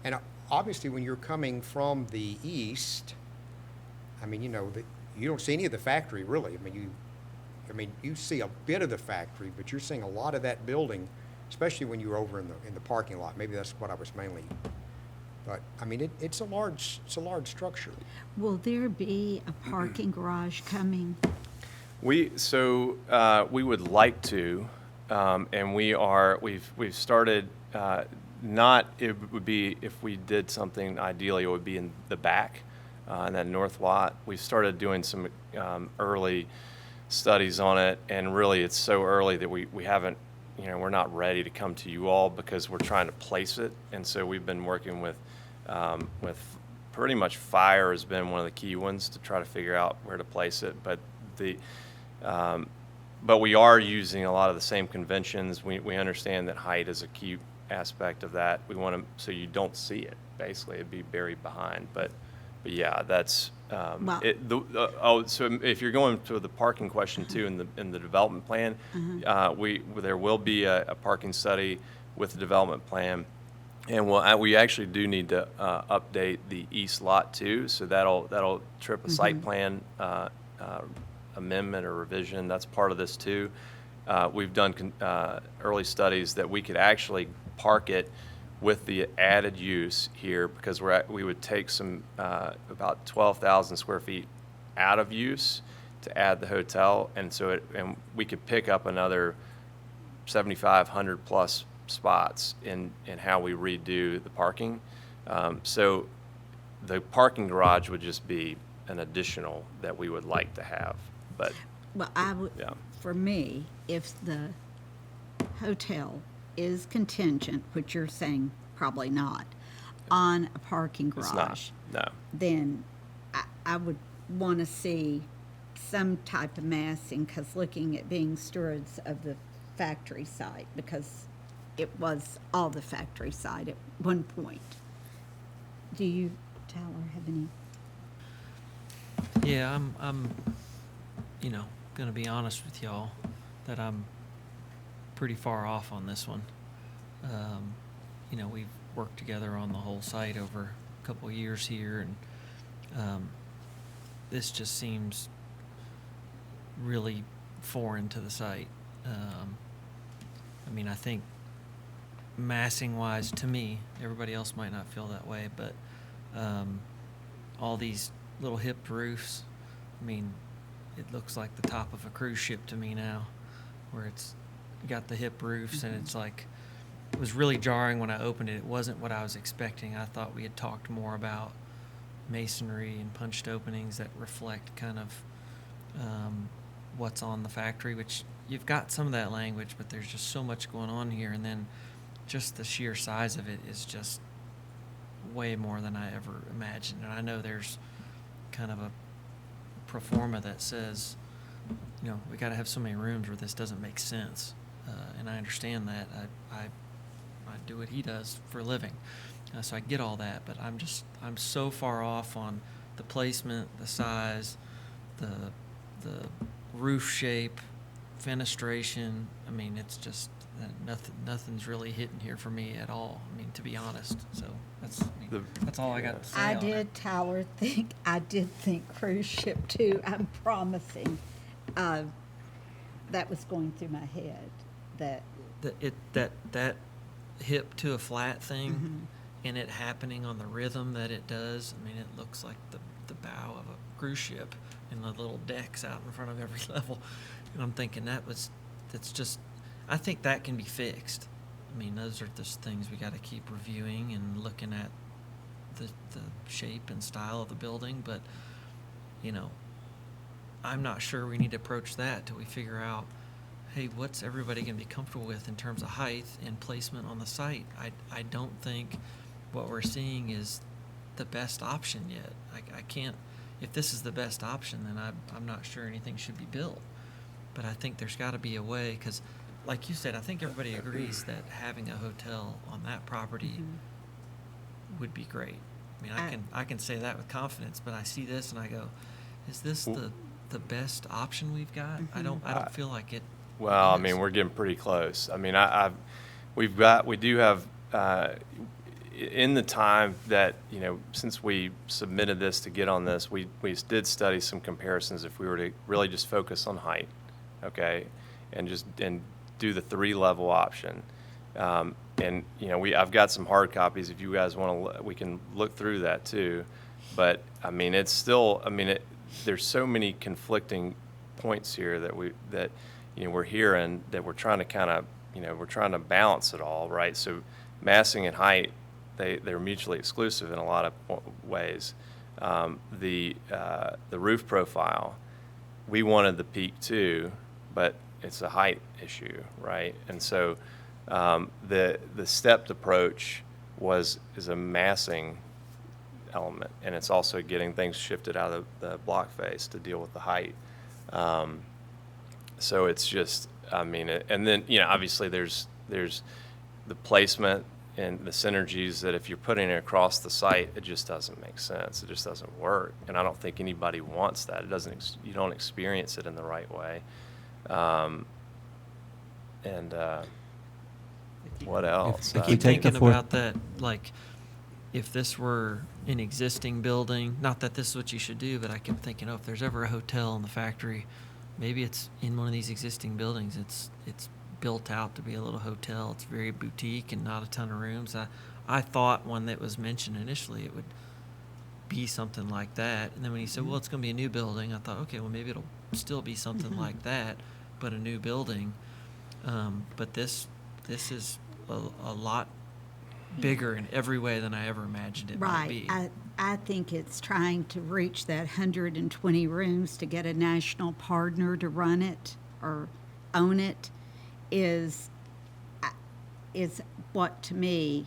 And obviously, when you're coming from the east, I mean, you don't see any of the factory really. I mean, you see a bit of the factory, but you're seeing a lot of that building, especially when you're over in the parking lot. Maybe that's what I was mainly. But I mean, it's a large structure. Will there be a parking garage coming? We would like to, and we've started. It would be, if we did something, ideally it would be in the back, in that north lot. We've started doing some early studies on it, and really it's so early that we haven't, we're not ready to come to you all because we're trying to place it. And so we've been working with pretty much fire has been one of the key ones to try to figure out where to place it. But but we are using a lot of the same conventions. We understand that height is a key aspect of that. We want to, so you don't see it, basically. It'd be buried behind. But yeah, that's, so if you're going to the parking question too, in the development plan, there will be a parking study with the development plan. And we actually do need to update the east lot too, so that'll trip a site plan amendment or revision. That's part of this too. We've done early studies that we could actually park it with the added use here, because we would take some about 12,000 square feet out of use to add the hotel, and we could pick up another 7,500 plus spots in how we redo the parking. So the parking garage would just be an additional that we would like to have. But well, I would, for me, if the hotel is contingent, which you're saying probably not, on a parking garage, it's not, no. Then I would want to see some type of massing, because looking at being stewards of the factory site, because it was all the factory site at one point. Do you, Tyler, have any? Yeah, I'm going to be honest with y'all that I'm pretty far off on this one. We've worked together on the whole site over a couple of years here, and this just seems really foreign to the site. I think massing-wise, to me, everybody else might not feel that way, but all these little hipped roofs, it looks like the top of a cruise ship to me now, where it's got the hip roofs, and it's like, it was really jarring when I opened it. It wasn't what I was expecting. I thought we had talked more about masonry and punched openings that reflect kind of what's on the factory, which you've got some of that language, but there's just so much going on here, and then just the sheer size of it is just way more than I ever imagined. And I know there's kind of a pro forma that says, we got to have so many rooms where this doesn't make sense, and I understand that. I do what he does for a living, so I get all that, but I'm so far off on the placement, the size, the roof shape, fenestration. It's just nothing's really hitting here for me at all. To be honest. So that's all I got to say. I did think cruise ship too. I'm promising. That was going through my head. That hip to a flat thing, and it happening on the rhythm that it does. It looks like the bow of a cruise ship, and the little decks out in front of every level. And I'm thinking that's just. I think that can be fixed. Those are just things we got to keep reviewing and looking at the shape and style of the building. But, I'm not sure we need to approach that till we figure out, hey, what's everybody going to be comfortable with in terms of height and placement on the site? I don't think what we're seeing is the best option yet. I can't, if this is the best option, then I'm not sure anything should be built. But I think there's got to be a way, because like you said, I think everybody agrees that having a hotel on that property would be great. I can say that with confidence, but I see this and I go, is this the best option we've got? I don't feel like it. Well, we're getting pretty close. We do have in the time that since we submitted this to get on this, we did study some comparisons if we were to really just focus on height, okay, and do the 3-level option. I've got some hard copies. If you guys want to, we can look through that too. But it's still. There's so many conflicting points here that we're hearing that we're trying to we're trying to balance it all, right? So massing and height, they're mutually exclusive in a lot of ways. The roof profile, we wanted the peak too, but it's a height issue, right? And so the stepped approach is a massing element, and it's also getting things shifted out of the block face to deal with the height. So it's just, I mean, and then, you know, obviously there's the placement and the synergies that if you're putting it across the site, it just doesn't make sense. It just doesn't work. And I don't think anybody wants that. It doesn't, you don't experience it in the right way. What else? I we keep take the thinking fourth- about that, like, if this were an existing building, not that this is what you should do, but I kept thinking, oh, if there's ever a hotel in the factory, maybe it's in one of these existing buildings. It's built out to be a little hotel. It's very boutique and not a ton of rooms. I thought when that was mentioned initially, it would be something like that. And then when he said, well, it's going to be a new building, I thought, okay, well, maybe it'll still be something like that, but a new building. But this is a lot bigger in every way than I ever imagined it might be. I think it's trying to reach that 120 rooms to get a national partner to run it or own it is what to me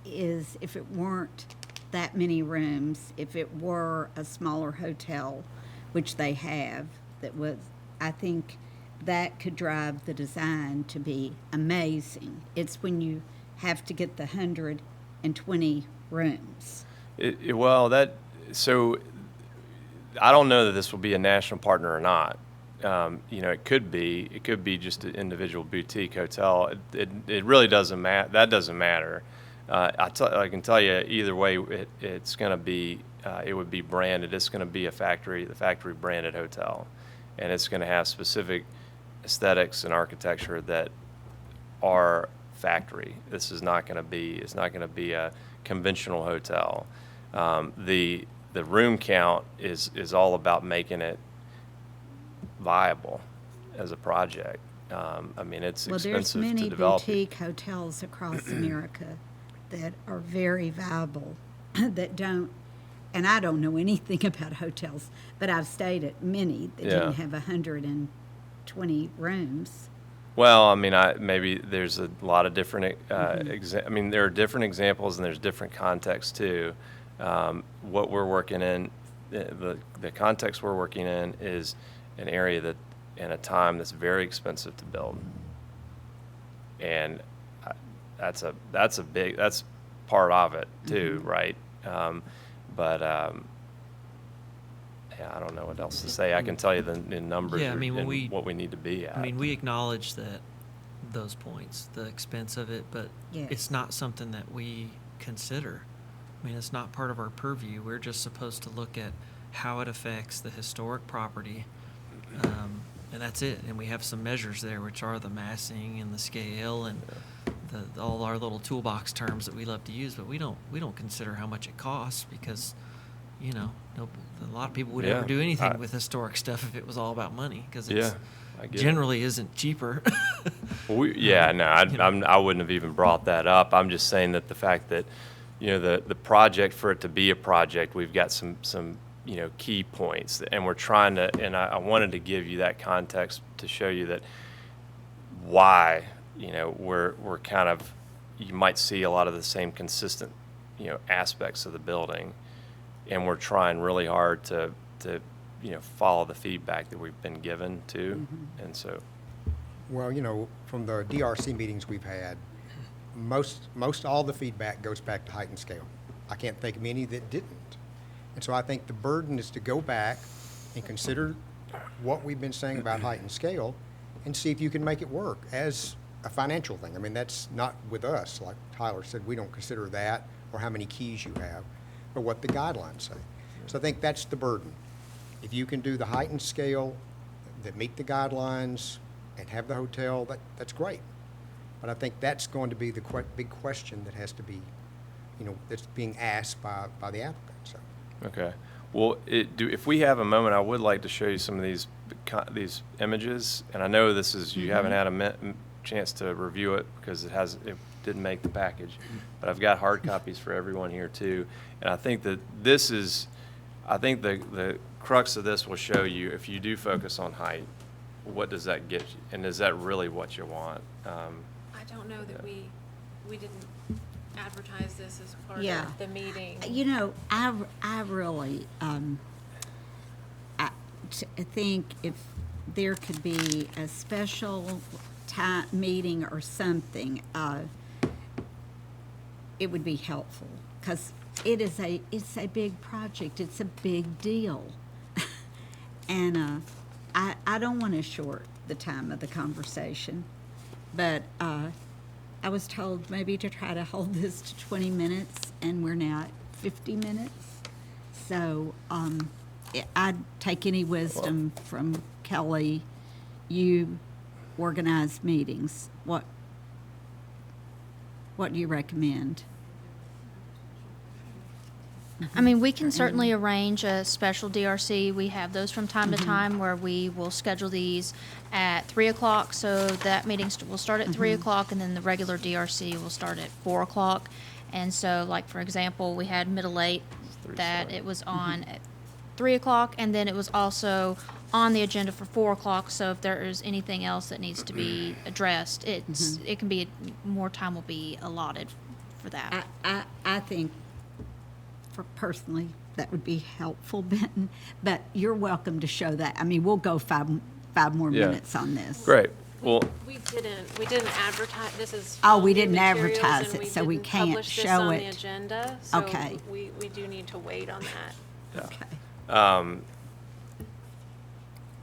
is, if it weren't that many rooms, if it were a smaller hotel, which they have, that was, I think that could drive the design to be amazing. It's when you have to get the 120 rooms. So I don't know that this will be a national partner or not. You know, it could be just an individual boutique hotel. It really doesn't matter. That doesn't matter. I can tell you either way, it's going to be, it would be branded. It's going to be the factory branded hotel, and it's going to have specific aesthetics and architecture that are factory. This is not going to be. It's not going to be a conventional hotel. The room count is all about making it viable as a project. I mean, it's expensive to develop. Well, there's many boutique hotels across America that are very viable that don't, and I don't know anything about hotels, but I've stayed at many that didn't have 120 rooms. Well, I mean, maybe there's a lot of different, I mean, there are different examples and there's different contexts too. What we're working in, the context we're working in is an area that, in a time that's very expensive to build. And that's part of it too, right? Yeah, I don't know what else to say. I can tell you the numbers Yeah, I mean, and what we need to be at. I mean, we acknowledge those points, the expense of it, but it's not something that we consider. I mean, it's not part of our purview. We're just supposed to look at how it affects the historic property, and that's it. And we have some measures there, which are the massing and the scale and all our little toolbox terms that we love to use. But we don't consider how much it costs because, you know, a lot of people would ever do anything with historic stuff if it was all about money, because it generally isn't cheaper. Well, I wouldn't have even brought that up. I'm just saying that the fact that, you know, the project, for it to be a project, we've got some you know, key points, and we're trying to, and I wanted to give you that context to show you that why, you know, we're kind of, you might see a lot of the same consistent, you know, aspects of the building, and we're trying really hard to you know, follow the feedback that we've been given to, and so. Well, you know, from the DRC meetings we've had, most all the feedback goes back to height and scale. I can't think of any that didn't. And so I think the burden is to go back and consider what we've been saying about height and scale and see if you can make it work as a financial thing. I mean, that's not with us. Like Tyler said, we don't consider that or how many keys you have, but what the guidelines say. So I think that's the burden. If you can do the height and scale that meet the guidelines and have the hotel, that's great. But I think that's going to be the big question that has to be, you know, that's being asked by the applicant. So. Okay. Well, if we have a moment, I would like to show you some of these images. And I know this is, you haven't had a chance to review it because it didn't make the package. But I've got hard copies for everyone here too. And I think that this is, I think the crux of this will show you, if you do focus on height, what does that get you? And is that really what you want? I don't know that we didn't advertise this as part Yeah. of the meeting. You know, I really, think if there could be a special time, meeting or something, it would be helpful, because it's a big project, it's a big deal. And, I don't want to short the time of the conversation, but, I was told maybe to try to hold this to 20 minutes, and we're now at 50 minutes. So I'd take any wisdom from Kelly. You organize meetings. What do you recommend? I mean, we can certainly arrange a special DRC. We have those from time to time where we will schedule these at 3 o'clock. So that meeting will start at 3 o'clock, and then the regular DRC will start at 4 o'clock. And so, like, for example, we had Middle Eight that it was on at 3 o'clock, and then it was also on the agenda for 4 o'clock. So if there is anything else that needs to be addressed, it can be, more time will be allotted for that. I think, personally, that would be helpful, Benton, but you're welcome to show that. I mean, we'll go five more Yeah. minutes on this. Great. Well, We didn't advertise, this is. Oh, we new didn't materials, advertise and it, so we didn't can't publish this show on it. the agenda, so Okay. we do need to wait on that. Okay.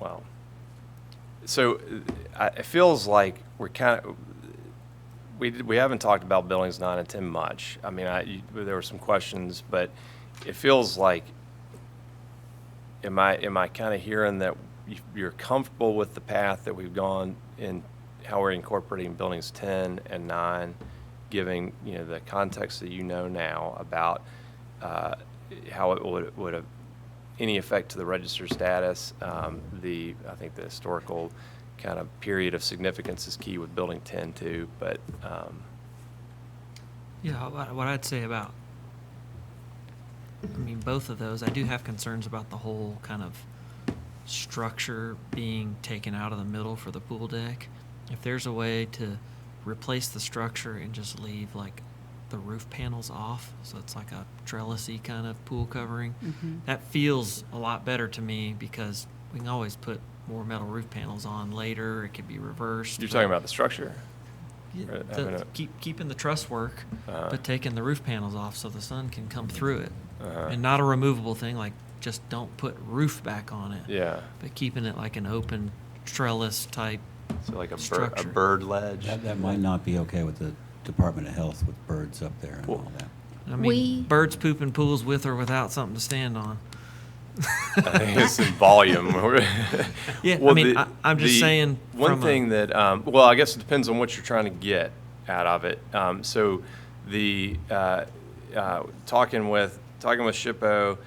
Well, so it feels like we're kind of, we haven't talked about buildings 9 and 10 much. I mean, there were some questions, but it feels like, am I kind of hearing that you're comfortable with the path that we've gone in how we're incorporating buildings 10 and 9, giving, the context that now about how it would have any effect to the register status. I think the historical kind of period of significance is key with building 10 too, but Yeah, what I'd say about, both of those, I do have concerns about the whole kind of structure being taken out of the middle for the pool deck. If there's a way to replace the structure and just leave like the roof panels off, so it's like a trellisy kind of pool covering, that feels a lot better to me, because we can always put more metal roof panels on later. It could be reversed. you're talking about the structure. Yeah, Or having keeping the truss work, Uh-huh. but taking the roof panels off so the sun can come through it. Uh-huh. And not a removable thing, like just don't put roof back on it. Yeah. But keeping it like an open trellis type So like a structure. bird ledge. That might not be okay with the Department of Health with birds up there and all that. I mean, birds poop in pools with or without something to stand on. I think it's in volume. Yeah, Well, I mean, I'm just saying. One from a- thing that, well, I guess it depends on what you're trying to get out of it. So the talking with SHPO,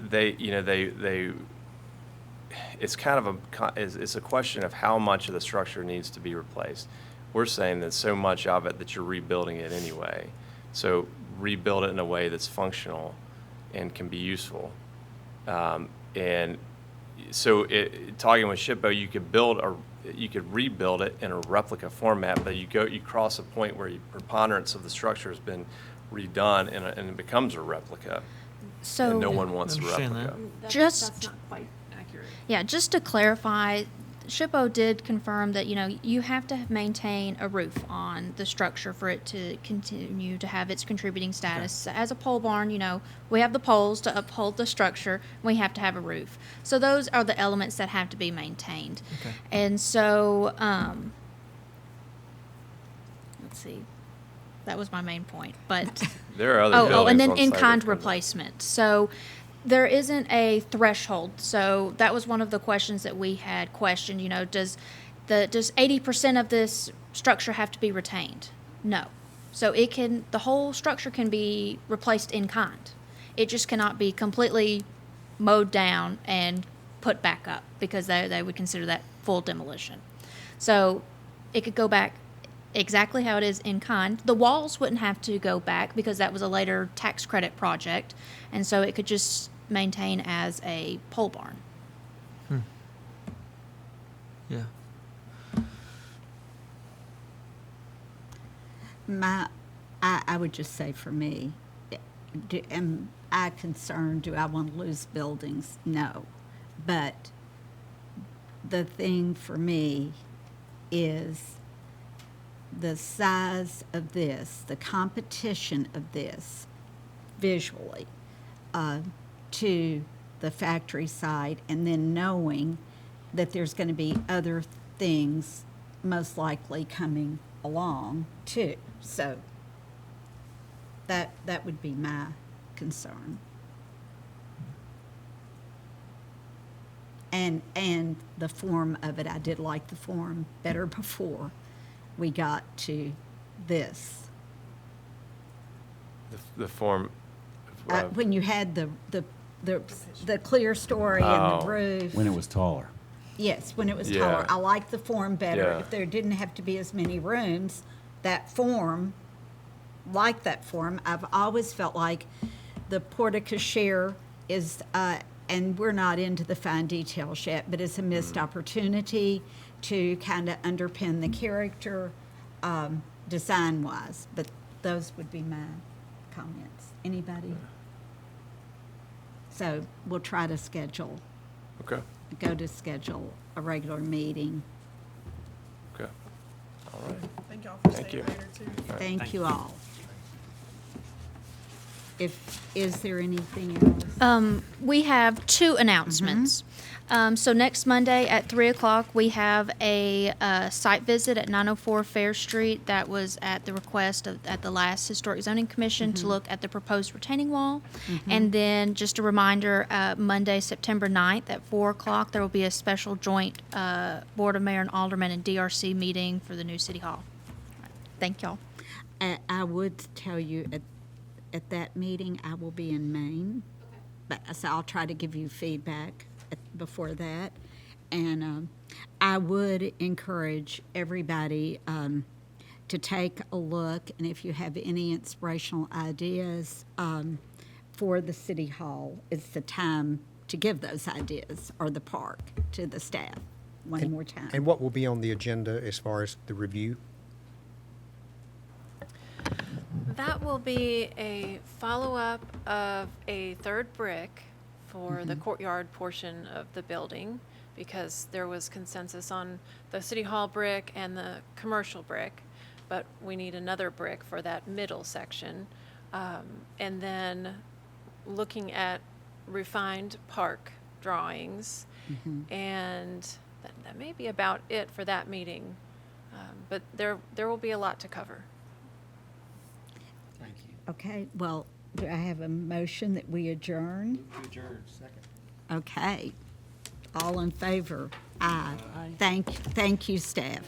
they it's kind of it's a question of how much of the structure needs to be replaced. We're saying that so much of it that you're rebuilding it anyway. So rebuild it in a way that's functional and can be useful. And so talking with SHPO, you could rebuild it in a replica format, but you cross a point where preponderance of the structure has been redone and it becomes a replica. So And no one wants a Understand replica. Just- That's not quite accurate. Yeah, just to clarify, SHPO did confirm that, you have to maintain a roof on the structure for it to continue to have its contributing status. As a pole barn, we have the poles to uphold the structure. We have to have a roof. So those are the elements that have to be maintained. Okay. And so, let's see, that was my main point, but. There are other and buildings then on site in-kind that come- replacement. So there isn't a threshold. So that was one of the questions that we had questioned, does 80% of this structure have to be retained? No. So the whole structure can be replaced in kind. It just cannot be completely mowed down and put back up, because they would consider that full demolition. So it could go back exactly how it is in kind. The walls wouldn't have to go back, because that was a later tax credit project, and so it could just maintain as a pole barn. I would just say for me, am I concerned, do I want to lose buildings? No. But the thing for me is the size of this, the competition of this visually to the factory site, and then knowing that there's going to be other things most likely coming along too. So that would be my concern. And the form of it, I did like the form better before we got to this. The form. When you had the clear story and the roof. When it was taller. Yes, when it was Yeah. taller. I liked the form better. Yeah. If there didn't have to be as many rooms, that form, like that form, I've always felt like the porte cochere is, and we're not into the fine details yet, but it's a missed opportunity to kind of underpin the character design-wise. But those would be my comments. Anybody? So we'll try to schedule. Okay. Go to schedule a regular meeting. Okay. All right. Thank y'all for Thank staying you. later too. Thank you all. Is there anything else? We have two announcements. So next Monday at 3 o'clock, we have a site visit at 904 Fair Street. That was at the request at the last Historic Zoning Commission to look at the proposed retaining wall. And then just a reminder, Monday, September 9th at 4 o'clock, there will be a special joint Board of Mayor and Aldermen and DRC meeting for the new City Hall. Thank y'all. I would tell you at that meeting, I will be in Maine. But so I'll try to give you feedback before that. And I would encourage everybody to take a look, and if you have any inspirational ideas for the City Hall, it's the time to give those ideas, or the park, to the staff one more time. And what will be on the agenda as far as the review? That will be a follow-up of a third brick for the courtyard portion of the building, because there was consensus on the City Hall brick and the commercial brick, but we need another brick for that middle section. And then looking at refined park drawings, and that may be about it for that meeting. But there will be a lot to cover. Okay, well, do I have a motion that we adjourn? Second. Okay. All in favor? Aye. Thank you, staff.